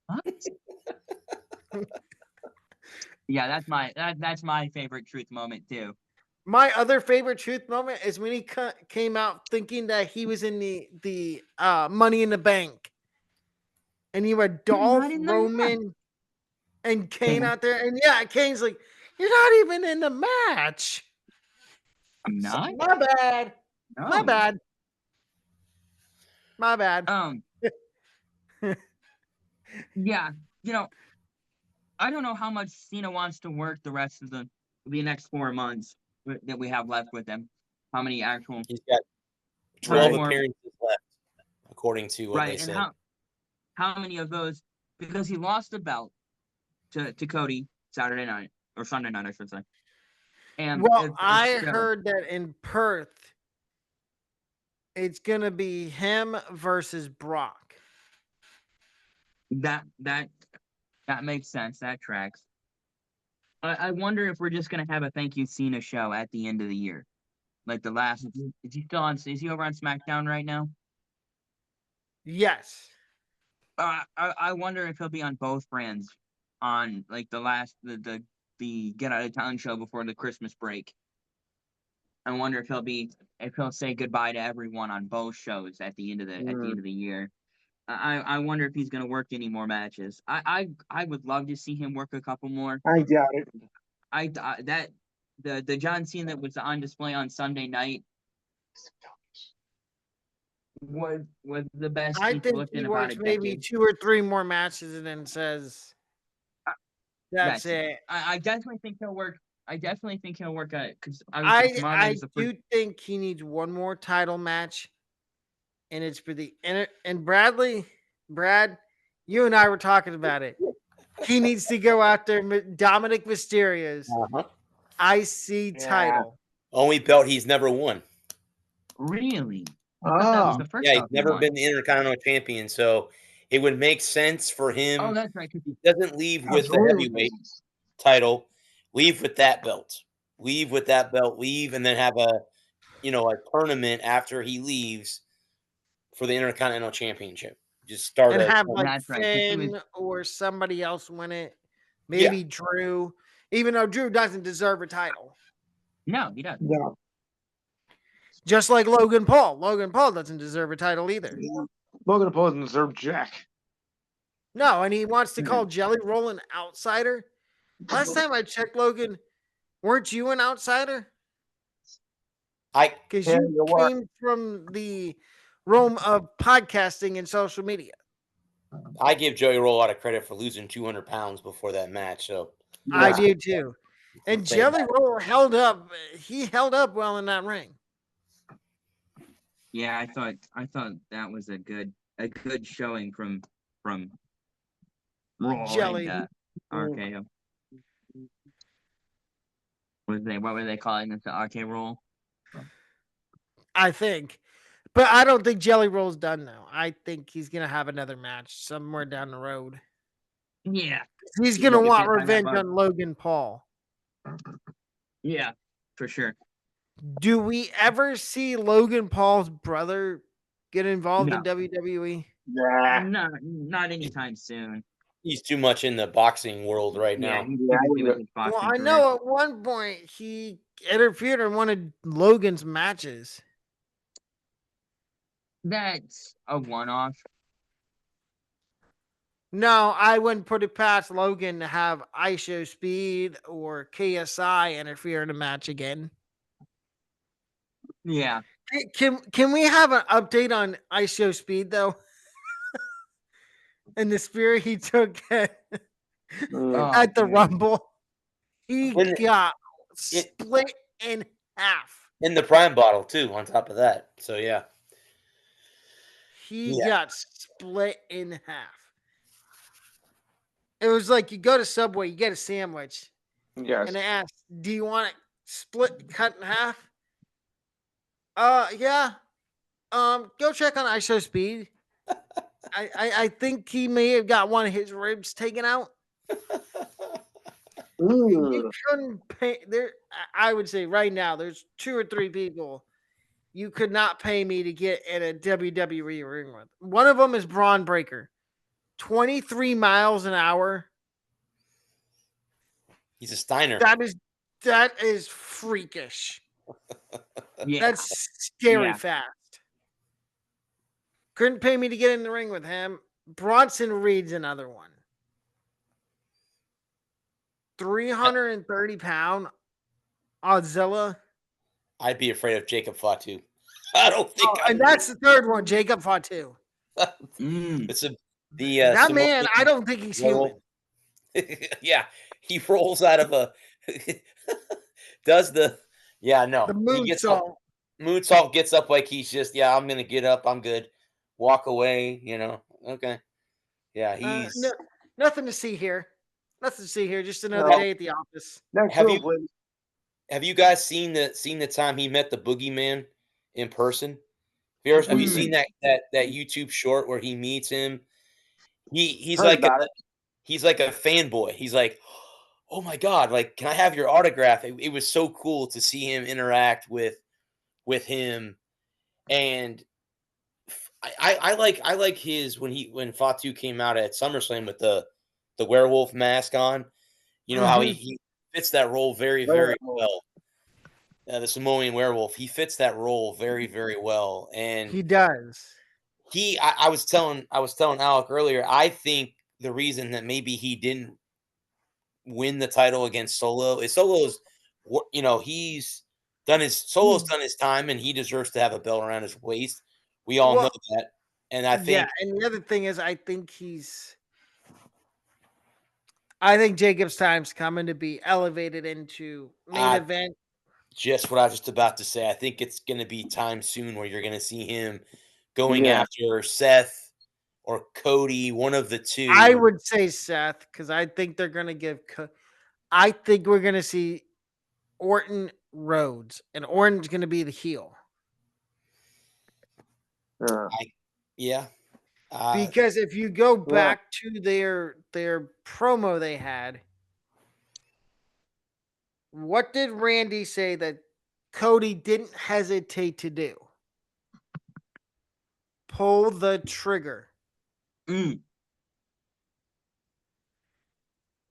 D: what? Yeah, that's my favorite Truth moment too.
C: My other favorite Truth moment is when he came out thinking that he was in the Money in the Bank, and you had Dolph,
D: not in the
C: Roman, and Kane out there, and yeah, Kane's like, "You're not even in the match."
D: I'm not.
C: My bad.
D: No.
C: My bad. My bad.
D: Yeah, I don't know how much Cena wants to work the rest of the next 4 months that we have left with him. How many actual
A: He's got 12
D: more-
A: appearances left, according to what they
D: right? And
A: said.
D: how many of those? Because he lost the belt to Cody Saturday night or Sunday night, I should say. And
C: Well, I heard that in Perth, It's gonna be him versus Brock.
D: That makes sense. That tracks. I wonder if we're just gonna have a thank you Cena show at the end of the year, like the last. Is he still on? Is he over on SmackDown right now?
C: Yes.
D: I wonder if he'll be on both brands on like the Get Out of Town show before the Christmas break. I wonder if he'll say goodbye to everyone on both shows at the end of the year. I wonder if he's gonna work any more matches. I would love to see him work a couple more.
B: I doubt it.
D: That the John Cena that was on display on Sunday night was the best.
C: I
D: he's
C: think
D: looked
C: he
D: in about
C: works
D: a
C: maybe
D: decade.
C: 2 or 3 more matches and then says, "That's it."
D: I definitely think he'll work. I definitely think he'll work at because
C: I do think he needs one more title match, and it's for the and Brad, you and I were talking about it. He needs to go out there, Dominic Mysterio's
A: Uh-huh.
C: IC title.
A: Only belt he's never won.
D: Really. I thought that was
B: Oh,
D: the first
A: Yeah, he's
D: belt he
A: never
D: won.
A: been the Intercontinental Champion, so it would make sense for him.
D: Oh, that's right. 'Cause
A: He doesn't leave with the
B: absolutely.
A: heavyweight title. Leave with that belt. Leave with that belt. Leave and then have a tournament after he leaves for the Intercontinental Championship. Just start
C: And
A: a
C: have like
D: That's right, 'cause he was-
C: Finn or somebody else win it.
A: Yeah.
C: Maybe Drew, even though Drew doesn't deserve a title.
D: No, he doesn't.
B: No.
C: Just like Logan Paul. Logan Paul doesn't deserve a title either.
B: Logan Paul doesn't deserve jack.
C: No, and he wants to call Jelly Roll an outsider. Last time I checked, Logan, weren't you an outsider? Because
B: Yeah,
C: you
B: you were.
C: came from the realm of podcasting and social media.
A: I give Joey Roll a lot of credit for losing 200 pounds before that match. So
C: I
B: Yeah.
C: do too. And
A: Saying
C: Jelly Roll held up. He held up well in that ring.
D: Yeah, I thought that was a good showing from Raw
C: Jelly.
D: and RKO. What were they calling it? The RK Roll?
C: I think. But I don't think Jelly Roll's done now. I think he's going to have another match somewhere down the road.
D: Yeah.
C: He's going to
D: Get
C: want
D: bit by that
C: revenge
D: bug.
C: on Logan Paul.
D: Yeah, for sure.
C: Do we ever see Logan Paul's brother get involved
D: No.
C: in WWE?
B: Yeah.
D: No, not anytime soon.
A: he's too much in the boxing world right
D: Yeah,
A: now.
D: he's
B: Yeah,
D: too busy with his
C: Well,
D: boxing
C: I
D: career.
C: know at one point he interfered in one of Logan's matches.
D: That's a one-off.
C: No, I wouldn't put it past Logan to have ISO Speed or KSI interfere in a match again.
D: Yeah.
C: Can we have an update on ISO Speed though? And the spear he took at
B: Mm.
C: the
D: dude.
C: Rumble, he
A: When-
C: got split in half.
A: In the prime bottle too, on top of that. So yeah.
C: He
A: Yeah.
C: got split in half. It was like you go to Subway, you get a sandwich,
B: Yes.
C: and they ask, "Do you want it split, cut in half?" Yeah. Go check on ISO Speed. I think he may have got one of his ribs taken out. You couldn't pay there. I would say right now, there's 2 or 3 people you could not pay me to get in a WWE ring with. One of them is Braun Breaker, 23 miles an hour.
A: He's a Steiner.
C: That is freakish.
D: Yeah.
C: That's scary
D: Yeah.
C: fast. Couldn't pay me to get in the ring with him. Bronson Reed's another one. 330-pound Odzilla.
A: I'd be afraid of Jacob Fatu. I don't think.
C: Oh, and that's the third one, Jacob Fatu.
D: Mm.
A: It's the
C: That
A: Samoan
C: man, I don't think he's human.
A: roll. Yeah, he rolls out of a does the no.
C: The
A: He gets up,
C: moonsault.
A: moonsault gets up like he's just I'm gonna get up, I'm good. Walk away, Okay. Yeah, he's
C: Nothing to see here. Nothing to see here. Just another
B: No.
C: day at the office.
B: Next
A: Have
B: move,
A: you-
B: please.
A: Have you guys seen the time he met the boogeyman in person? Have you seen that YouTube short where he meets him? He's
B: Heard
A: like
B: about it.
A: he's like a fanboy. He's like, oh my god, like, can I have your autograph? It was so cool to see him interact with him, and I like his when Fatu came out at SummerSlam with the werewolf mask on. You know how he fits that role very very well. The Samoan werewolf, he fits that role very very well, and
C: He does.
A: I was telling Alec earlier. I think the reason that maybe he didn't win the title against Solo is Solo's, he's Solo's done his time, and he deserves to have a belt around his waist. We all know that, and I think
C: and the other thing is, I think Jacob's time's coming to be elevated into main event.
A: Just what I was just about to say. I think it's going to be time soon where you're going to see him going after Seth or Cody, one of the two.
C: I would say Seth, because I think they're going to give. I think we're going to see Orton Rhodes, and Orton's going to be the heel.
A: Yeah.
C: Because if you go back to their promo they had, what did Randy say that Cody didn't hesitate to do? Pull the trigger. And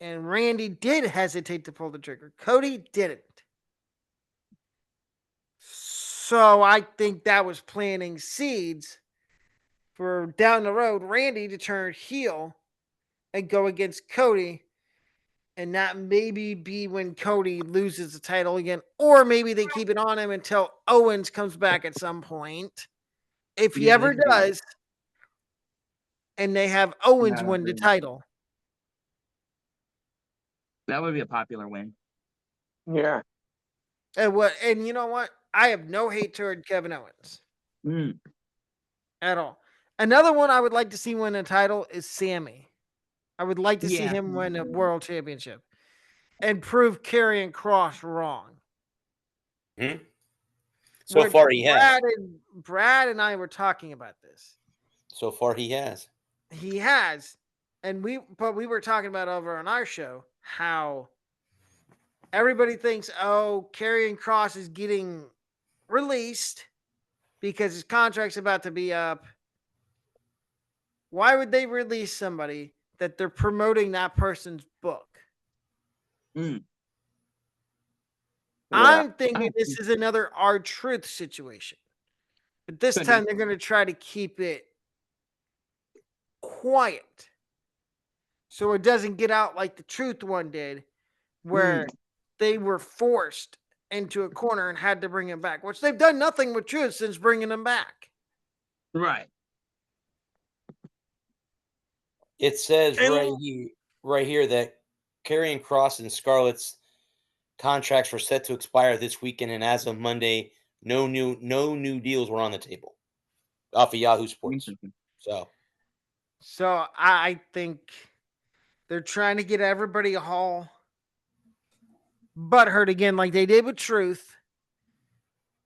C: Randy did hesitate to pull the trigger. Cody didn't. So I think that was planting seeds for down the road Randy to turn heel and go against Cody, and that maybe be when Cody loses the title again, or maybe they keep it on him until Owens comes back at some point, if he ever does, and they have Owens win the title.
D: That would be a popular win.
B: Yeah.
C: And you know what? I have no hate toward Kevin Owens at all. Another one I would like to see win a title is Sammy. I would like to see him win a world championship and prove Karrion Kross wrong.
A: So far, he has.
C: Brad and I were talking about this.
A: So far, he has.
C: He has, and we were talking about over on our show how everybody thinks, Karrion Kross is getting released because his contract's about to be up. Why would they release somebody that they're promoting that person's book? I'm thinking this is another R-Truth situation. But this time they're going to try to keep it quiet so it doesn't get out like the Truth one did, where they were forced into a corner and had to bring him back, which they've done nothing with Truth since bringing him back.
D: Right.
A: It says right here that Karrion Kross and Scarlett's contracts were set to expire this weekend, and as of Monday, no new deals were on the table off of Yahoo Sports.
C: So I think they're trying to get everybody all butthurt again, like they did with Truth.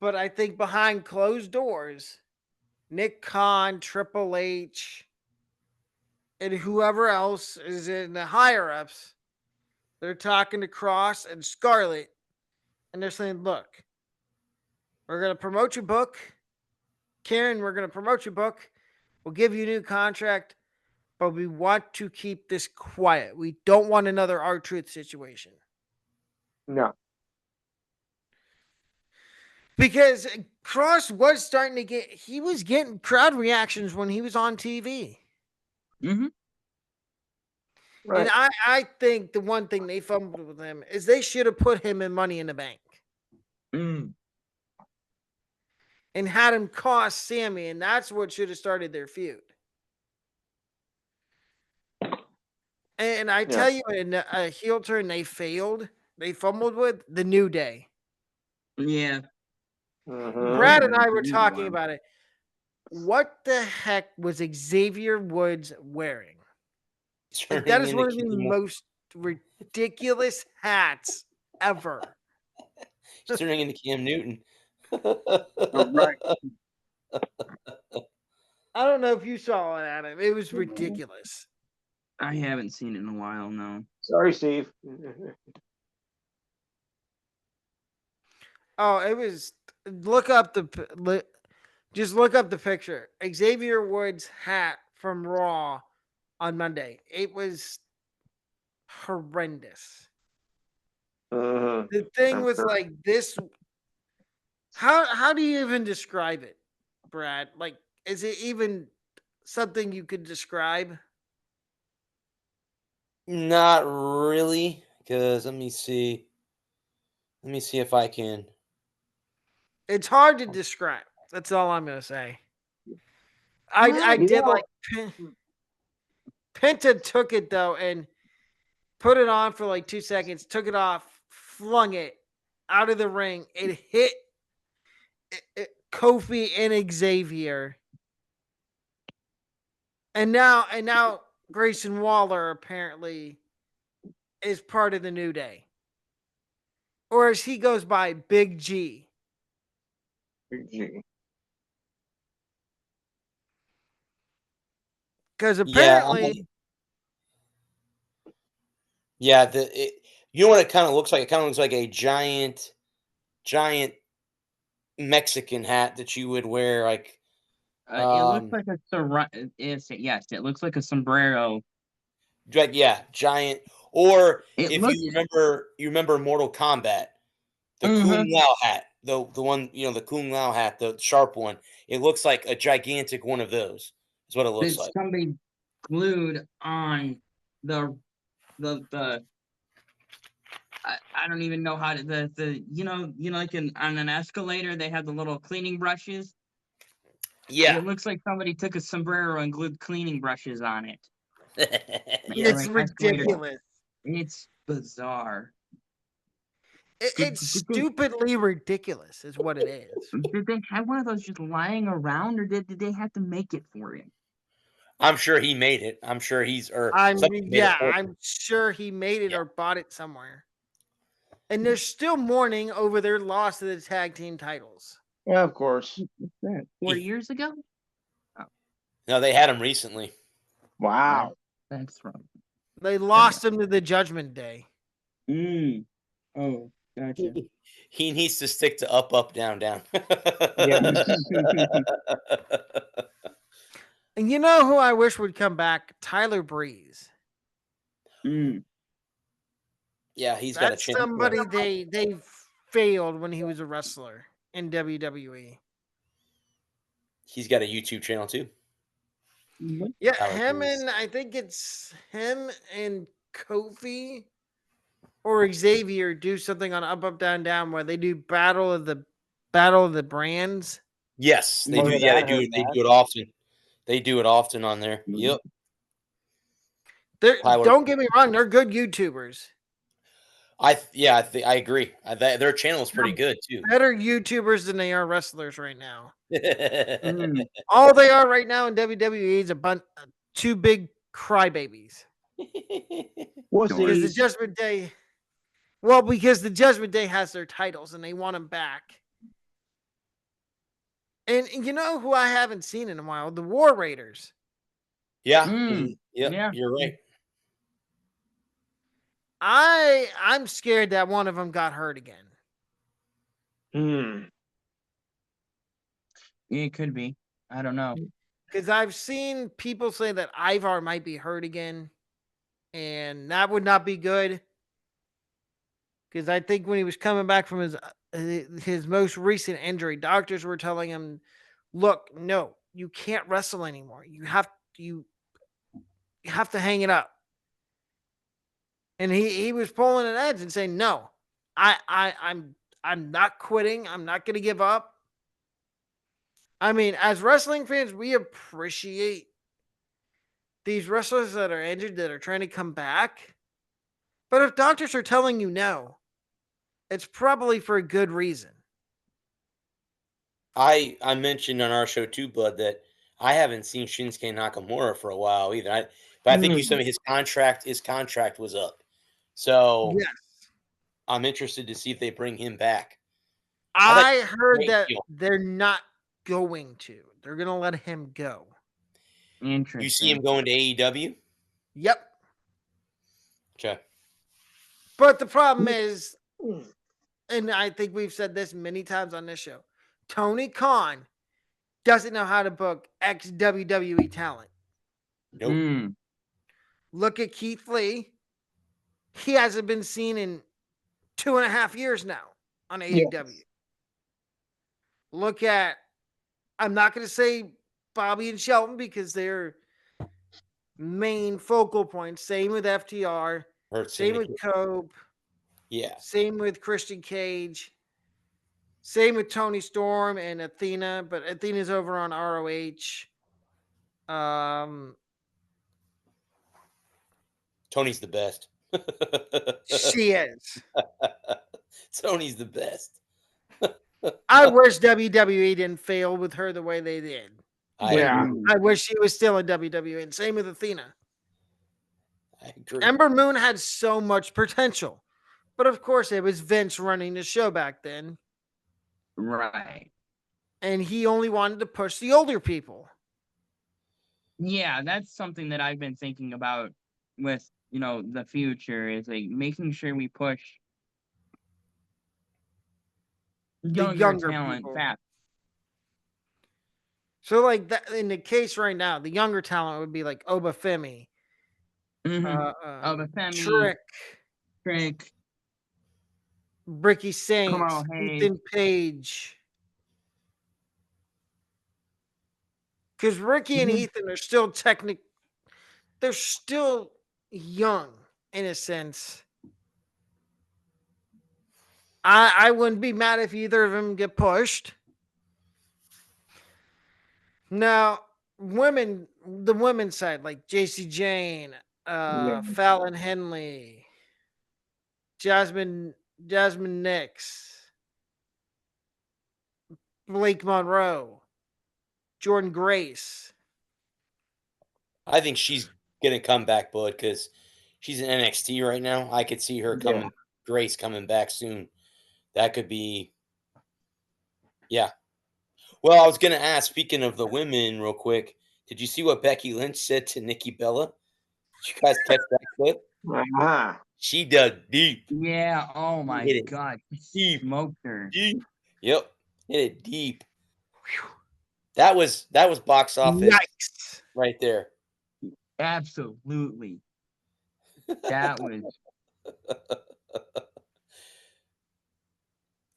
C: But I think behind closed doors, Nick Khan, Triple H, and whoever else is in the higher ups, they're talking to Kross and Scarlett, and they're saying, look, we're going to promote your book. Karen, we're going to promote your book. We'll give you a new contract, but we want to keep this quiet. We don't want another R-Truth situation.
B: No.
C: Because Kross was starting to getting crowd reactions when he was on TV.
B: Right.
C: And I think the one thing they fumbled with him is they should have put him in Money in the Bank. And had him cost Sammy, and that's what should have started their feud. And I tell you, in a heel turn they fumbled with the New Day.
D: Yeah.
C: Brad and I were talking about it. What the heck was Xavier Woods wearing? That is one of the most ridiculous hats ever.
A: He's turning into Cam Newton.
B: Right.
C: I don't know if you saw it, Adam. It was ridiculous.
D: I haven't seen it in a while. No.
B: Sorry, Steve.
C: Oh, it was. Look up just look up the picture. Xavier Woods' hat from Raw on Monday. It was horrendous. The thing was like this. How do you even describe it, Brad? Like, is it even something you could describe?
A: Not really, because let me see. Let me see if I can.
C: It's hard to describe. That's all I'm gonna say. I
B: You
C: did
B: know-
C: like Penta took it though and put it on for like 2 seconds, took it off, flung it out of the ring. It hit Kofi and Xavier. And now Grayson Waller apparently is part of the New Day. Or as he goes by, Big G. Because apparently,
A: Yeah, you know what it kind of looks like? It kind of looks like a giant Mexican hat that you would wear, like
D: It looks like a yes, it looks like a sombrero.
A: giant. Or
D: It
A: if
D: looks.
A: you remember Mortal Kombat, the
D: Mhm.
A: Kung Lao hat, the one the Kung Lao hat, the sharp one. It looks like a gigantic one of those. Is what it looks
D: That
A: like.
D: somebody glued on the I don't even know how to the like on an escalator they have the little cleaning brushes.
A: Yeah.
D: It looks like somebody took a sombrero and glued cleaning brushes on it.
A: Yeah.
C: it's
D: like escalator.
C: ridiculous.
D: It's bizarre.
C: It's stupidly ridiculous, is what it is.
D: Did they have one of those just lying around, or did they have to make it for him?
A: I'm sure he made it. I'm sure somebody made it for him.
C: I'm sure he made it
A: Yeah.
C: or bought it somewhere. And they're still mourning over their loss of the tag team titles.
B: Yeah, of course.
D: What's that? 4 years ago?
A: No, they had him recently.
B: Wow.
D: Thanks, Rob.
C: They lost them to the Judgment Day.
D: Oh, gotcha.
A: He needs to stick to up, up, down, down.
C: And you know who I wish would come back? Tyler Breeze.
A: Yeah, he's got a
C: That's
A: chance.
C: somebody they failed when he was a wrestler in WWE.
A: He's got a YouTube channel too.
C: Yeah,
A: Tyler
C: him
A: Breeze.
C: and I think it's him and Kofi or Xavier do something on Up Up Down Down where they do battle of the brands.
A: Yes, they
B: Oh,
A: do.
B: yeah,
A: Yeah,
B: I
A: they do.
B: heard
A: They
B: that.
A: do it often. They do it often on there. Yep. Tyler-
C: Don't get me wrong, they're good YouTubers.
A: I agree. Their channel is pretty good too.
C: Better YouTubers than they are wrestlers right now.
D: Mm.
C: All they are right now in WWE is two big crybabies.
B: What's
C: Because the
B: these?
C: Judgment Day. Well, because the Judgment Day has their titles and they want them back. And you know who I haven't seen in a while? The War Raiders.
A: Yeah.
D: Yeah.
A: You're right.
C: I'm scared that one of them got hurt again.
D: It could be. I don't know.
C: Because I've seen people say that Ivar might be hurt again. And that would not be good. Because I think when he was coming back from his most recent injury, doctors were telling him, look, no, you can't wrestle anymore. You have to hang it up. And he was pulling an edge and saying, no, I'm not quitting. I'm not going to give up. I mean, as wrestling fans, we appreciate these wrestlers that are injured, that are trying to come back. But if doctors are telling you no, it's probably for a good reason.
A: I mentioned on our show too, Bud, that I haven't seen Shinsuke Nakamura for a while either. But I think you said his contract was up. So
C: Yes.
A: I'm interested to see if they bring him back.
C: I heard
A: great
C: that
A: deal.
C: they're not going to. They're going to let him go.
D: Interesting.
A: You see him going to AEW?
C: Yep.
A: Okay.
C: But the problem is, and I think we've said this many times on this show, Tony Khan doesn't know how to book ex-WWE talent.
A: Nope.
D: Mm.
C: Look at Keith Lee. He hasn't been seen in 2.5 years now on AEW. Look at, I'm not going to say Bobby and Shelton because they're main focal points. Same with FTR.
A: Hurt
C: Same with
A: Syndicate.
C: Cope.
A: Yeah.
C: Same with Christian Cage. Same with Tony Storm and Athena, but Athena's over on ROH.
A: Tony's the best.
C: She is.
A: Tony's the best.
C: I wish WWE didn't fail with her the way they did.
B: Yeah.
C: I wish she was still in WWE. And same with Athena.
A: I agree.
C: Ember Moon had so much potential. But of course, it was Vince running the show back then.
D: Right.
C: And he only wanted to push the older people.
D: Yeah, that's something that I've been thinking about with, the future is like making sure we push younger talent
C: people.
D: fast.
C: So, like that in the case right now, the younger talent would be like Obafemi,
D: Obafemi, Trick,
C: Ricky Saints,
D: Carmelo Hayes.
C: Ethan Page. Because Ricky and Ethan are still they're still young in a sense. I wouldn't be mad if either of them get pushed. Now, the women's side, like JC Jane, Fallon Henley, Jasmine Nix, Blake Monroe, Jordan Grace.
A: I think she's gonna come back, bud, because she's in NXT right now. I could see her coming, Grace coming back soon. That could be, yeah. Well, I was gonna ask. Speaking of the women, real quick, did you see what Becky Lynch said to Nikki Bella? Did you guys catch that clip?
B: Uh-huh.
A: She dug deep.
D: Yeah. Oh my
A: Hit it
D: God.
A: deep.
D: Smoked her.
A: Deep. Yep. Hit it deep. That was box office
C: Yikes.
A: right there.
D: Absolutely. That was.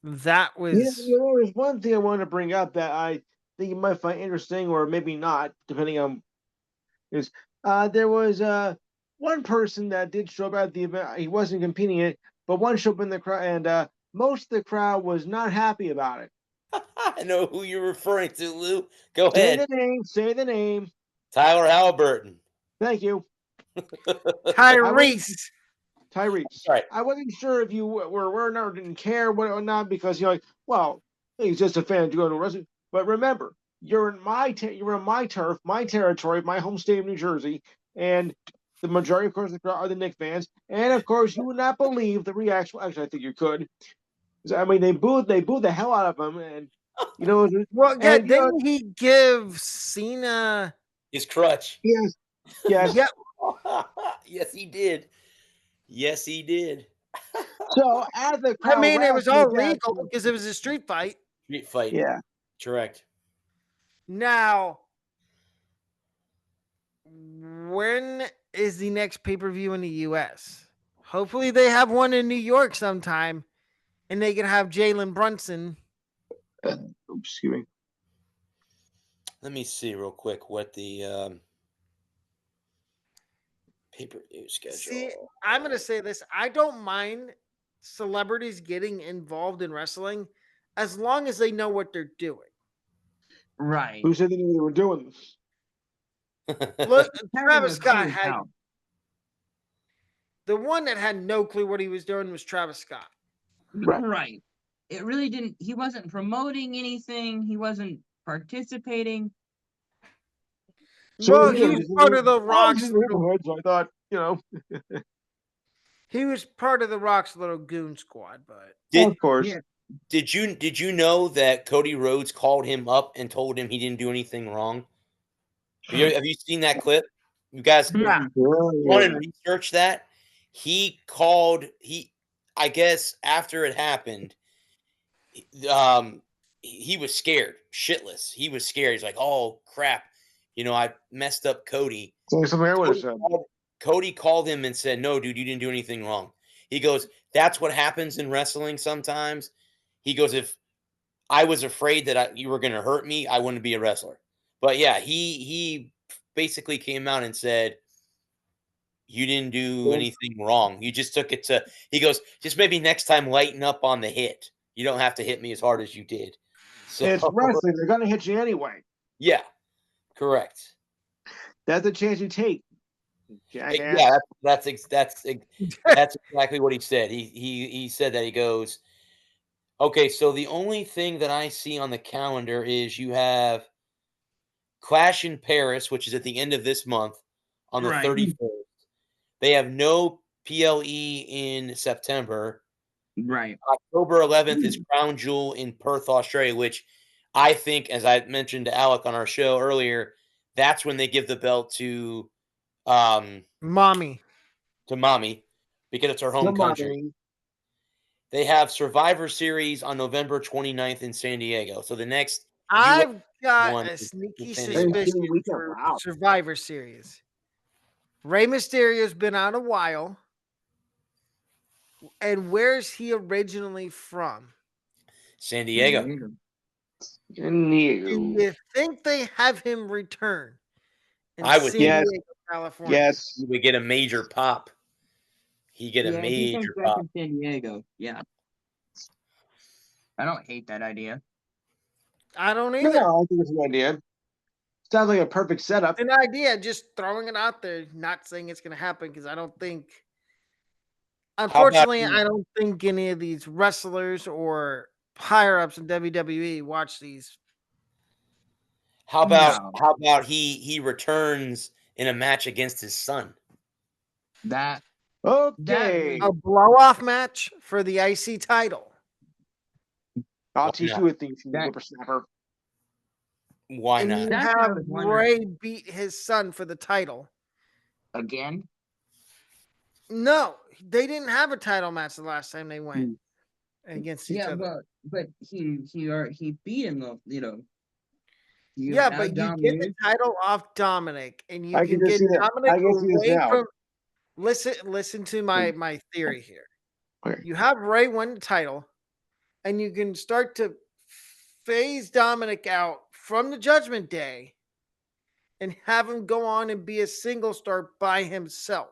C: That was.
B: There's one thing I want to bring up that I think you might find interesting, or maybe not, depending on. Is there was one person that did show up at the event. He wasn't competing in it, but one showed up in the crowd, and most of the crowd was not happy about it.
A: I know who you're referring to, Lou. Go
B: Say
A: ahead.
B: the name. Say the name.
A: Tyler Halliburton.
B: Thank you,
C: Tyrese.
B: Tyrese.
A: Right.
B: I wasn't sure if you were aware or didn't care what or not because you're like, well, he's just a fan to go to wrestling. But remember, you're in my turf, my territory, my home state of New Jersey, and the majority, of course, are the Knicks fans. And of course, you would not believe the reaction. Actually, I think you could. I mean, they booed the hell out of him, and
C: Well, yeah, didn't he give Cena
A: his crutch?
B: Yes.
C: Yeah.
A: Yes, he did. Yes, he did.
B: So as the
C: I mean, it was all
B: crowd
C: legal because it was a street fight.
A: Street fight.
B: Yeah.
A: Correct.
C: Now, when is the next pay-per-view in the US? Hopefully they have one in New York sometime and they can have Jalen Brunson.
B: Excuse me.
A: Let me see real quick what the pay-per-view schedule.
C: See, I'm going to say this. I don't mind celebrities getting involved in wrestling as long as they know what they're doing.
D: Right.
B: Who said they knew what they were doing?
C: Look,
D: Having
C: Travis
D: a
C: Scott
D: clue
C: had
D: how.
C: the one that had no clue what he was doing was Travis Scott.
D: Right. It really didn't. He wasn't promoting anything. He wasn't participating.
B: So
C: Well,
B: yeah,
C: he was part of the Rock's little,
B: neighborhood, so I thought,
C: he was part of the Rock's little goon squad, but
B: of course.
D: Yeah.
A: Did you know that Cody Rhodes called him up and told him he didn't do anything wrong? Have you seen that clip? You guys
D: Yeah.
A: want to research that? I guess after it happened, he was scared, shitless. He was scared. He's like, "Oh crap, I messed up Cody."
B: Something I would have said.
A: Cody called him and said, "No, dude, you didn't do anything wrong." He goes, "That's what happens in wrestling sometimes." He goes, "If I was afraid that you were going to hurt me, I wouldn't be a wrestler." But yeah, he basically came out and said, "You didn't do anything wrong. You just took it to." He goes, "Just maybe next time lighten up on the hit. You don't have to hit me as hard as you did." So
B: It's wrestling. They're gonna hit you anyway.
A: yeah, correct.
B: That's the chance you take. Jackass.
A: Yeah, that's exactly what he said. He said that. He goes, "Okay, so the only thing that I see on the calendar is you have Clash in Paris, which is at the end of this month on the
D: Right.
A: 31st. They have no PLE in September.
D: Right.
A: October 11th is Crown Jewel in Perth, Australia, which I think, as I mentioned to Alec on our show earlier, that's when they give the belt to
C: Mommy.
A: Mommy because it's her home country.
B: Somebody.
A: They have Survivor Series on November 29th in San Diego. So the next
C: I've got
A: one
C: a
A: is
C: sneaky
A: San Diego.
C: suspicion
B: Weekend,
C: for
B: wow.
C: Survivor Series. Rey Mysterio's been out a while. And where's he originally from?
A: San Diego.
C: Do
B: You.
C: you think they have him return in
A: I would
C: San
B: Yes.
C: Diego, California?
B: Yes.
A: He would get a major pop. He get a
D: Yeah, he comes
A: major
D: back
A: pop.
D: in San Diego. Yeah. I don't hate that idea.
C: I don't either.
B: No, I think it's an idea. Sounds like a perfect setup.
C: An idea, just throwing it out there, not saying it's going to happen because I don't think. Unfortunately, I don't think any of these wrestlers or higher ups in WWE watch these.
A: How about he returns in a match against his son?
D: That
B: Okay.
C: A blow off match for the IC title.
B: I'll
A: Why
B: teach
A: not?
B: you a thing, you
D: That-
B: whippersnapper.
A: Why
C: And
A: not?
C: you
D: That's what I
C: have
D: was wondering.
C: Ray beat his son for the title.
D: again.
C: No, they didn't have a title match the last time they went against each
D: Yeah,
C: other.
D: but he beat him though. You
C: Yeah,
D: have
C: but you
D: Dom
C: get the
D: Lewis.
C: title off Dominic, and you
B: I
C: can
B: can just
C: get
B: see that.
C: Dominic
B: I can see this
C: away
B: now.
C: from. Listen to my theory here.
B: Okay.
C: You have Ray win the title, and you can start to phase Dominic out from the Judgment Day, and have him go on and be a single star by himself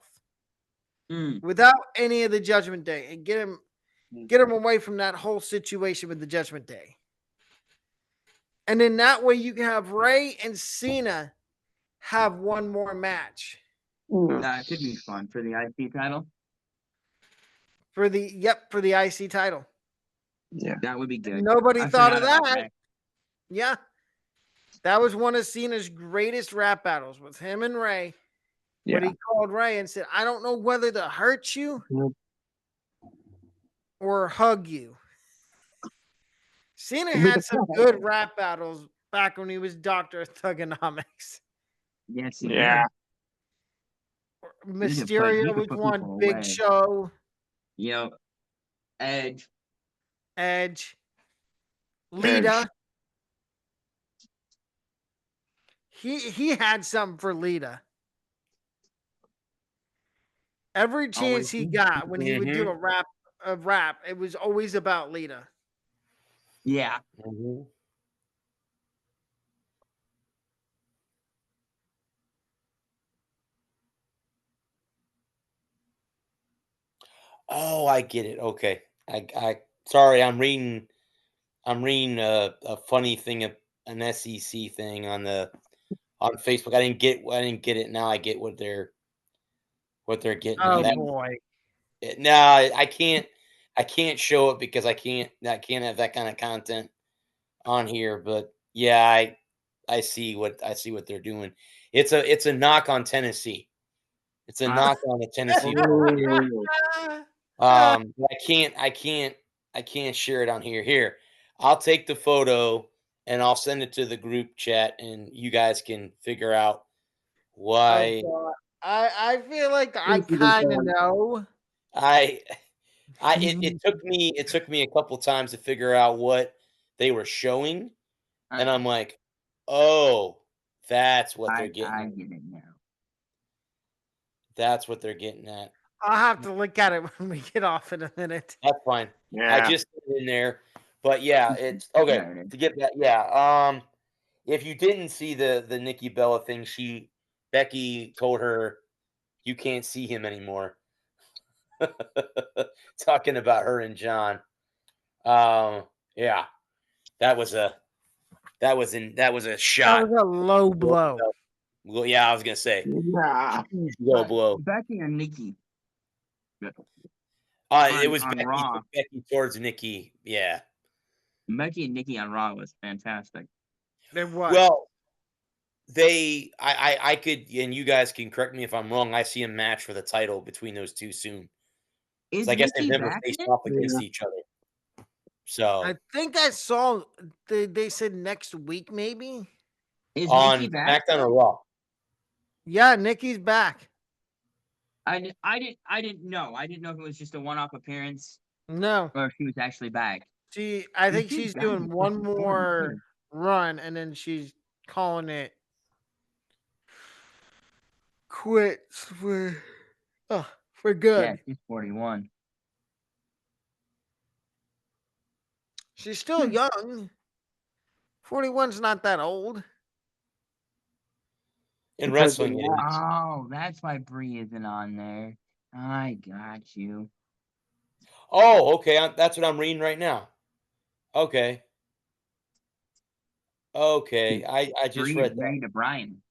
C: without any of the Judgment Day, and get him away from that whole situation with the Judgment Day. And then that way you can have Ray and Cena have one more match.
D: That could be fun for the IC title.
C: For the IC title.
B: Yeah.
D: That would be good.
C: Nobody
D: I
C: thought of
D: forgot about
C: that. Yeah. That was one of Cena's greatest rap battles with him and Ray.
B: Yeah.
C: When he called Ray and said, I don't know whether to hurt you or hug you. Cena had some good rap battles back when he was Dr. Thugonomics.
D: Yes, he
B: Yeah.
D: did.
C: Mysterio was
D: put
C: one.
D: people
C: Big
D: away.
C: Show.
D: Yep.
C: Edge. Lita. He had something for Lita. Every chance he got when he would do a rap, it was always about Lita.
D: Yeah.
A: Oh, I get it. Okay. I sorry, I'm reading a funny thing, an SEC thing on Facebook. I didn't get it. Now I get what they're getting.
C: Oh
A: That,
C: boy.
A: no, I can't show it because I can't have that kind of content on here. But yeah, I see what they're doing. It's a knock on Tennessee. It's a knock on the Tennessee.
B: Oh.
A: I can't I can't share it on here. Here, I'll take the photo and I'll send it to the group chat, and you guys can figure out
C: Oh
A: why
C: God. I feel like I
B: Please do this
C: kind of
B: one.
C: know.
A: I it took me a couple times to figure out what they were showing, and I'm like, oh, that's what they're
D: I
A: getting at.
D: get it now.
A: That's what they're getting at.
C: I'll have to look at it when we get off in a minute.
A: That's fine. I
B: Yeah.
A: just put it in there, but yeah, it's okay
D: There it is.
A: to get that. Yeah, if you didn't see the Nikki Bella thing, Becky told her you can't see him anymore. Talking about her and John. Yeah, that was a that was a shot.
C: That was a low blow.
A: Well, yeah, I was gonna say
B: Yeah.
A: huge low blow.
D: Becky or Nikki?
A: It
D: On-
A: was
D: on
A: Becky,
D: Raw.
A: Becky towards Nikki. Yeah.
D: Becky and Nikki on Raw was fantastic.
C: It was.
A: Well, I could, and you guys can correct me if I'm wrong. I see a match for the title between those two soon.
D: Is
A: I guess
D: Nikki
A: they've never
D: back
A: faced
D: yet?
A: off against each other. So
C: I think I saw they said next week maybe.
D: Is
A: on
D: Nikki back?
A: SmackDown or Raw.
C: Yeah, Nikki's back.
D: I didn't know. I didn't know if it was just a one-off appearance
C: No,
D: or if she was actually back.
C: I think
D: She's
C: she's
D: back
C: doing
D: in
C: one
D: 2020
C: more
D: too.
C: run and then she's calling it quits for
D: Yeah,
C: good.
D: she's 41.
C: She's still young. 41's not that old.
A: In
B: Because
A: wrestling,
B: the
A: it is.
D: Oh, that's why Brie isn't on there. I got you.
A: Oh, okay. That's what I'm reading right now. Okay. Okay. I just
D: Brie is
A: read that.
D: married to Brian.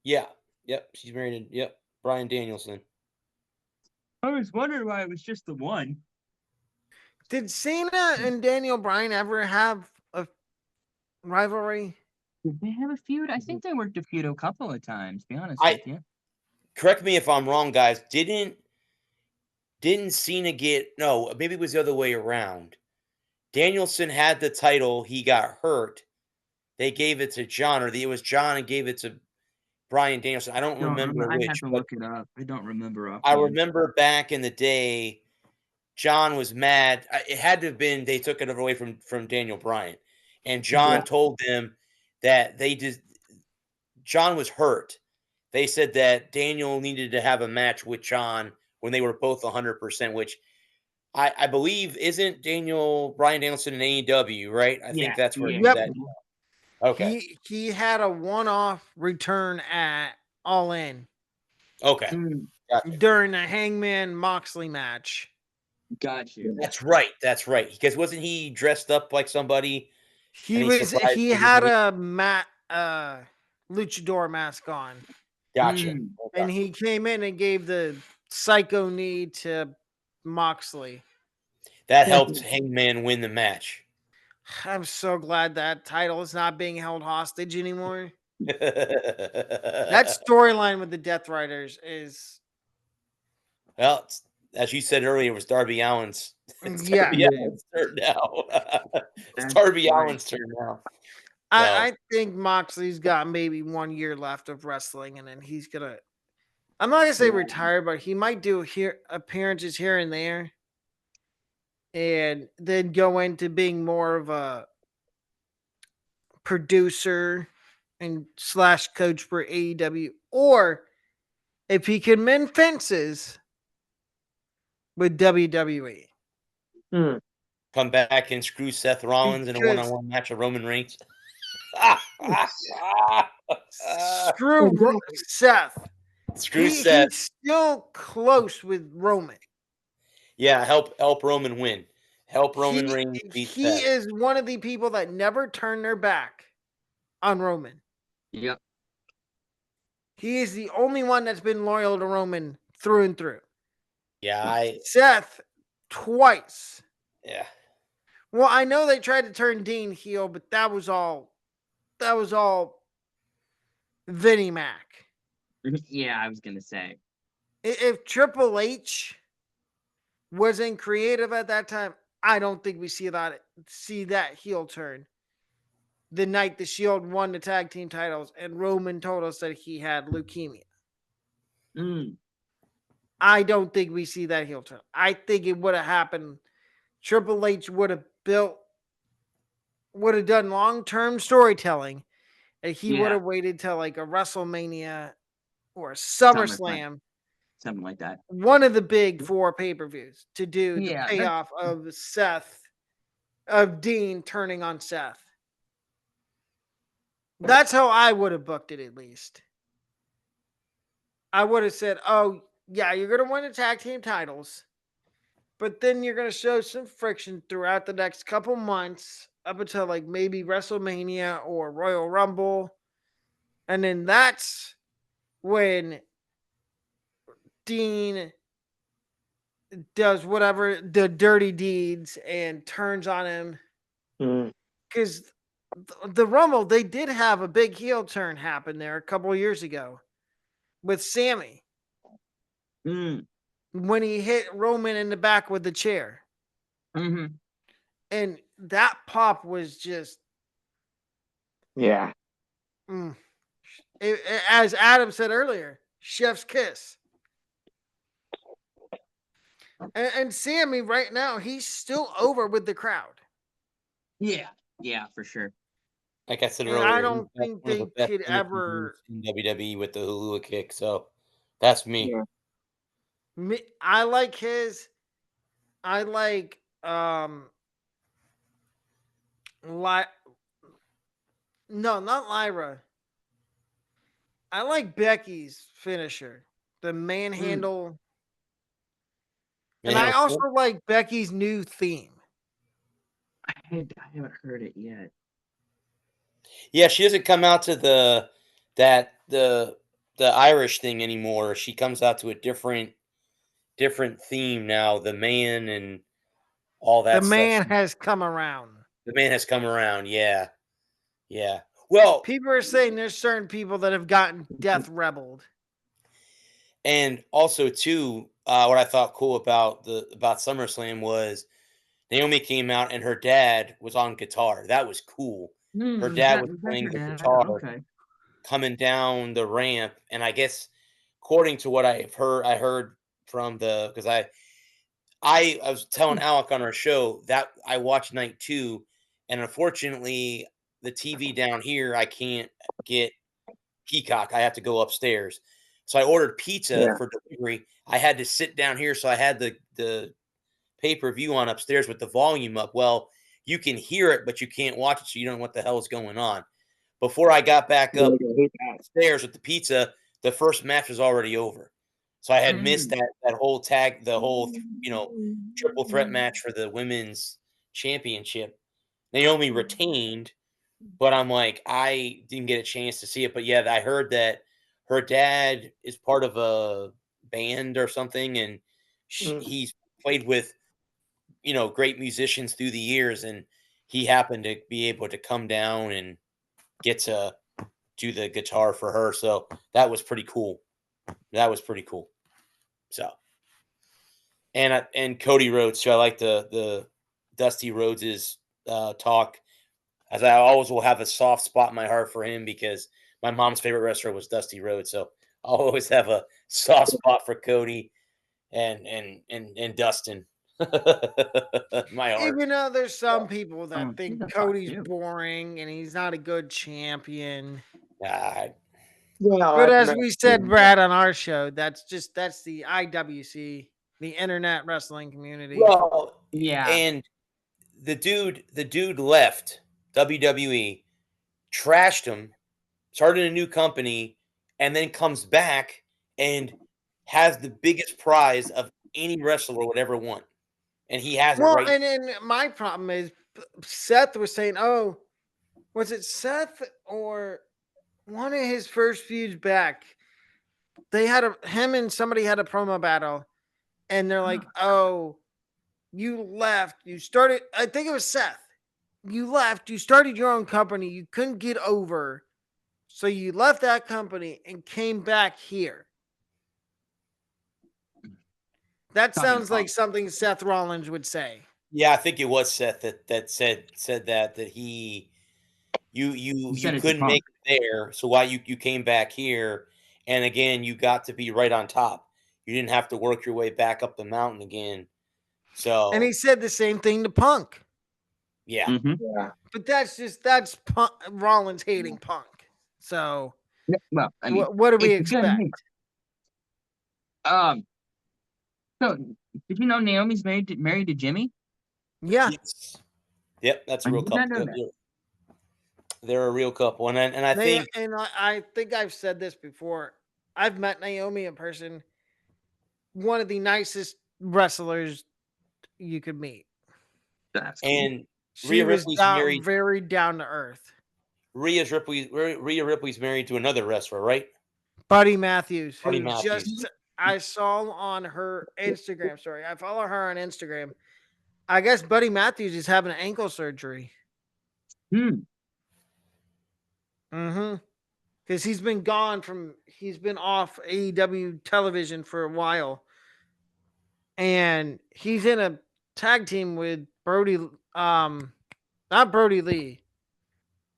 A: Yeah. Yep. She's married to Brian Danielson.
D: I was wondering why it was just the one.
C: Did Cena and Daniel Bryan ever have a rivalry?
D: Did they have a feud? I think they worked a feud a couple of times, to be honest
A: I-
D: with you.
A: Correct me if I'm wrong, guys. Didn't Cena get no, maybe it was the other way around. Danielson had the title, he got hurt. They gave it to John, or it was John and gave it to Brian Danielson. I don't remember
D: I'd
A: which,
D: have to
A: but
D: look it up. I don't remember
A: I
D: offhand.
A: remember back in the day, John was mad. It had to have been they took it away from Daniel Bryan, and John
B: Yeah.
A: told them that John was hurt. They said that Daniel needed to have a match with John when they were both 100%, which I believe isn't Brian Danielson in AEW, right? I think that's where
D: yeah.
A: he's at. Okay.
C: He had a one-off return at All In
A: Okay.
D: Mm,
A: Gotcha.
C: during the Hangman Moxley match.
D: got you.
A: That's right. That's right. Because wasn't he dressed up like somebody?
C: He
A: And he
C: was
A: surprised
C: he had
A: everybody?
C: a luchador mask on,
A: Gotcha.
D: Mm.
C: and he came in and gave the psycho knee to Moxley.
A: That helped Hangman win the match.
C: I'm so glad that title is not being held hostage anymore. That storyline with the Death Riders is
A: Well, as you said earlier, it was Darby Allin's. It's
C: Yeah.
A: Darby Allin's turn now. It's
D: That's
A: Darby
D: right.
A: Allin's turn now.
C: I think Moxley's got maybe 1 year left of wrestling, and then he's gonna. I'm not gonna say retire, but he might do appearances here and there, and then go into being more of a producer and / coach for AEW, or if he can mend fences with WWE.
A: Come back and screw Seth Rollins in a
C: Because-
A: one-on-one match of Roman Reigns.
C: Screw Seth.
A: Screw Seth.
C: He's still close with Roman.
A: Yeah, help Roman win. Help Roman Reigns beat
C: He
A: Seth.
C: is one of the people that never turn their back on Roman.
D: Yep.
C: He is the only one that's been loyal to Roman through and through.
A: Yeah,
C: Seth, twice.
A: yeah.
C: Well, I know they tried to turn Dean heel, but that was all Vinnie Mac.
D: Yeah, I was gonna say.
C: If Triple H wasn't creative at that time, I don't think we see that heel turn the night the Shield won the tag team titles and Roman told us that he had leukemia.
D: Mm.
C: I don't think we see that heel turn. I think it would have happened. Triple H would have done long-term storytelling, and he would
D: Yeah.
C: have waited till like a WrestleMania or a
D: SummerSlam.
C: SummerSlam,
D: Something like that.
C: one of the big 4 pay-per-views, to do the
D: Yeah,
C: payoff of Dean turning on Seth. That's how I would have booked it, at least. I would have said, oh, yeah, you're going to win the tag team titles, but then you're going to show some friction throughout the next couple months up until like maybe WrestleMania or Royal Rumble. And then that's when Dean does whatever the dirty deeds and turns on him. Because the Rumble, they did have a big heel turn happen there a couple of years ago with Sammy
D: Mm.
C: when he hit Roman in the back with the chair.
D: Mm-hmm.
C: And that pop was just,
B: Yeah.
C: as Adam said earlier, chef's kiss. And Sammy right now, he's still over with the crowd.
D: Yeah. Yeah, for sure.
A: Like I said
C: And
A: earlier,
C: I
A: he's
C: don't
A: got
C: think
A: one of
C: they
A: the best
C: could
A: finishing
C: ever.
A: moves in WWE with the Hulua kick. So that's me.
B: Yeah.
C: I like his. I like no, not Lyra. I like Becky's finisher, the manhandle. And I also like Becky's new theme.
D: I haven't heard it yet.
A: Yeah, she doesn't come out to the Irish thing anymore. She comes out to a different theme now. The man and all that
C: The
A: stuff.
C: man has come around.
A: The man has come around. Yeah. Yeah. Well,
C: People are saying there's certain people that have gotten death rebelled.
A: and also too, what I thought cool about SummerSlam was Naomi came out and her dad was on guitar. That was cool. Her dad was playing the guitar,
D: Okay.
A: coming down the ramp, and I guess according to what I heard from because I was telling Alec on our show that I watched night 2, and unfortunately the TV down here I can't get Peacock. I have to go upstairs. So I ordered pizza for delivery. I had to sit down here, so I had the pay-per-view on upstairs with the volume up. Well, you can hear it, but you can't watch it, so you don't know what the hell is going on. Before I got back up stairs with the pizza, the first match was already over. So I had missed that whole triple threat match for the women's championship. Naomi retained, but I'm like, I didn't get a chance to see it. But yeah, I heard that her dad is part of a band or something, and he's played with great musicians through the years, and he happened to be able to come down and get to do the guitar for her. So that was pretty cool. So, and Cody Rhodes. So I like the Dusty Rhodes's talk, as I always will have a soft spot in my heart for him because my mom's favorite wrestler was Dusty Rhodes. So I'll always have a soft spot for Cody and Dustin. My heart.
C: Even though there's some people that
D: he's
C: think
D: a fuck
C: Cody's
D: too.
C: boring and he's not a good champion.
A: God.
C: But as we said, Brad, on our show, that's the IWC, the Internet Wrestling Community.
A: Well,
D: Yeah.
A: and the dude left WWE, trashed him, started a new company, and then comes back and has the biggest prize of any wrestler would ever want. And he has
C: Well,
A: it right.
C: and then my problem is Seth was saying, oh, was it Seth or one of his first feuds back? They had him and somebody had a promo battle, and they're like, oh, you left. You started, I think it was Seth. You left. You started your own company. You couldn't get over. So you left that company and came back here. That sounds like something Seth Rollins would say.
A: Yeah, I think it was Seth that said that you
D: He
A: you
D: said it to
A: couldn't make
D: Punk.
A: it there, so why you came back here, and again you got to be right on top. You didn't have to work your way back up the mountain again. So
C: And he said the same thing to Punk.
A: yeah,
D: Mm-hmm.
B: Yeah.
C: But that's Punk, Rollins hating Punk. So
D: Yeah, well, I mean,
C: what do we
D: it's a good
C: expect?
D: hate. Um, so did you know Naomi's married to Jimmy?
C: Yeah.
A: yes, yep, that's a
D: I
A: real
D: did not
A: couple.
D: know that.
A: They're a real couple, and I think
C: I think I've said this before. I've met Naomi in person. One of the nicest wrestlers you could meet.
D: That's cool.
A: and
C: She
A: Rhea
C: was
A: Ripley's married.
C: very down to earth.
A: Rhea Ripley's married to another wrestler, right?
C: Buddy Matthews,
A: Buddy
C: who
A: Matthews.
C: just I saw on her Instagram story. I follow her on Instagram. I guess Buddy Matthews is having ankle surgery.
D: Hmm.
C: Mm-hmm. Because he's been off AEW television for a while. And he's in a tag team with Brody, not Brody Lee,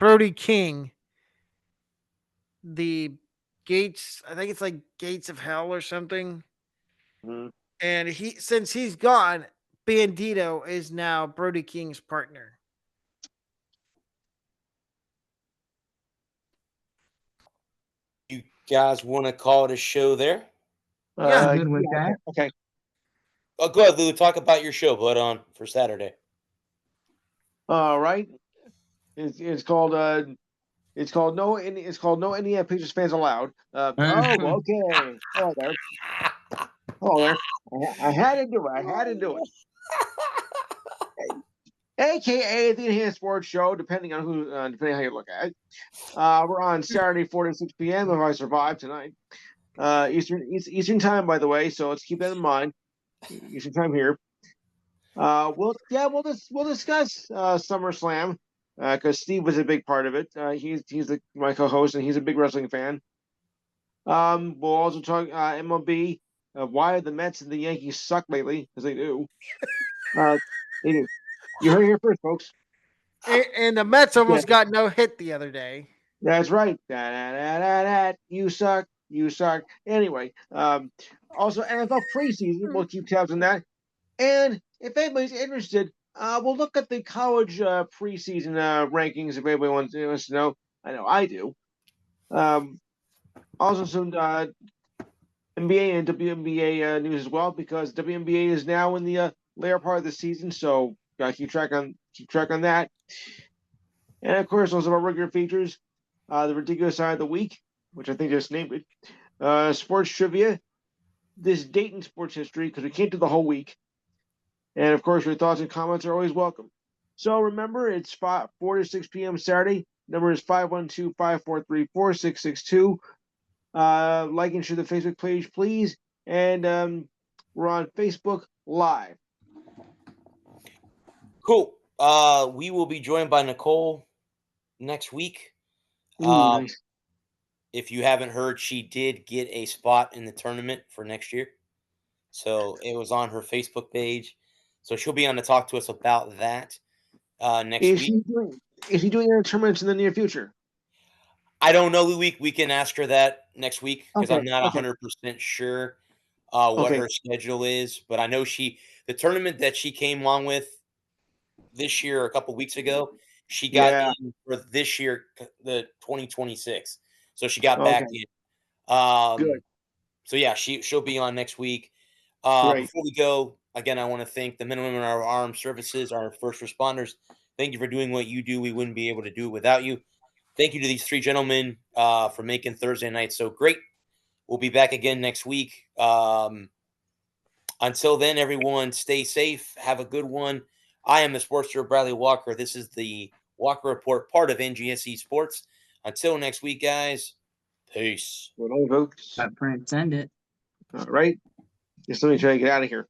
C: Brody King, the Gates, I think it's like Gates of Hell or something.
B: Mhm.
C: And since he's gone, Bandito is now Brody King's partner.
A: You guys want to call it a show there?
C: Yeah.
D: Good with
B: Yeah,
D: that.
B: okay.
A: Oh, go ahead, Lou. Talk about your show, bud, on for Saturday.
B: All right. It's called no Indiana Pacers fans allowed. Okay. Hello there. Hello there. I had to do it. I had to do it. AKA the Enhanced Sports Show, depending on how you look at it. We're on Saturday, 4 to 6 p.m. If I survive tonight, Eastern time, by the way. So let's keep that in mind. Eastern time here. We'll discuss SummerSlam because Steve was a big part of it. He's my co-host and he's a big wrestling fan. We'll also talk MLB. Why the Mets and the Yankees suck lately, because they do. They do. You heard it here first, folks.
C: And the Mets almost got no hit the other day.
B: That's right. You suck. You suck. Anyway, also NFL preseason. We'll keep tabs on that. And if anybody's interested, we'll look at the college preseason rankings. If anybody wants to know, I know I do. Also, some NBA and WNBA news as well, because WNBA is now in the later part of the season, so gotta keep track on that. And of course, also our regular features, the ridiculous side of the week, which I think just named it, sports trivia, this date in sports history, because we can't do the whole week. And of course, your thoughts and comments are always welcome. So remember, it's 4 to 6 p.m. Saturday. Number is 512-543-4662. Like and share the Facebook page, please. And we're on Facebook Live.
A: Cool. We will be joined by Nicole next week.
B: Nice.
A: If you haven't heard, she did get a spot in the tournament for next year. So it was on her Facebook page. So she'll be on to talk to us about that next week.
B: Is she doing any tournaments in the near future?
A: I don't know, we can ask her that next week because I'm
B: Okay,
A: not
B: okay.
A: 100% sure what
B: Okay.
A: her schedule is. But I know the tournament that she came along with this year, a couple weeks ago, she got
B: Yeah.
A: in for this year, the 2026. So she got
B: Okay.
A: back in.
B: Good.
A: So yeah, she'll be on next week.
B: Great.
A: Before we go, again, I want to thank the men and women of our armed services, our first responders. Thank you for doing what you do. We wouldn't be able to do it without you. Thank you to these three gentlemen for making Thursday night so great. We'll be back again next week. Until then, everyone, stay safe. Have a good one. I am the sports director, Bradley Walker. This is the Walker Report, part of NGSE Sports. Until next week, guys. Peace.
B: Good night, folks.
D: Print, send it.
B: All right. Just let me try to get out of here.